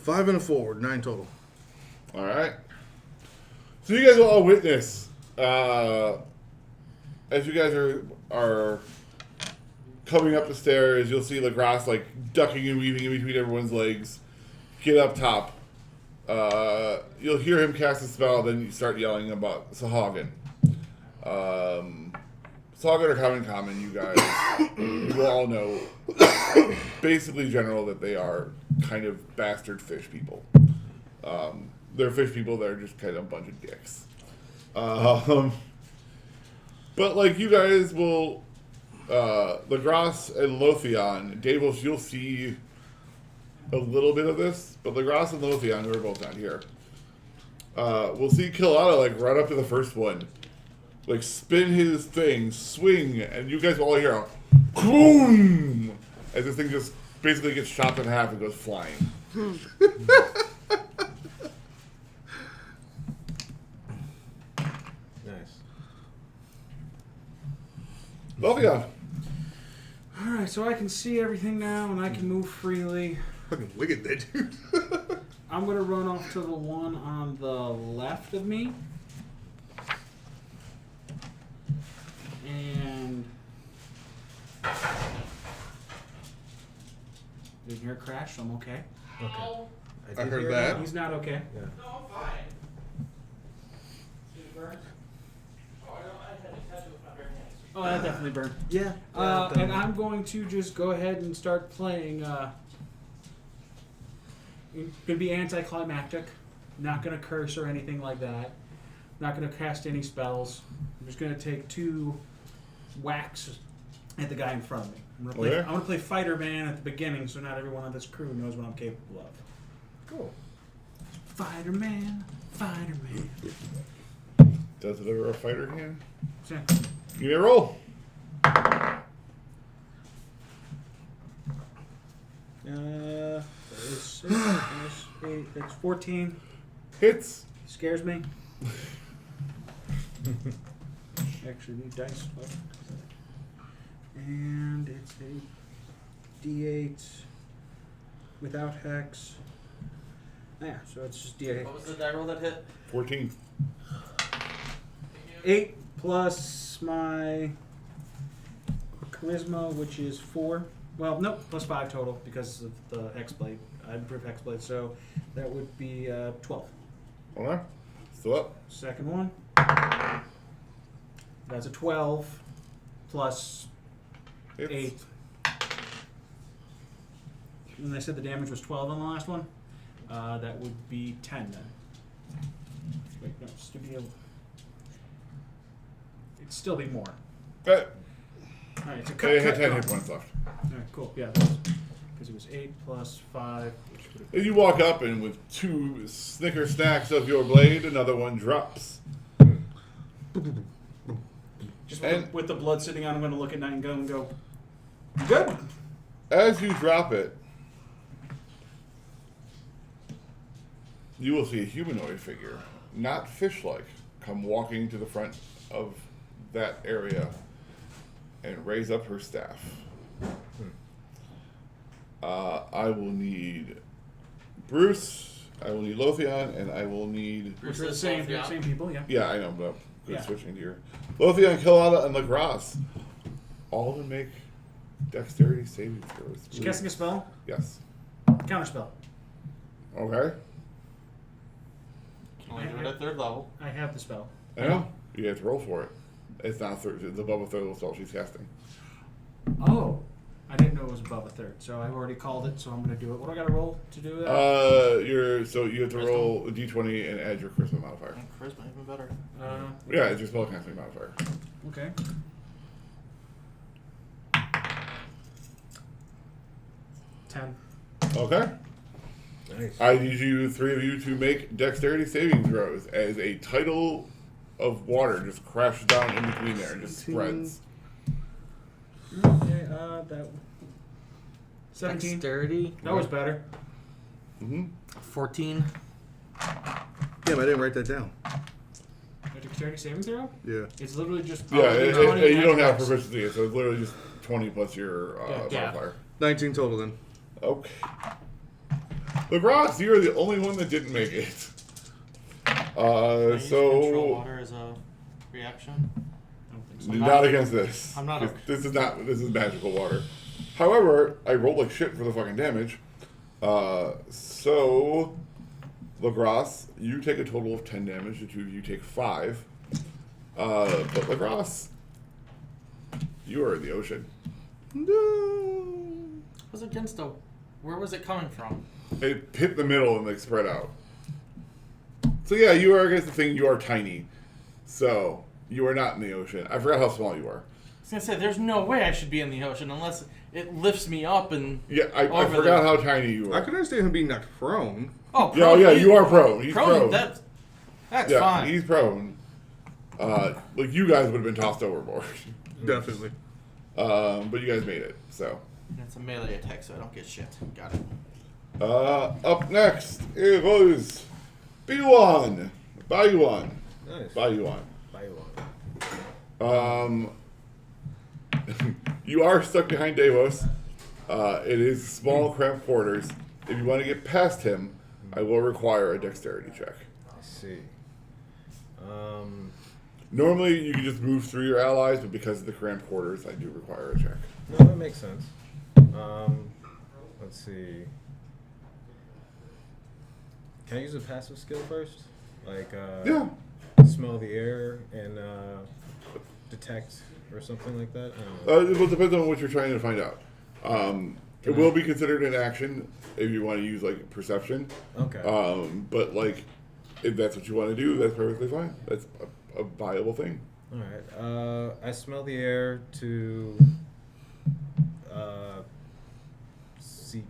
5 and a 4, 9 total. Alright. So you guys will all witness as you guys are coming up the stairs, you'll see LeGras like ducking and weaving in between everyone's legs. Get up top. You'll hear him cast a spell, then you start yelling about Sahagin. Sahagin are common, you guys. You will all know, basically general, that they are kind of bastard fish people. They're fish people that are just kind of a bunch of dicks. But like you guys will, LeGras and Lothian, Davos, you'll see a little bit of this, but LeGras and Lothian, who are both not here, we'll see Kilada like right up to the first one, like spin his thing, swing, and you guys will all hear a boom as this thing just basically gets chopped in half and goes flying. Nice. Lothian. Alright, so I can see everything now and I can move freely. Fucking wicked, that dude. I'm going to run off to the one on the left of me. And didn't hear a crash, so I'm okay. Okay. I did heard hear that. He's not okay. Yeah. No, I'm fine. Did it burn? Oh, I had to touch it with my bare hands. Oh, that definitely burned. Yeah. And I'm going to just go ahead and start playing. It's gonna be anticlimactic. Not gonna curse or anything like that. Not gonna cast any spells. I'm just gonna take 2 whacks at the guy in front of me. I'm gonna play Fighter Man at the beginning, so not everyone on this crew knows what I'm capable of. Cool. Fighter Man, Fighter Man. Does it ever a fighter can? So, Give me a roll. that is 6 plus 8. That's 14. Hits. Scares me. Actually, need dice. And it's a D8 without hex. Yeah, so it's just D8. What was the die roll that hit? 14. 8 plus my charisma, which is 4. Well, no, plus 5 total because of the hex blade. I improved hex blade, so that would be 12. Okay. Still up. Second one. That's a 12 plus Hits. 8. And I said the damage was 12 on the last one. That would be 10 then. Wait, no, it's to be a... It'd still be more. Okay. Alright, so They had cut 10 off. hit points left. Alright, cool. Yeah, because it was 8 plus 5, which would have been... And you walk up, and with 2 snicker snacks of your blade, another one drops. Just And- with the blood sitting on, I'm going to look at Nightingale and go, "You good?" As you drop it, you will see a humanoid figure, not fish-like, come walking to the front of that area and raise up her staff. I will need Bruce, I will need Lothian, and I will need... Which are the same people, yeah. Yeah, I know, but good Yeah. switching to your... Lothian, Kilada, and Lagras. All of them make dexterity saving throws. She's casting a spell? Yes. Counterspell. Okay. Can only do it at 3rd level. I have the spell. I know. You have to roll for it. It's not third. It's above a third level spell she's casting. Oh. I didn't know it was above a 3rd, so I've already called it, so I'm going to do it. What do I got to roll to do that? So you have to roll a d20 and add your charisma modifier. And charisma even better. Yeah, it's your spellcasting modifier. Okay. Ten. Okay. Nice. I need you, 3 of you, to make dexterity saving throws as a tidal of water just crashes down in between there and just spreads. Okay, that... 17. Dexterity. That was better. Mm-hmm. 14. Damn, I didn't write that down. A dexterity saving throw? Yeah. It's literally just... Yeah, 20 you don't have attacks. proficiency, so it's literally just 20 plus your Yeah. modifier. 19 total then. Okay. Lagras, you're the only one that didn't make it. Can I use control So water as a reaction. I don't think so. not against this. I'm not okay. This is magical water. However, I rolled like shit for the fucking damage. So Lagras, you take a total of 10 damage. The 2 of you take 5. But Lagras, you are in the ocean. No. Was it against a... Where was it coming from? It hit the middle and like spread out. So yeah, you are against the thing. You are tiny, so you are not in the ocean. I forgot how small you are. I was gonna say, there's no way I should be in the ocean unless it lifts me up and... Yeah, I Over forgot there. how tiny you I are. can understand him being knocked prone. Oh, Yeah, prone, yeah, you are prone. He's prone. That's Yeah, fine. he's prone. Like you guys would have been tossed overboard, Definitely. but you guys made it. So It's a melee attack, so I don't get shit. Got it. up next it was Bayuan. Nice. Bayuan. Buy one. You are stuck behind Davos. It is small, cramped quarters. If you want to get past him, I will require a dexterity check. I see. Normally, you can just move through your allies, but because of the cramped quarters, I do require a check. No, that makes sense. Let's see. Can I use a passive skill first? Like, Yeah. smell the air and detect or something like that? I don't know. It will depend on what you're trying to find out. It will be considered an action if you want to use like perception. Okay. But like, if that's what you want to do, that's perfectly fine. That's a viable thing. All right. I smell the air to see.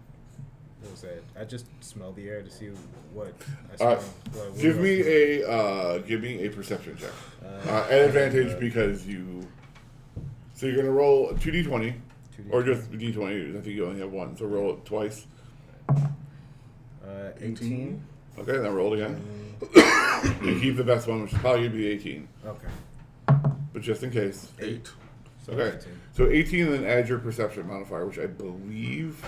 What was that? I just smell the air to see what I smell. What Give else? me a perception check. At advantage because you. So you're gonna roll 2d20, or just d20. I think you only have one, so roll it twice. 18. Okay, then roll it again. You keep the best one, which is probably gonna be 18. Okay. But just in case. 8. So Okay. 18. So 18, and then add your perception modifier, which I believe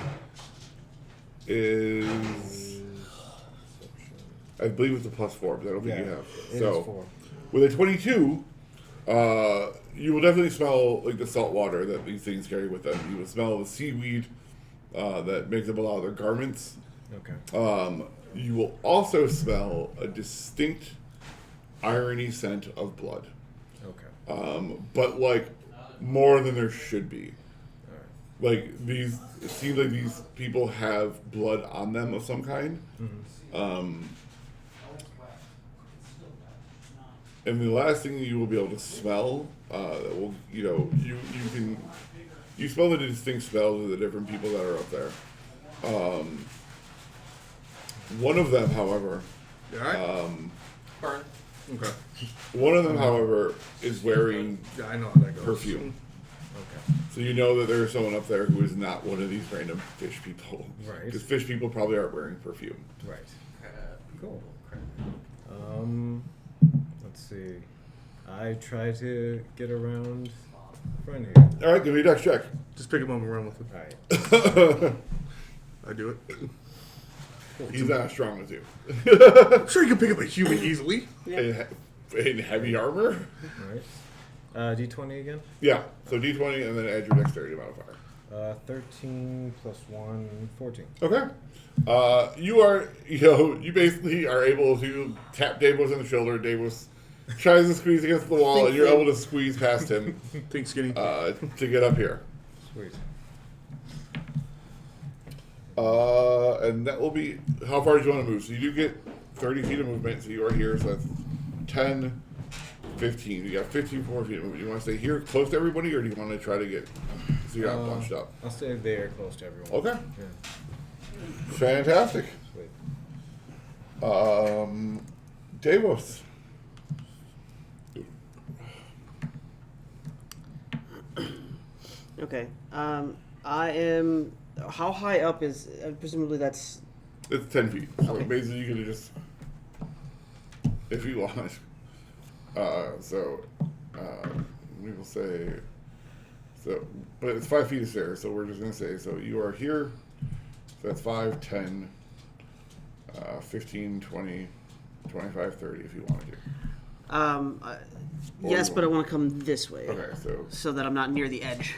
is. I believe it's a +4, but I don't think you have. It So is 4. with a 22, you will definitely smell like the salt water that these things carry with them. You will smell the seaweed that makes up a lot of their garments. Okay. You will also smell a distinct irony scent of blood. Okay. But like more than there should be. All right. Like these, it seems like these people have blood on them of some kind. Mm-hmm. And the last thing you will be able to smell, that will, you smell the distinct smells of the different people that are up there. One of them, however, You alright? Burn. Okay. one of them, however, is wearing Yeah, I know how that goes. perfume. Okay. So you know that there's someone up there who is not one of these random fish people. Right. Because fish people probably aren't wearing perfume. Right. Cool. Crap. Let's see. I try to get around front here. All right, give me a dex check. Just pick him up and run with All right. it. I do it. He's not as strong as you. I'm sure you can pick up a human easily. In heavy armor? All right. D20 again. Yeah. So d20 and then add your dexterity modifier. 13 plus 1, 14. Okay. You basically are able to tap Davos on the shoulder. Davos tries to squeeze against the wall, and you're able to squeeze past him Think skinny. to get up here. Sweet. And that will be, how far do you want to move? So you do get 30 feet of movement, so you are here, so that's 10, 15. You got 15 more feet of movement. You want to stay here close to everybody, or do you want to try to get, so you're not bunched up? I'll stay there close to everyone. Okay. Yeah. Fantastic. Sweet. Davos. Okay. I am. How high up is? Presumably that's. It's 10 feet. So Okay. basically you can just, if you want. We will say, but it's 5 feet of stairs, so we're just going to say, so you are here, so that's 5, 10, 15, 20, 25, 30 if you want to. Yes, you but I want- want to come this way. Okay, So that I'm not near the edge.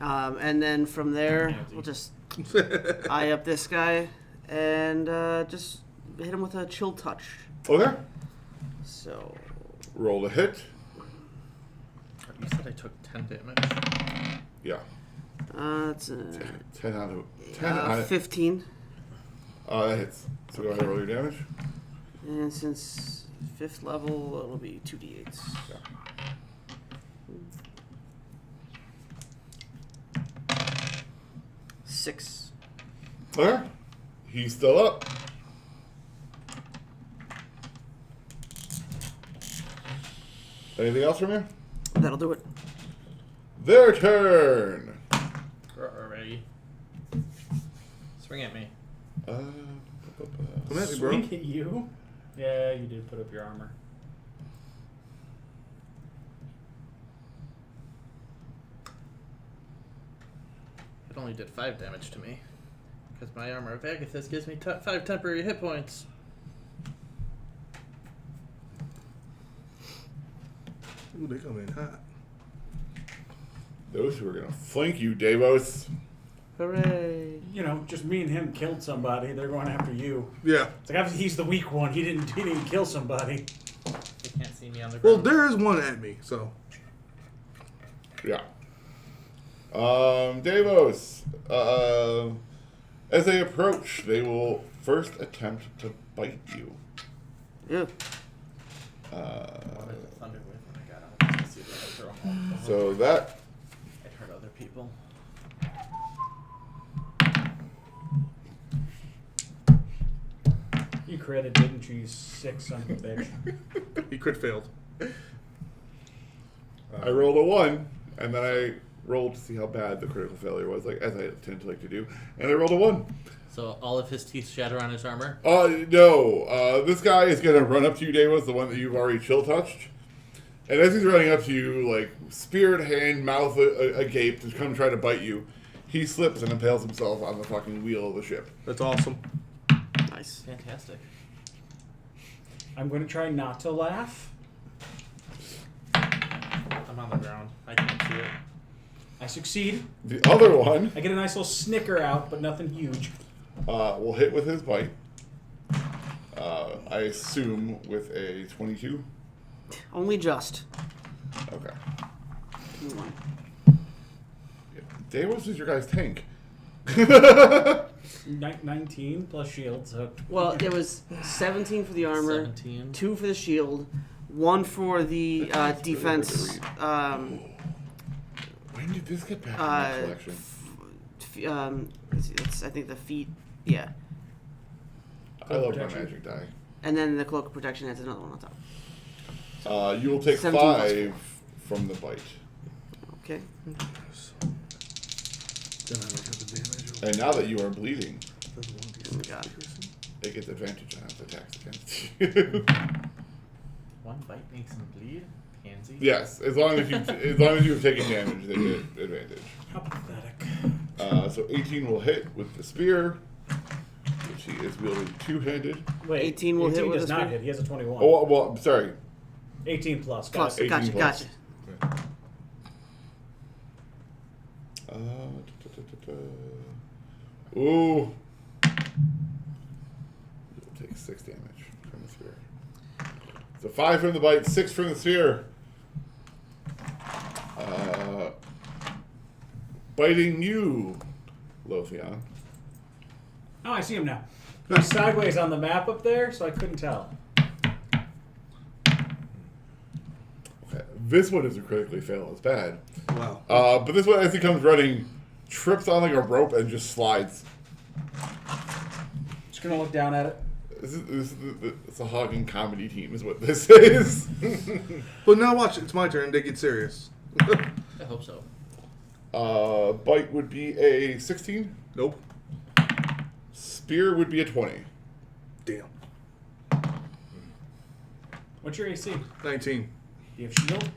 And then from there, we'll just eye up this guy and just hit him with a chill touch. okay, So. roll to hit. You said I took 10 damage. Yeah, That's 10 out of 10 out of 15. that hits. So go ahead and roll your damage. And since 5th level, it'll be 2d8s. Yeah. 6. Okay, he's still up. Anything else from you? That'll do it. Their turn. Already. Swing at me. Come at me, bro. Swing at you? Yeah, you did put up your armor. It only did 5 damage to me. Because my armor of Agathis gives me 5 temporary hit points. Ooh, they come in hot. Those who are gonna flank you, Davos. Hooray. You know, just me and him killed somebody. They're going after you. Yeah. It's like obviously he's the weak one. He didn't kill somebody. They can't see me on the Well, ground. there is one at me, so. Yeah. Davos. As they approach, they will first attempt to bite you. Yeah. Wanted the thunder with when I got out. Let's see if I can throw 'em off. So that It hurt other people. You critted, didn't you, you sick son of a bitch? He crit failed. I rolled a 1, and then I rolled to see how bad the critical failure was, like as I tend to like to do, and I rolled a 1. So all of his teeth shatter on his armor. No. This guy is gonna run up to you, Davos, the one that you've already chill touched. And as he's running up to you, like spear in hand, mouth agape, to come try to bite you, he slips and impales himself on the fucking wheel of the ship. That's awesome. Nice. Fantastic. I'm going to try not to laugh. I'm on the ground. I can't see it. I succeed. The other one I get a nice little snicker out, but nothing huge. will hit with his bite. I assume with a 22. Only just. Okay. 21. Davos is your guy's tank. 19 plus shield, so... Well, it was 17 for the armor, 17. 2 for the shield, 1 for the That's really hard to defense. When did this get back in my collection? It's I think the feet. Yeah, I love my protection. magic die. and then the cloak of protection has another one on top. You will take 17 plus 5 from the bite. Okay. And now that you are bleeding, Oh my god. it gets advantage on its attacks against you. One bite makes him bleed. Pansy. Yes, as long as you have taken damage, they get advantage. How pathetic. So 18 will hit with the spear, which he is wielding two-handed. Wait, 18 will hit with does a not spear? hit. He has a 21. Oh well, I'm sorry. 18 plus. Got Plus, it. 18 gotcha, plus. gotcha. Ooh. You'll take 6 damage from the spear. So 5 from the bite, 6 from the spear. Biting you, Lothian. Oh, I see him now. He's sideways on the map up there, so I couldn't tell. Okay. This one is a critically fail. It's bad. Wow. But this one, as he comes running, trips on like a rope and just slides. Just gonna look down at it. It's a hogging comedy team, is what this is. But now watch, it's my turn to get serious. I hope so. Bite would be a 16. Nope. Spear would be a 20. Damn. What's your AC? 19. Do you have shield? Do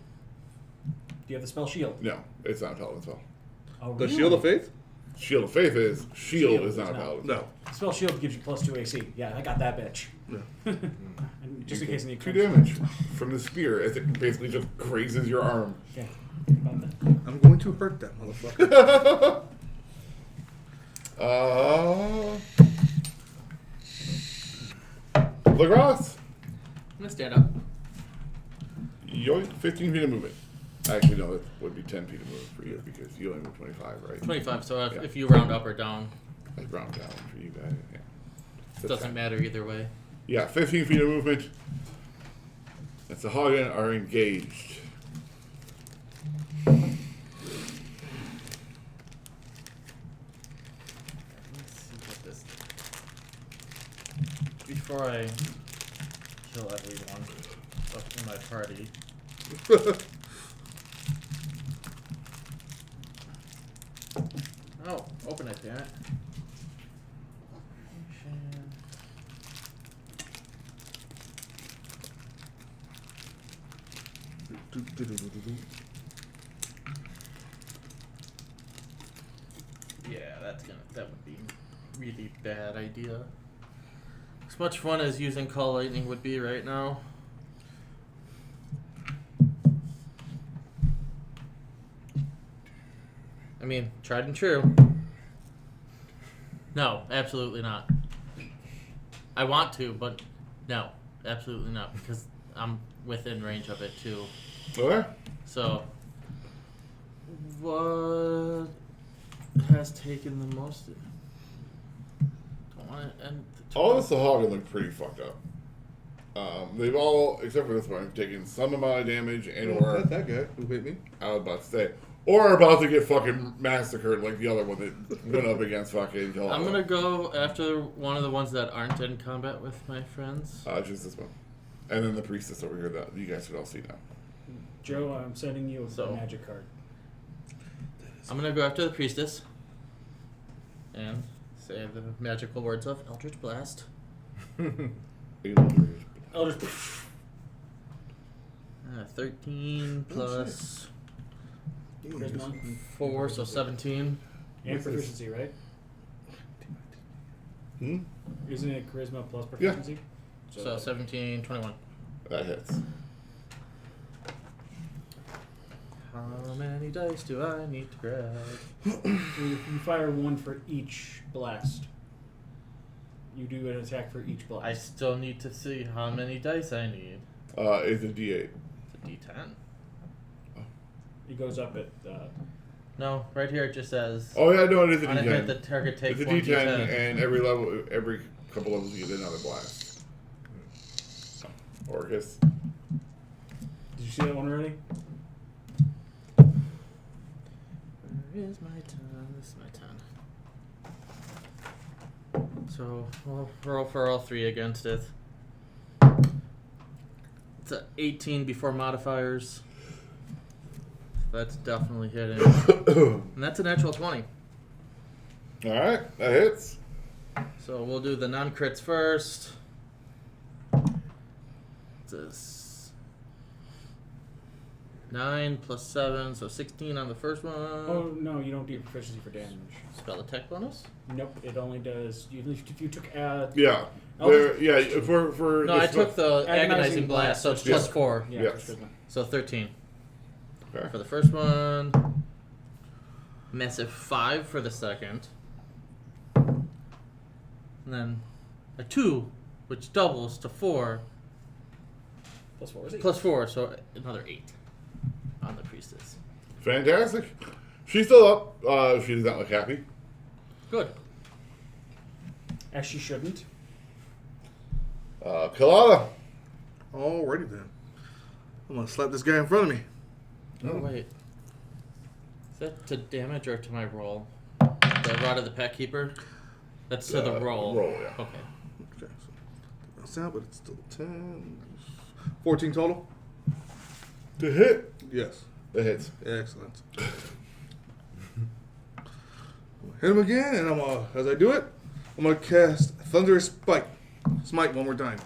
you have the spell shield? No, it's not a paladin spell. Oh, The really? Shield of Faith? Shield of Faith is. Shield is not a not. paladin No. Spell shield gives you plus 2 AC. Yeah, I got that bitch. No. And just in You case any take 2 damage from the spear as it basically just grazes your arm. Yeah. About that. I'm going to hurt that motherfucker. Lagros. I'm gonna stand up. Yoink, 15 feet of movement. Actually, no, it would be 10 feet of movement for you because you only move 25, right? 25. So Yeah. if you round up or down, Like round down for you guys. Yeah. it doesn't matter either way. Yeah, 15 feet of movement. And Sahagin are engaged. Let's see what this. Before I kill everyone up in my party, oh, open it, damn it. Yeah, that would be really bad idea. As much fun as using Call Lightning would be right now. I mean, tried and true. No, absolutely not. I want to, but no, absolutely not, because I'm within range of it too. Okay. So, What has taken the most? Don't want to end the All of the Sahagin look pretty fucked up. They've all, except for this one, have taken some amount of damage and or Not that guy who hit me. I was about to say, or are about to get fucking massacred like the other one that went up against fucking Kalala. I'm gonna go after one of the ones that aren't in combat with my friends. Just this one. And then the priestess over here that you guys should all see now. Joe, I'm sending you a So- magic card. I'm gonna go after the priestess and say the magical words of Eldritch Blast. Eldritch. 13 plus Charisma 4, so 17. and proficiency, right? Isn't it charisma plus proficiency? So 17, 21. That hits. How many dice do I need to grab? You fire one for each blast. You do an attack for each blast. I still need to see how many dice I need. It's a D8. It's a D10. It goes up at. No, right here it just says Oh yeah, no, it is a on a hit the D10. target takes It's a 1 D10, D10. and every couple levels you get another blast. Orcus. Did you see that one already? Where is my turn? This is my turn. So we'll roll for all 3 against it. It's a 18 before modifiers. That's definitely hitting. And that's a natural 20. Alright, that hits. So we'll do the non-crits first. This 9 plus 7, so 16 on the first one. Oh no, you don't do proficiency for damage. Spell attack bonus? Nope, it only does. If you took Yeah. Eldritch- For No, I took the Agonizing agonizing blast, so it's Yeah. plus 4. yeah, Yes. charisma. So 13 Okay. for the first one. Massive 5 for the second. And then a 2, which doubles to 4, Plus 4 is 8. plus 4, so another 8 on the priestess. Fantastic. She's still up. She does not look happy. Good. As she shouldn't. Kalala. Alrighty then. I'm gonna slap this guy in front of me. Oh, wait. Is that to damage or to my roll? The Rod of the Pet Keeper? That's to the roll. Roll, yeah. Okay. Okay, so that's out, but it's still 10. 14 total? To hit. Yes. That hits. Excellent. Hit him again, and as I do it, I'm gonna cast Thunderous Smite one more time.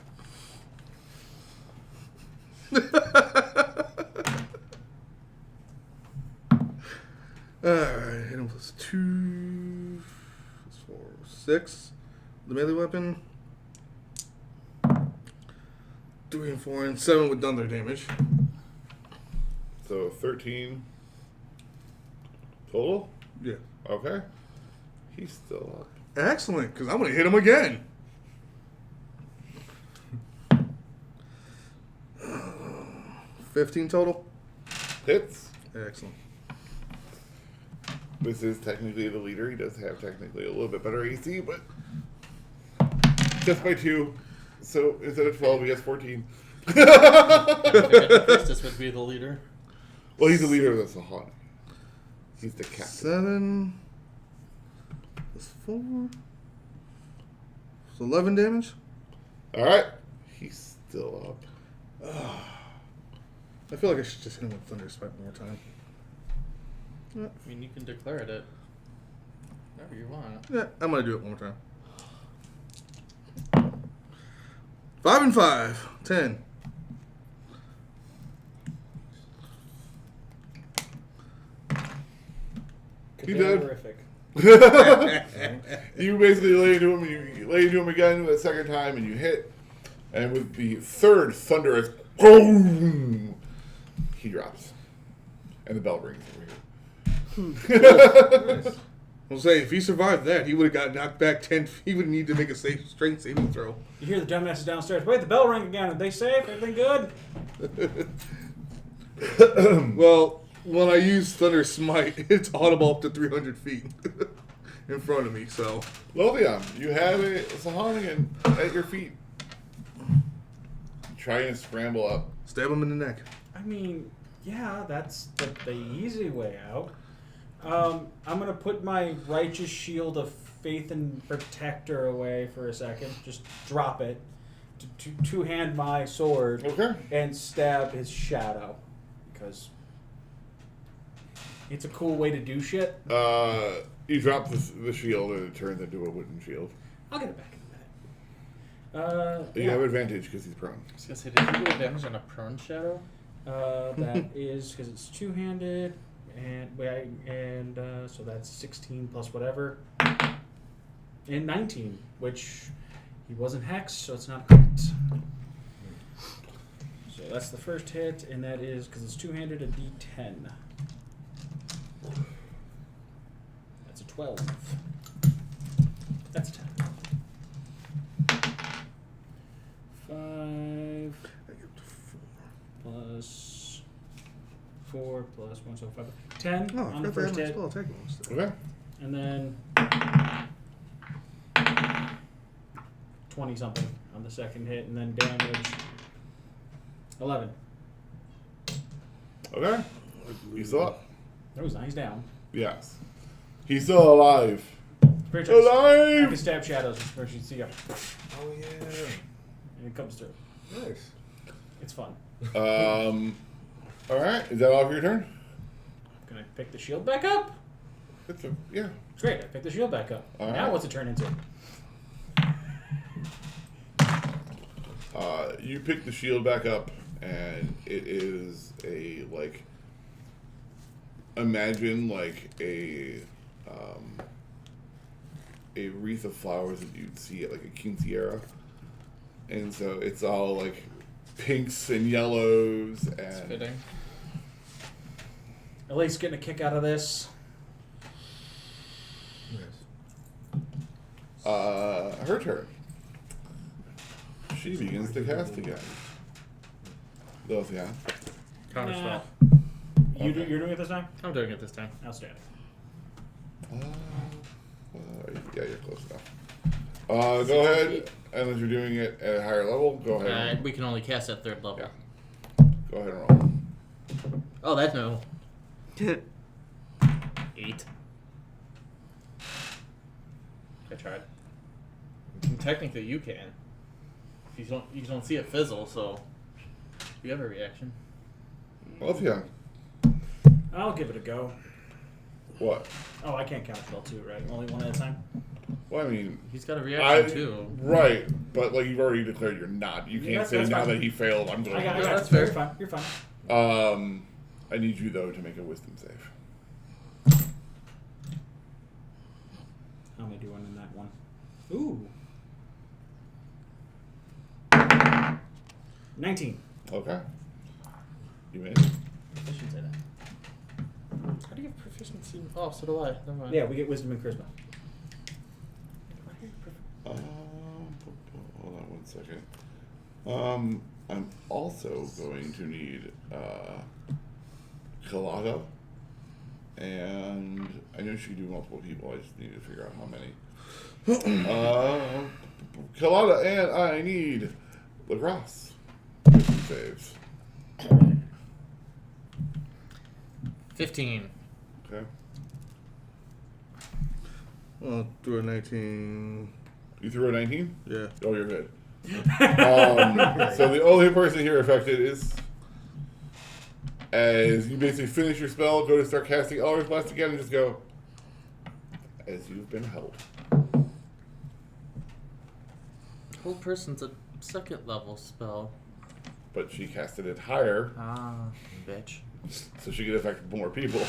Alright, hit him plus 2, plus 4, 6. The melee weapon. 3 and 4 and 7 with thunder damage. So 13 total? Yeah. Okay. He's still up. Excellent, because I'm going to hit him again. $15 total. Hits. Excellent. This is technically the leader. He does have technically a little bit better AC, but just by 2. So instead of 12, he has 14. I figured the priestess would be the leader. Well, he's the leader of the Sahana. He's the captain. 7 plus 4. It's 11 damage. Alright. He's still up. I feel like I should just hit him with Thunder Spike one more time. I mean, you can declare it whenever you want. Yeah, I'm going to do it one more time. 5 and 5. 10. He did. Horrific. You basically lay into him, and you lay into him again the second time, and you hit. And with the third thunderous boom, he drops. And the bell rings over here. I'll say, if he survived that, he would have got knocked back 10 feet. He would need to make a strength saving throw. You hear the dumbasses downstairs. Wait, the bell rang again. Are they safe? Everything good? Well, when I use Thunder Smite, it's audible up to 300 feet in front of me. So Lothian, you have a Sahanian at your feet. Trying to scramble up. stab him in the neck. I mean, yeah, that's the easy way out. I'm gonna put my righteous shield of faith and protector away for a second. Just drop it. To two-hand my sword Okay. and stab his shadow because it's a cool way to do shit. You drop the shield and it turns into a wooden shield. I'll get it back in a minute. You have advantage because he's prone. I was gonna say, did you do advantage on a prone shadow? That is because it's two-handed, and so that's 16 plus whatever, and 19, which he wasn't hexed, so it's not correct. So that's the first hit, and that is because it's two-handed a D10. That's a 12. That's 10. 5 plus 4 plus 1, so 5. 10 Oh, on the first hit. spell attack bonus. Okay. And then 20 something on the second hit, and then damage 11. Okay. He's still up. Oh, he's down. Yes. He's still alive. Spirit checks. I Alive! can stab shadows. Where you see, and Oh yeah. it comes through. Nice. It's fun. All right. Is that all for your turn? Can I pick the shield back up? Yeah. Great, I picked the shield back up. All Now right. what's it turn into? You pick the shield back up, and it is imagine a wreath of flowers that you'd see at like a quinceañera, and so it's all like pinks and yellows It's and fitting. Elaine's getting a kick out of this. Nice. her turn. She begins to cast again. Lothian. Counter Nah. spell. You're Okay. doing it this time? I'm doing it this time. Outstanding. Yeah, you're close enough. Go ahead, unless you're doing it at a higher level. Go ahead. We can only cast at 3rd level. Yeah. Go ahead and roll. Oh, that's no. 8. I tried. And technically, you can. You don't see it fizzle, so you have a reaction. Lothian. I'll give it a go. What? Oh, I can't counterspell too, right? Only one at a time? Well, I mean, He's got a reaction too. right, but like you've already declared you're not. You can't Yeah, say that's now fine. that he failed. I'm going. I got to it. that's You're fair. fine. You're fine. I need you though to make a wisdom save. How am I doing in that one? Ooh. 19. Okay. You made it. I should say that. How do you have proficiency? Oh, so do I. Never mind. Yeah, we get wisdom and charisma. Hold on 1 second. I'm also going to need Kalata, and I know she can do multiple people. I just need to figure out how many. Kalata, and I need Lacrosse. Wisdom saves. 15. Okay. Well, through a 19. You threw a 19? Yeah. Oh, you're good. So the only person here affected is, as you basically finish your spell, go to start casting Eldritch Blast again, and just go, as you've been held. Whole person's a 2nd level spell. But she casted it higher, Ah, bitch. so she could affect more people.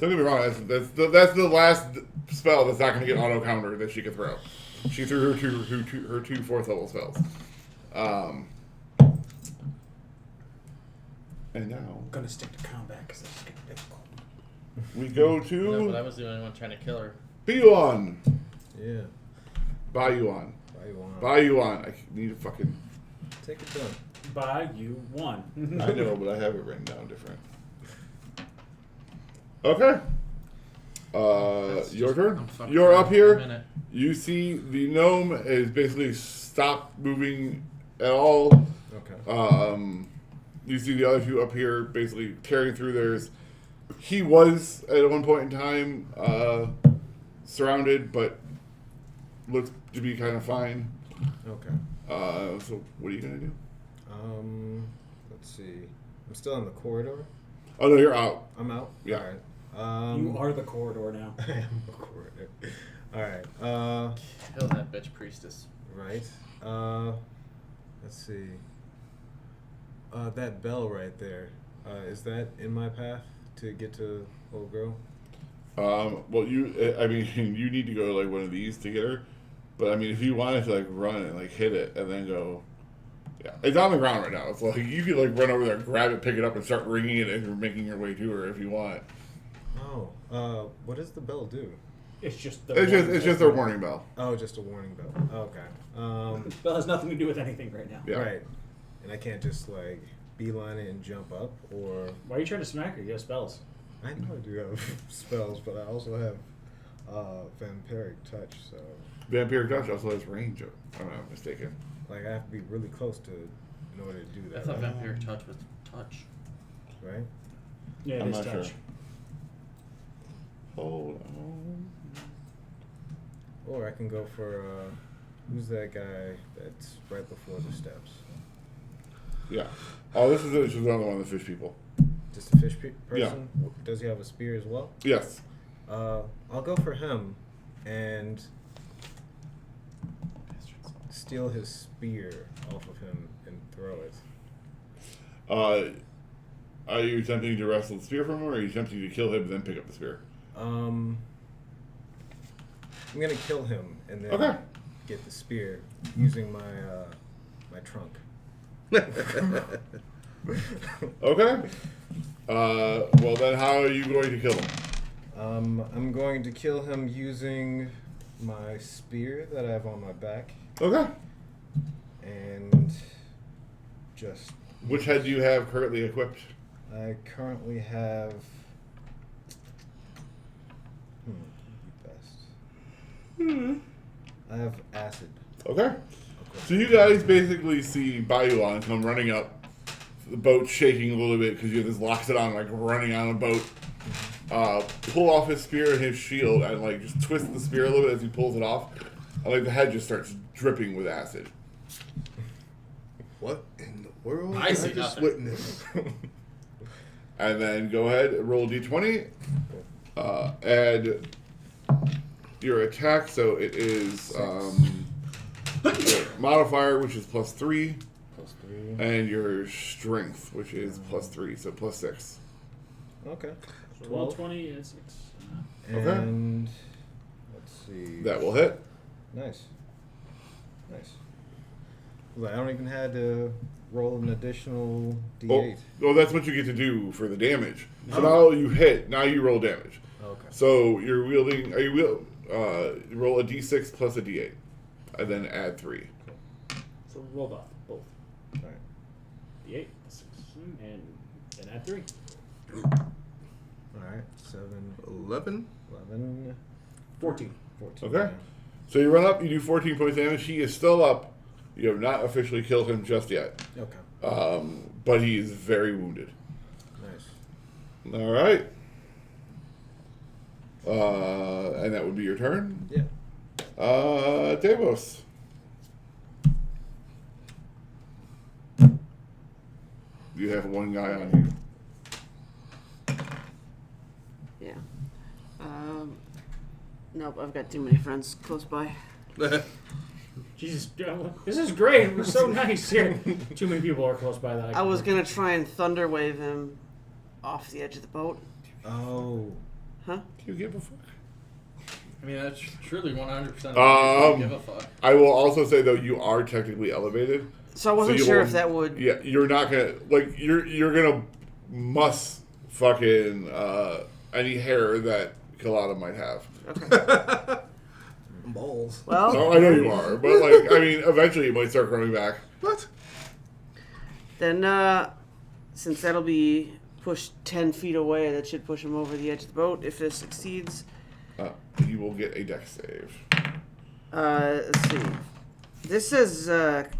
Don't get me wrong, that's the last spell that's not going to get auto counter that she could throw. She threw her two 4th level spells. And now I'm gonna stick to combat because this is getting difficult. we go No, but I to was the only one trying to kill her. Biyuan. Yeah. Bayuan. Why you want? Bayuan. I need to fucking. Take it down. by you 1. I know, but I have it written down different. Okay. Your turn. I'm fucked You're for up a here. minute. You see the gnome is basically stopped moving at all. Okay. You see the other two up here basically tearing through theirs. He was at one point in time surrounded, but looks to be kind of fine. Okay. So what are you gonna do? Let's see. I'm still in the corridor. Oh no, you're out. I'm out. Yeah. All right. You are the corridor now. I am the corridor. All right. Kill that bitch priestess. Right. Let's see. That bell right there. Is that in my path to get to old girl? Well, I mean, you need to go to like one of these to get her. But I mean, if you wanted to like run and like hit it and then go, yeah, it's on the ground right now. It's like you could like run over there, grab it, pick it up, and start ringing it as you're making your way to her if you want. Oh. What does the bell do? It's just the It's just a warning bell. Oh, just a warning bell. Okay. This bell has nothing to do with anything right now. Yeah. Right. And I can't just like beeline it and jump up, or Why are you trying to smack her? You have spells. I know I do have spells, but I also have vampiric touch, so Vampiric Touch also has range. If I'm not mistaken. like I have to be really close to in order to do I that. thought Right? vampiric touch was touch. Right? Yeah, it I'm is not touch. sure. Hold on. Or I can go for who's that guy that's right before the steps? Yeah. Oh, this is another one of the fish people. Just a fish Yeah. person? Does he have a spear as well? Yes. I'll go for him and steal his spear off of him and throw it. Are you attempting to wrestle the spear from him, or are you attempting to kill him and then pick up the spear? I'm gonna kill him and then Okay. get the spear using my my trunk. Okay. Well then, how are you going to kill him? I'm going to kill him using my spear that I have on my back Okay. and just. Which head do you have currently equipped? I currently have. Best. I have acid. Okay. So you guys basically see Bayuan come running up, the boat shaking a little bit because you have this Loxodon like running on a boat. Pull off his spear and his shield and like just twist the spear a little bit as he pulls it off. And like the head just starts dripping with acid. What in the world I did see just nothing. witness? And then go ahead and roll a d20. Add your attack, so it is your modifier, which is +3, +3. and your strength, which is +3, so +6. Okay. So roll 20 and 6. Okay. And let's see. That will hit. Nice. Nice. Well, I don't even had to roll an additional D8. Well, that's what you get to do for the damage. So now you hit. Now you roll damage. Okay. So you're wielding. Roll a d6 plus a d8, and then add 3. So roll both. All right. The 8, 6, and then add 3. All right. 7, 11. 11, 14. 14. Okay. So you run up. You do 14 points damage. He is still up. You have not officially killed him just yet. Okay. But he is very wounded. Nice. All right. And that would be your turn. Yeah. Davos. You have one guy on Yeah. Nope, I've got too many friends close by. Jesus, this is great. We're so nice here. Too many people are close by that. I was gonna try and thunder wave him off the edge of the boat. Oh. Huh? you. Do you give a fuck? I mean, that's truly 100% give a fuck. I will also say though, you are technically elevated. So I wasn't you sure won't- if that would. Yeah, you're not gonna like you're gonna muss fucking any hair that Kalata might have. Okay. Balls. Well, No, I know you are, but like I mean, eventually it might start growing back. What? Then, since that'll be pushed 10 feet away, that should push him over the edge of the boat. If this succeeds, You will get a dex save. let's see. This says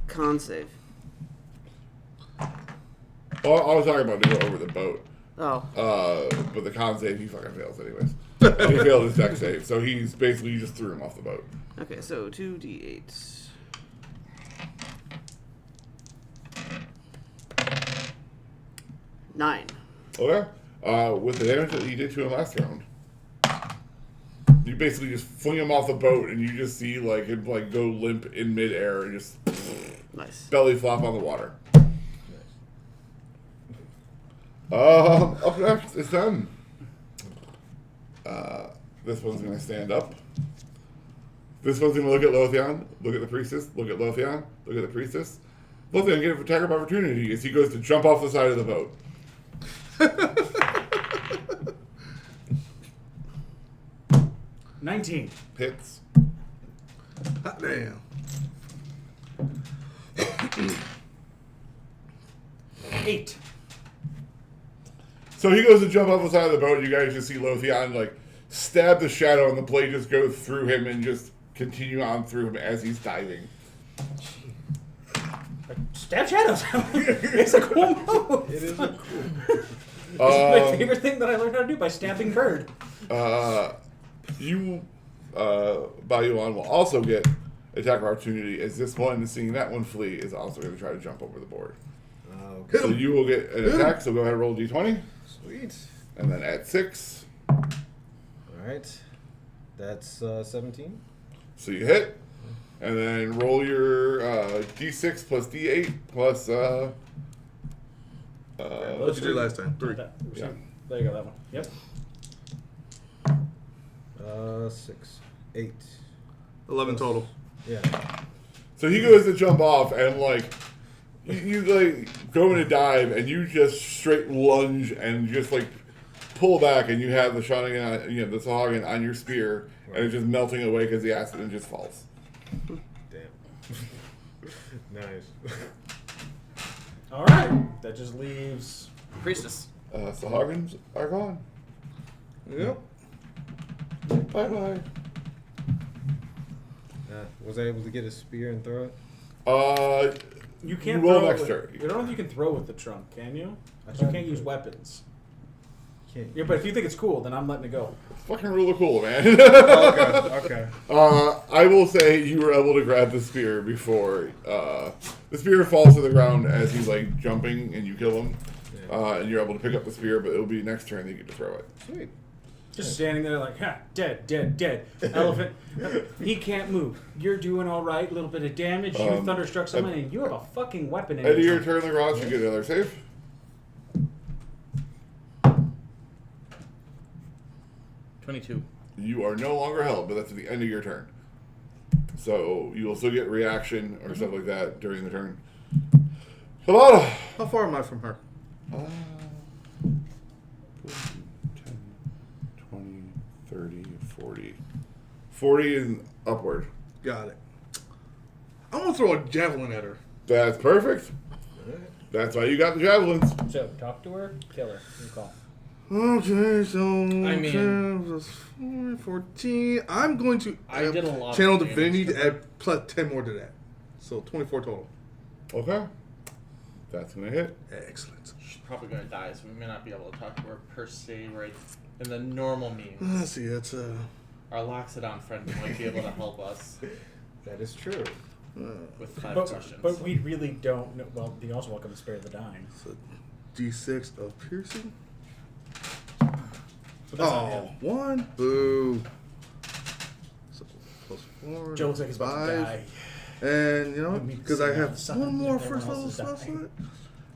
con save. Well, I was talking about to go over the boat. Oh, But the con save, he fucking fails anyways. And he failed his dex save, so he's basically, you just threw him off the boat. okay. So 2d8. Nine. Okay. With the damage that he did to him last round, you basically just fling him off the boat, and you just see like him like go limp in midair and just Nice. belly flop on the water. Up next, it's done. This one's gonna stand up. This one's gonna look at Lothian, look at the priestess, look at Lothian, look at the priestess. Lothian get an attack of opportunity as he goes to jump off the side of the boat. 19. Hits. Hot damn. 8. So he goes to jump off the side of the boat. You guys just see Lothian like stab the shadow, and the blade just goes through him and just continue on through him as he's diving. Stab shadows. It's a cool move. It is a It's my favorite thing that I learned how to do by stabbing bird. You, Bayuan will also get attack of opportunity as this one, seeing that one flee, is also going to try to jump over the board. Okay. So you will get an attack, so go ahead and roll a d20, Sweet. and then add 6. All right. That's 17. So you hit, and then roll your d6 plus d8 plus... What you did last time? 3. yeah. There you go, that one. Yep. 6, 8. 11 total. Yeah. So he goes to jump off, and like you like go in a dive, and you just straight lunge and just like pull back, and you have the shotgun, the Sahagin on your spear, and it's just melting away because the acid just falls. Damn. Nice. All right. That just leaves Priestess. Sahagins are gone. Yep. Bye bye. Was I able to get a spear and throw it? you can't roll throw next with, turn. I don't know if you can throw with the trunk, can you? You can't use weapons. Can't. Yeah, but if you think it's cool, then I'm letting it go. Fucking rule of cool, man. Okay. I will say you were able to grab the spear before the spear falls to the ground as he's like jumping, and you kill him, and you're able to pick up the spear. But it'll be next turn that you get to throw it. Sweet. Just standing there like, ha, dead, dead, dead. Elephant, he can't move. You're doing all right. A little bit of damage. You thunderstruck someone, and you have a fucking weapon in End of your your turn, the Ross, you get another save. 22. You are no longer held, but that's at the end of your turn. So you will still get reaction or stuff like that during the turn. Hello. How far am I from her? 10, 20, 30, 40. 40 and upward. Got it. I'm going to throw a javelin at her. That's perfect. That's why you got the javelins. So, talk to her, kill her. You call. Okay, so I mean- 10 plus 4, 14. I'm going to I did a lot of channel damage divinity to to her. add plus 10 more to that. So 24 total. Okay. That's going to hit. Excellent. She's probably going to die, so we may not be able to talk to her per se right in the normal means. Let's see, that's Our Loxodon friend might be able to help us That is true. with 5 But, questions. but we really don't know. Well, you're also welcome to spare the dying. a D6 of piercing. But that's not Oh, him. 1. Boo. So plus 4. Joe looks like he's about to 5. die. And, you know, Let me because see I how have the sun one is, more everyone first else level is spell dying. slot,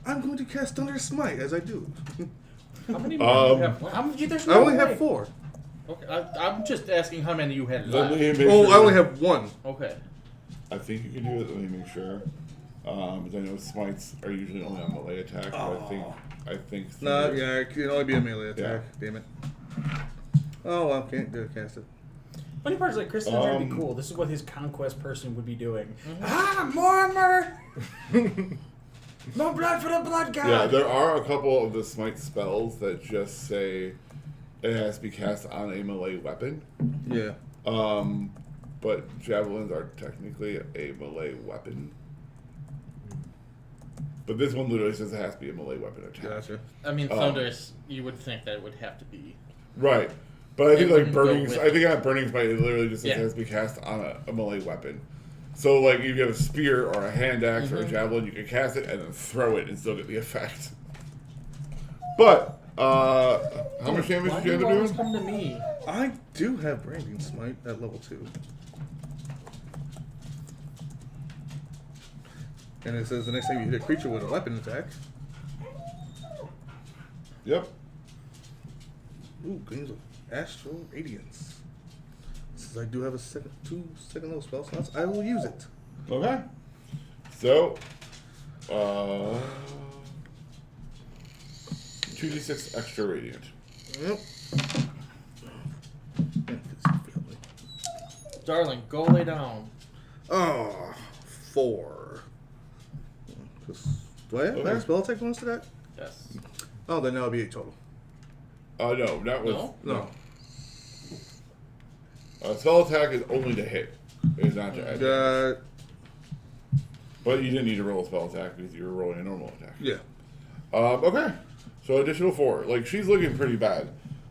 I'm going to cast Thunder Smite as I do. How many more do you have left? How many? There's I no only way. have 4. Okay, I'm just asking how many you had Let left. me make Oh, sure. I only have 1. Okay. I think you can do it. Let me make sure. But I know smites are usually only on melee attack. But I think. No, yeah, it can only be a melee attack. Yeah. Damn it. Oh, well, can't cast it. Funny part is like Kristen's trying to be cool. This is what his conquest person would be doing. Mm-hmm. Ah, more armor. No blood for the blood god. Yeah, there are a couple of the smite spells that just say it has to be cast on a melee weapon. Yeah. But javelins are technically a melee weapon. But this one literally says it has to be a melee weapon attack. Gotcha. I mean, Thunder's, you would think that it would have to be. Right. But I think It like wouldn't go burning, with I think on burning smite it literally just says Yeah. it has to be cast on a melee weapon. So like if you have a spear or a hand axe or a javelin, you can cast it and then throw it and still get the effect. But how much damage Why did do you end you up always doing? come to me? I do have branding smite at level 2. And it says the next time you hit a creature with a weapon attack. Yep. Ooh, gains of astral radiance. Since I do have a two second level spell slots, I will use it. Okay. So 2d6 extra radiant. Yep. Darling, go lay down. Oh, 4. Do I have Okay. a spell attack bonus to that? Yes. Oh, then that'll be 8 total. No, that was No? No. spell attack is only to hit. It is not to add damage. But you didn't need to roll a spell attack because you were rolling a normal attack. Yeah. Okay. So additional 4. Like she's looking pretty bad.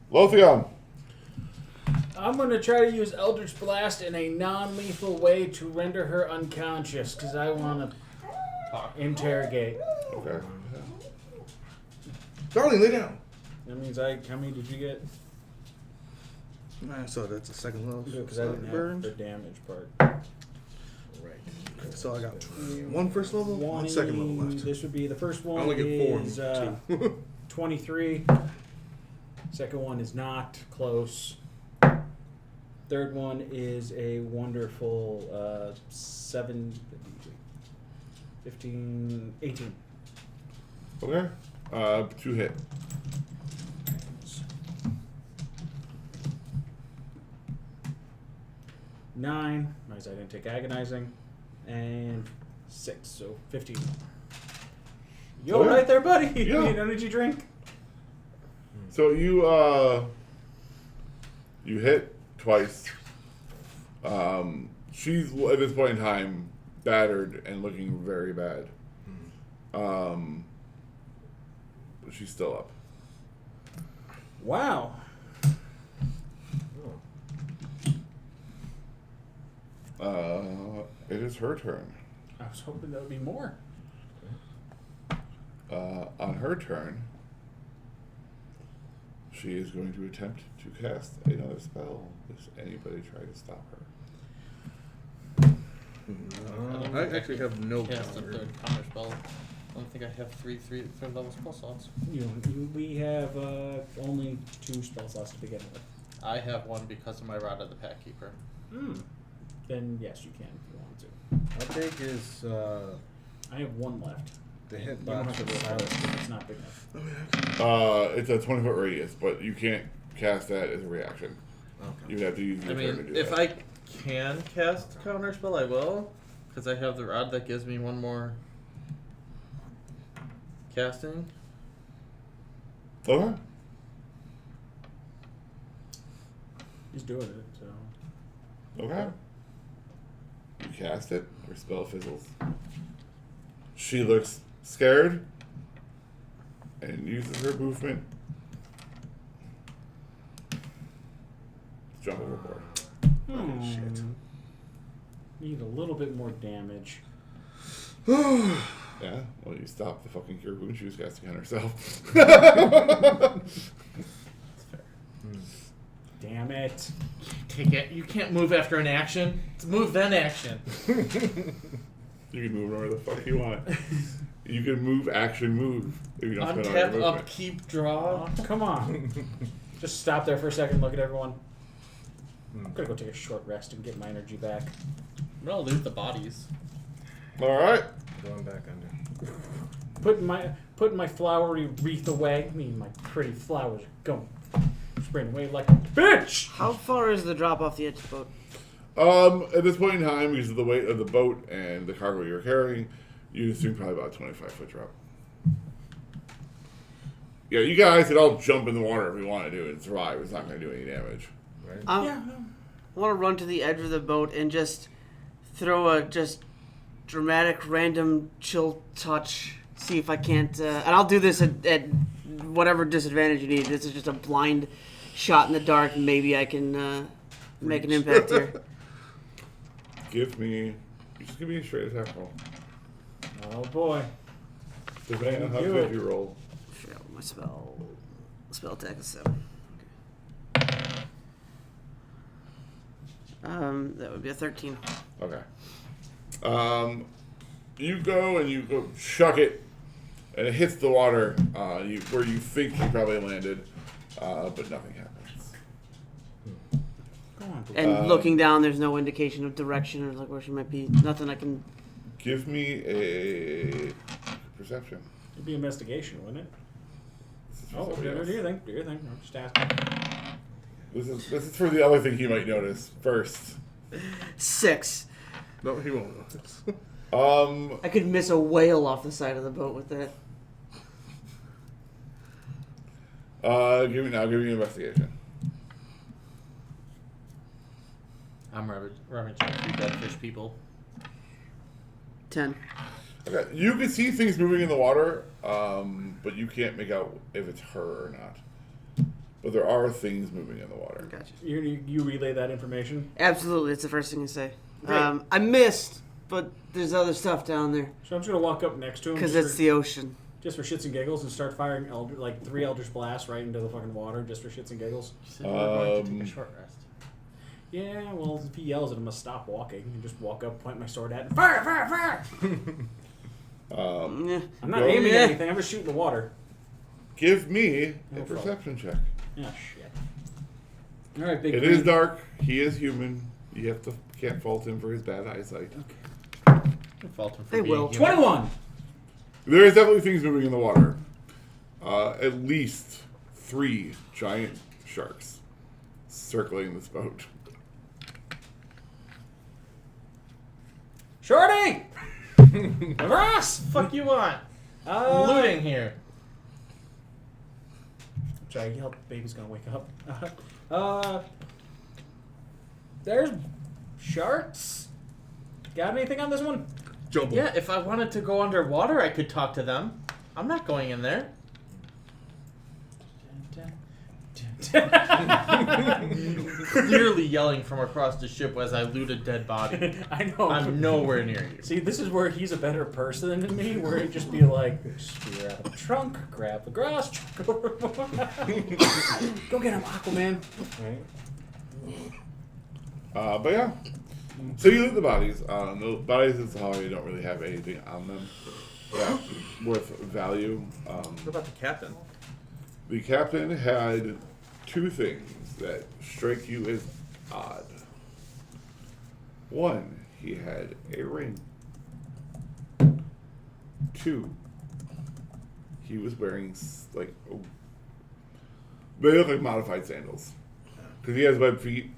Lothian. I'm going to try to use Eldritch Blast in a non-lethal way to render her unconscious, because I want to interrogate. Okay. Darling, lay down. That means how many did you get? So that's a second level. Because I didn't have burned. the damage part. Right. So I got 1 first level, 1 second level left. This would be the first I one only get 4 is and 2. 23. Second one is not close. Third one is a wonderful 7, 15, 18. Okay. 2 hit. Nine, because I didn't take agonizing, and 6, so 15. You all Okay. right there, buddy? Yeah. You need an energy drink? So you hit twice. She's at this point in time battered and looking very bad. But she's still up. Wow. It is her turn. I was hoping there would be more. On her turn, she is going to attempt to cast another spell. Does anybody try to stop her? I actually have no Cast a counter. third counter spell. I don't think I have third level spell slots. We have only 2 spell slots to begin with. I have one because of my Rod of the Pack Keeper. Then yes, you can if you want to. How big is I have 1 left. the You don't hitbox have to for the roll silence? because it's not big enough. It's a 20-foot radius, but you can't cast that as a reaction. Okay. You would have to use your I turn to mean, do if that. I can cast counter spell, I will, because I have the rod that gives me 1 more casting. Okay. He's doing it, so. Okay. You cast it, her spell fizzles. She looks scared and uses her movement to jump overboard. Shit. Need a little bit more damage. Yeah, well, you stop the fucking cure wound she was casting on herself. Damn it. Take it. You can't move after an action. It's move then action. You can move wherever the fuck you want. You can move, action, move. If you don't spend all your Untap, movement. upkeep, draw. Oh, come on. Just stop there for a second, look at everyone. I'm gonna go take a short rest and get my energy back. I'm gonna loot the bodies. All right. Going back under. Putting my flowery wreath away. I mean, my pretty flowers are going spraying away like a bitch. How far is the drop off the edge of the boat? At this point in time, because of the weight of the boat and the cargo you're carrying, You'd assume probably about a 25-foot drop. Yeah, you guys could all jump in the water if we wanted to and survive. It's not going to do any damage. Right? Yeah. I want to run to the edge of the boat and just throw a just dramatic, random, chill touch. See if I can't. And I'll do this at whatever disadvantage you need. This is just a blind shot in the dark. Maybe I can make an impact here. Just give me a straight attack roll. Oh boy. Depending on how Do good it. you roll. Sure, my spell attack is 7. That would be a 13. Okay. You go and you go chuck it, and it hits the water where you think you probably landed, but nothing happens. Go on, Blue. And looking down, there's no indication of direction or like where she might be. Nothing I can. Give me a perception. It'd be investigation, wouldn't it? This is for Oh, somebody do else. your thing. Do your thing. I'm just asking. This is for the other thing he might notice first. 6. No, he won't notice. I could miss a whale off the side of the boat with that. Give me an investigation. I'm rummaging through dead fish people. 10. Okay, you can see things moving in the water, but you can't make out if it's her or not. But there are things moving in the water. Gotcha. You relay that information. Absolutely, it's the first thing you say. Great. I missed, but there's other stuff down there So I'm just gonna walk up next to him because just it's for, the ocean. just for shits and giggles and start firing like 3 Eldritch Blasts right into the fucking water just for shits and giggles. You said you were going to take a short rest. Yeah, well, if he yells at him, I'll stop walking and just walk up, point my sword at him. Fire! Fire! Fire! Yeah. I'm not Go- aiming Yeah. at anything. I'm just shooting the water. Give me a No problem. perception check. Yeah, shit. All right, big. It green. is dark. He is human. You can't fault him for his bad eyesight. Don't fault him for They being will. human. 21. There is definitely things moving in the water. At least 3 giant sharks circling this boat. Shorty! Ross! Fuck you want? Uh, I'm looting here. Sorry, yell. Baby's gonna wake up. There's sharks. Got anything on this one? Jump 'em. Yeah, if I wanted to go underwater, I could talk to them. I'm not going in there. Clearly yelling from across the ship as I loot a dead body. I know. I'm nowhere near you. See, this is where he's a better person than me, where he'd just be like, spear out of the trunk, grab the grass, chuck over. Go get him, Aquaman. Right? But yeah. So you loot the bodies. The bodies in Sahara don't really have anything on them that's worth value. What about the captain? The captain had 2 things that strike you as odd. One, he had a ring. 2, he was wearing they look like modified sandals because he has web feet.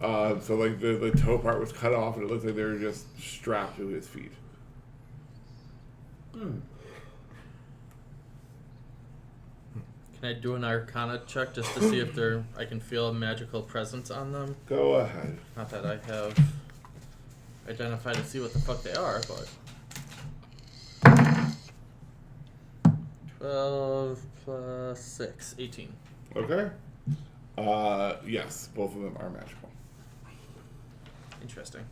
So like the toe part was cut off and it looks like they were just strapped to his feet. Can I do an Arcana check just to see if I can feel a magical presence on them? Go ahead. Not that I have identified to see what the fuck they are, but 12 plus 6, 18. Okay. Yes, both of them are magical. Interesting.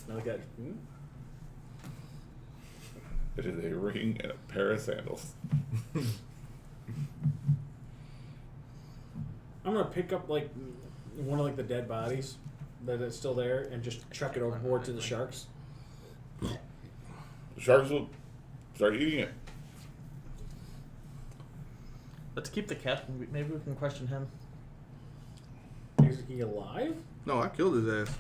Like that. It is a ring and a pair of sandals. I'm gonna pick up like one of the dead bodies that is still there and just chuck it overboard to the sharks. The sharks will start eating it. Let's keep the captain. Maybe we can question him. Is he alive? No, I killed his ass.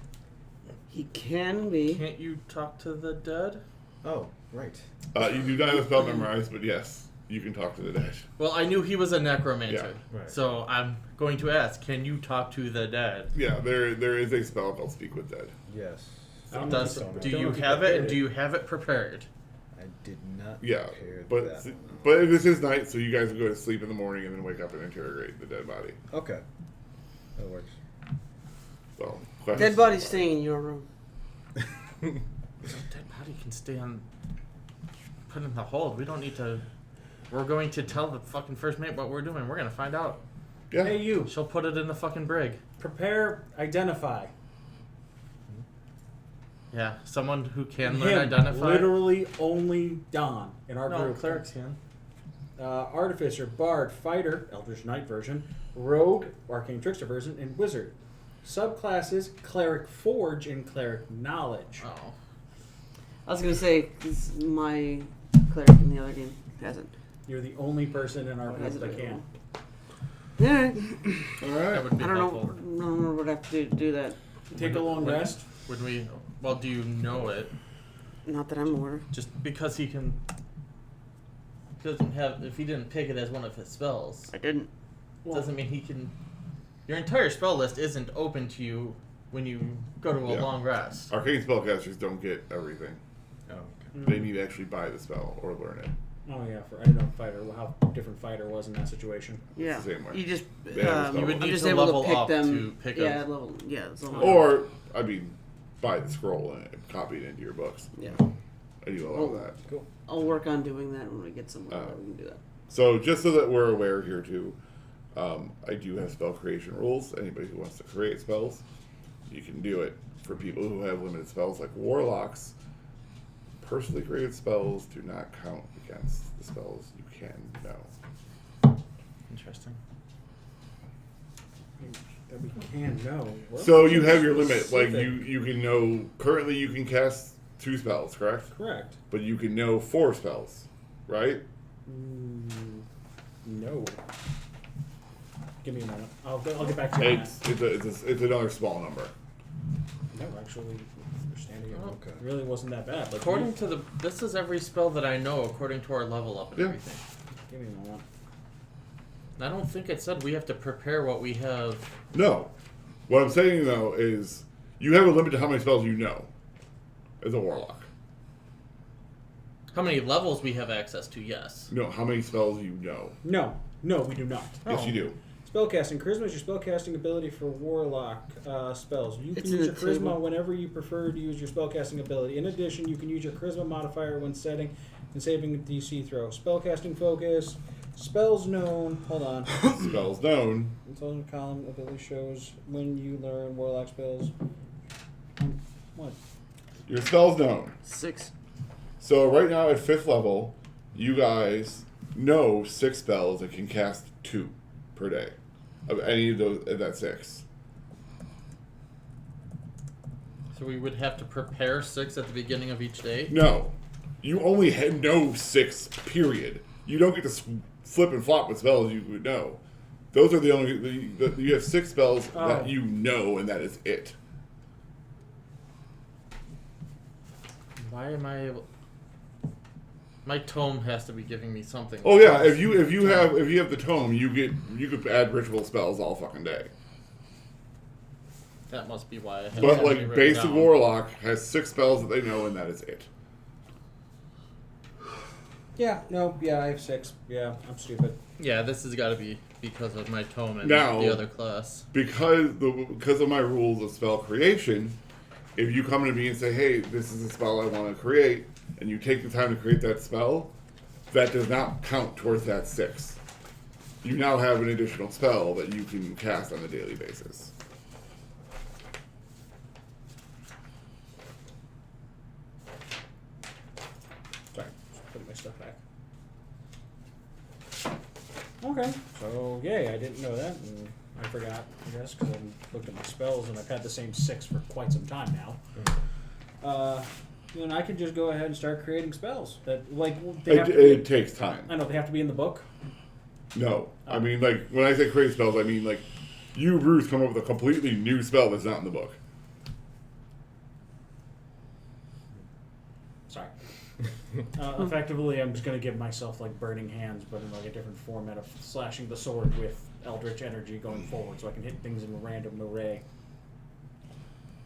He can be. Can't you talk to the dead? Oh, right. You do not have a spell memorized, but yes, you can talk to the dead. Well, I knew he was a necromancer, Yeah, right. so I'm going to ask: can you talk to the dead? Yeah, there is a spell called Speak with Dead. Yes. I don't know Does, if you- do don't you know if you have it? prepared And do you have it prepared? I did not Yeah, prepare but that. but this is night, so you guys will go to sleep in the morning and then wake up and interrogate the dead body. Okay. That works. So Dead body's staying in your room. Dead body can stay on. Put in the hold. We don't need to. We're going to tell the fucking first mate what we're doing. We're gonna find out. Yeah. Hey, you. She'll put it in the fucking brig. Prepare, identify. Yeah, someone who can learn Him, identify. literally only Don in our No, group. clerics can. Artificer, Bard, Fighter, Eldritch Knight version, Rogue, Arcane Trickster version, and Wizard. Subclasses, Cleric Forge, and Cleric Knowledge. Oh. I was gonna say 'cause my cleric in the other game hasn't. You're the only person in our Has group it that can. Yeah, All That right. would be I don't know. helpful. I don't know what I have to do that. Take a long When- rest. Would we? Well, do you know it? Not that I'm aware of. Just because he can. Doesn't have. If he didn't pick it as one of his spells, I didn't. doesn't mean he can. Your entire spell list isn't open to you when you go to a Yeah. long rest. Arcane spellcasters don't get everything. Oh, okay. They need to actually buy the spell or learn it. Oh yeah, I didn't know Fighter how different Fighter was in that situation. Yeah. the same way. You just. They have a You would I'm need just to able level to pick up them. to pick yeah, up. level. Yeah. It's level. Or, I mean, buy the scroll and copy it into your books. Yeah. I do allow Oh. that. Cool. I'll work on doing that when we get somewhere. Oh. We can do that. So just so that we're aware here too, I do have spell creation rules. Anybody who wants to create spells, you can do it. For people who have limited spells like warlocks, personally created spells do not count against the spells you can know. Interesting. That we can know. Well, So you have your limit. Like specific. you can know currently you can cast 2 spells, correct? Correct. But you can know 4 spells, right? No. Give me a moment. I'll get back to you on It's another small number. that. No, actually, understanding it Okay. really wasn't that bad. Like, According to the, this is every spell that I know according to our level up and Yeah. everything. give me a moment. I don't think it said we have to prepare what we have. No. What I'm saying though is you have a limit to how many spells you know as a warlock. How many levels we have access to? Yes. No, how many spells you know. No, we do not. Yes, you do. Spellcasting. Charisma is your spellcasting ability for warlock spells. You It's can in use your the charisma table. whenever you prefer to use your spellcasting ability. In addition, you can use your charisma modifier when setting and saving a DC throw. Spellcasting focus. Spells known. Hold on. Spells known. Intelligent column ability shows when you learn warlock spells. What? Your spells known. 6. So right now at 5th level, you guys know 6 spells and can cast 2 per day of any of those of that 6. So we would have to prepare 6 at the beginning of each day. No, you only know 6. Period. You don't get to flip and flop with spells you would know. Those are the only you have 6 spells that Oh. you know, and that is it. Why am I able? My tome has to be giving me something. Oh yeah, if you have the tome, you could add ritual spells all fucking day. That must be why I have. But so many like written basic down. warlock has 6 spells that they know, and that is it. Yeah. No. Yeah. I have 6. Yeah. I'm stupid. Yeah, this has got to be because of my tome and Now- the other class. Because of my rules of spell creation, if you come to me and say, "Hey, this is a spell I want to create," and you take the time to create that spell, that does not count towards that 6. You now have an additional spell that you can cast on a daily basis. Sorry. Just putting my stuff back. Okay. So yay! I didn't know that, and I forgot. I guess because I looked at my spells, and I've had the same 6 for quite some time now. Then I could just go ahead and start creating spells that they have to be, It takes time. I know they have to be in the book. No, I mean like when I say create spells, I mean like you, Bruce, come up with a completely new spell that's not in the book. Sorry. Effectively, I'm just going to give myself like burning hands, but in like a different format of slashing the sword with eldritch energy going forward, so I can hit things in a random array.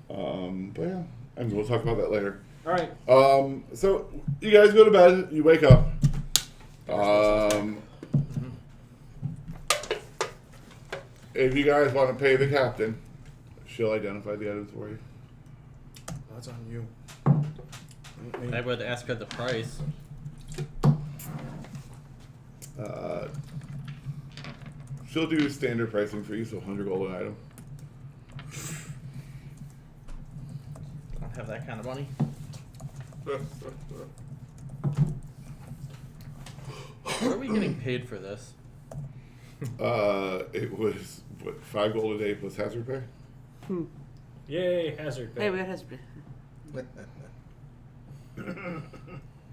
But yeah, and we'll talk about that later. All right. So you guys go to bed. You wake up. If you guys want to pay the captain, she'll identify the items for you. That's on you. I would ask her the price. She'll do standard pricing for you, so 100 gold an item. I don't have that kind of money. What are we getting paid for this? It was what 5 gold a day plus hazard pay. Yay, hazard pay. Hey, we got husband. So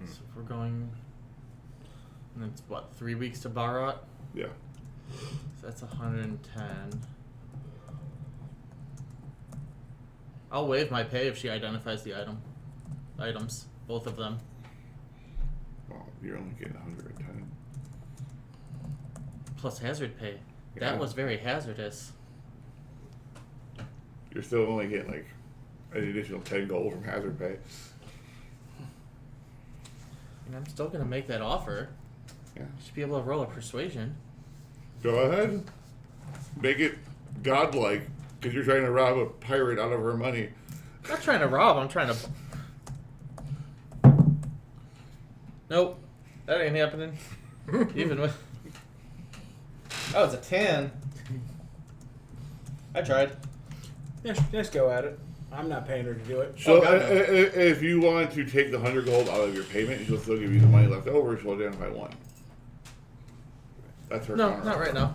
if we're going, and it's what, 3 weeks to Barat? Yeah. So that's 110. I'll waive my pay if she identifies the items, both of them. Well, you're only getting 110. Plus hazard pay. Yeah. That was very hazardous. You're still only getting like an additional 10 gold from hazard pay. And I'm still gonna make that offer. Yeah. Should be able to roll a persuasion. Go ahead. Make it godlike, because you're trying to rob a pirate out of her money. I'm not trying to rob, I'm trying to... Nope. That ain't happening. Even with... Oh, it's a 10. I tried. Yeah, let's go at it. I'm not paying her to do it. So God, no. if you want to take the 100 gold out of your payment, she'll still give you the money left over. She'll identify one. That's her No, counter not offer. right now.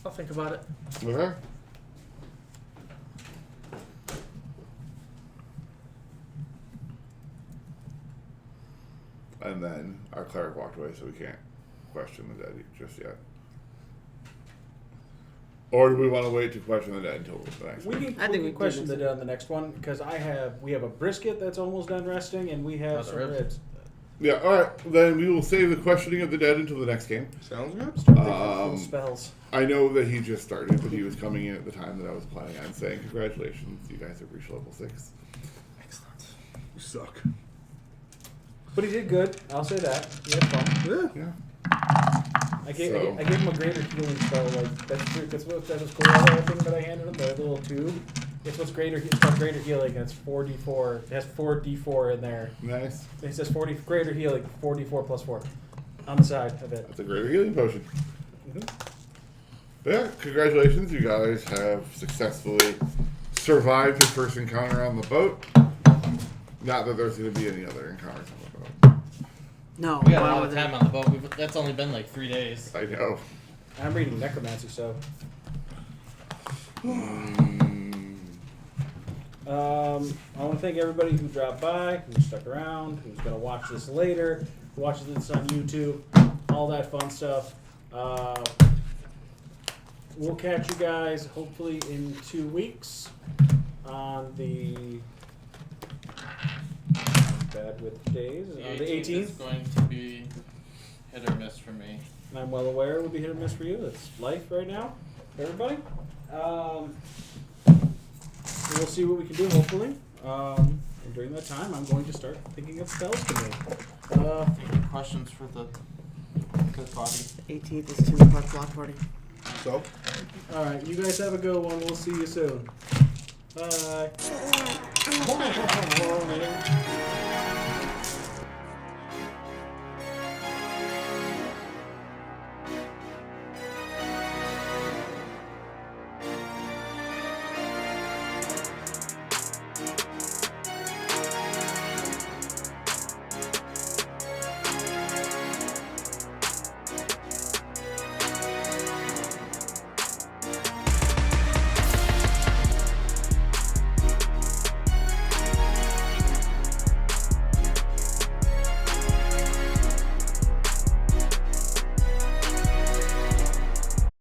I'll think about it. Okay. And then our cleric walked away, so we can't question the dead just yet. Or do we want to wait to question the dead until the next We one? can, I think we we can question do the this. dead on the next one because we have a brisket that's almost done resting, and we have Oh, the some ribs. ribs. Yeah, alright. Then we will save the questioning of the dead until the next game. Sounds good. Start thinking of cool spells. I know that he just started, but he was coming in at the time that I was planning on saying, congratulations, you guys have reached level 6. Excellent. You suck. But he did good. I'll say that. He had fun. Yeah. Yeah. I gave So- I gave him a greater healing spell. Like that's what's cool. The other thing that I handed him, the little tube. It's what's greater. It's called greater healing, and it's 4d4. It has 4d4 in there. Nice. It says 40 greater healing, 4d4 plus 4 on the side of it. That's a greater healing potion. Mhm. Yeah, congratulations. You guys have successfully survived your first encounter on the boat. Not that there's going to be any other encounters on the boat. No, We got a why lot would of they- time on the boat. That's only been like 3 days. I know. I'm reading necromancy, so. I want to thank everybody who dropped by, who stuck around, who's going to watch this later, who watches this on YouTube, all that fun stuff. We'll catch you guys hopefully in 2 weeks on the bad with days on the is 18th. going to be hit or miss for me. And I'm well aware it will be hit or miss for you. That's life right now, for everybody. We'll see what we can do, hopefully. And during that time, I'm going to start thinking of spells to make. Any questions for the good body? 18th is 10 o'clock block party. So, All right, you guys have a good one. We'll see you soon. Bye.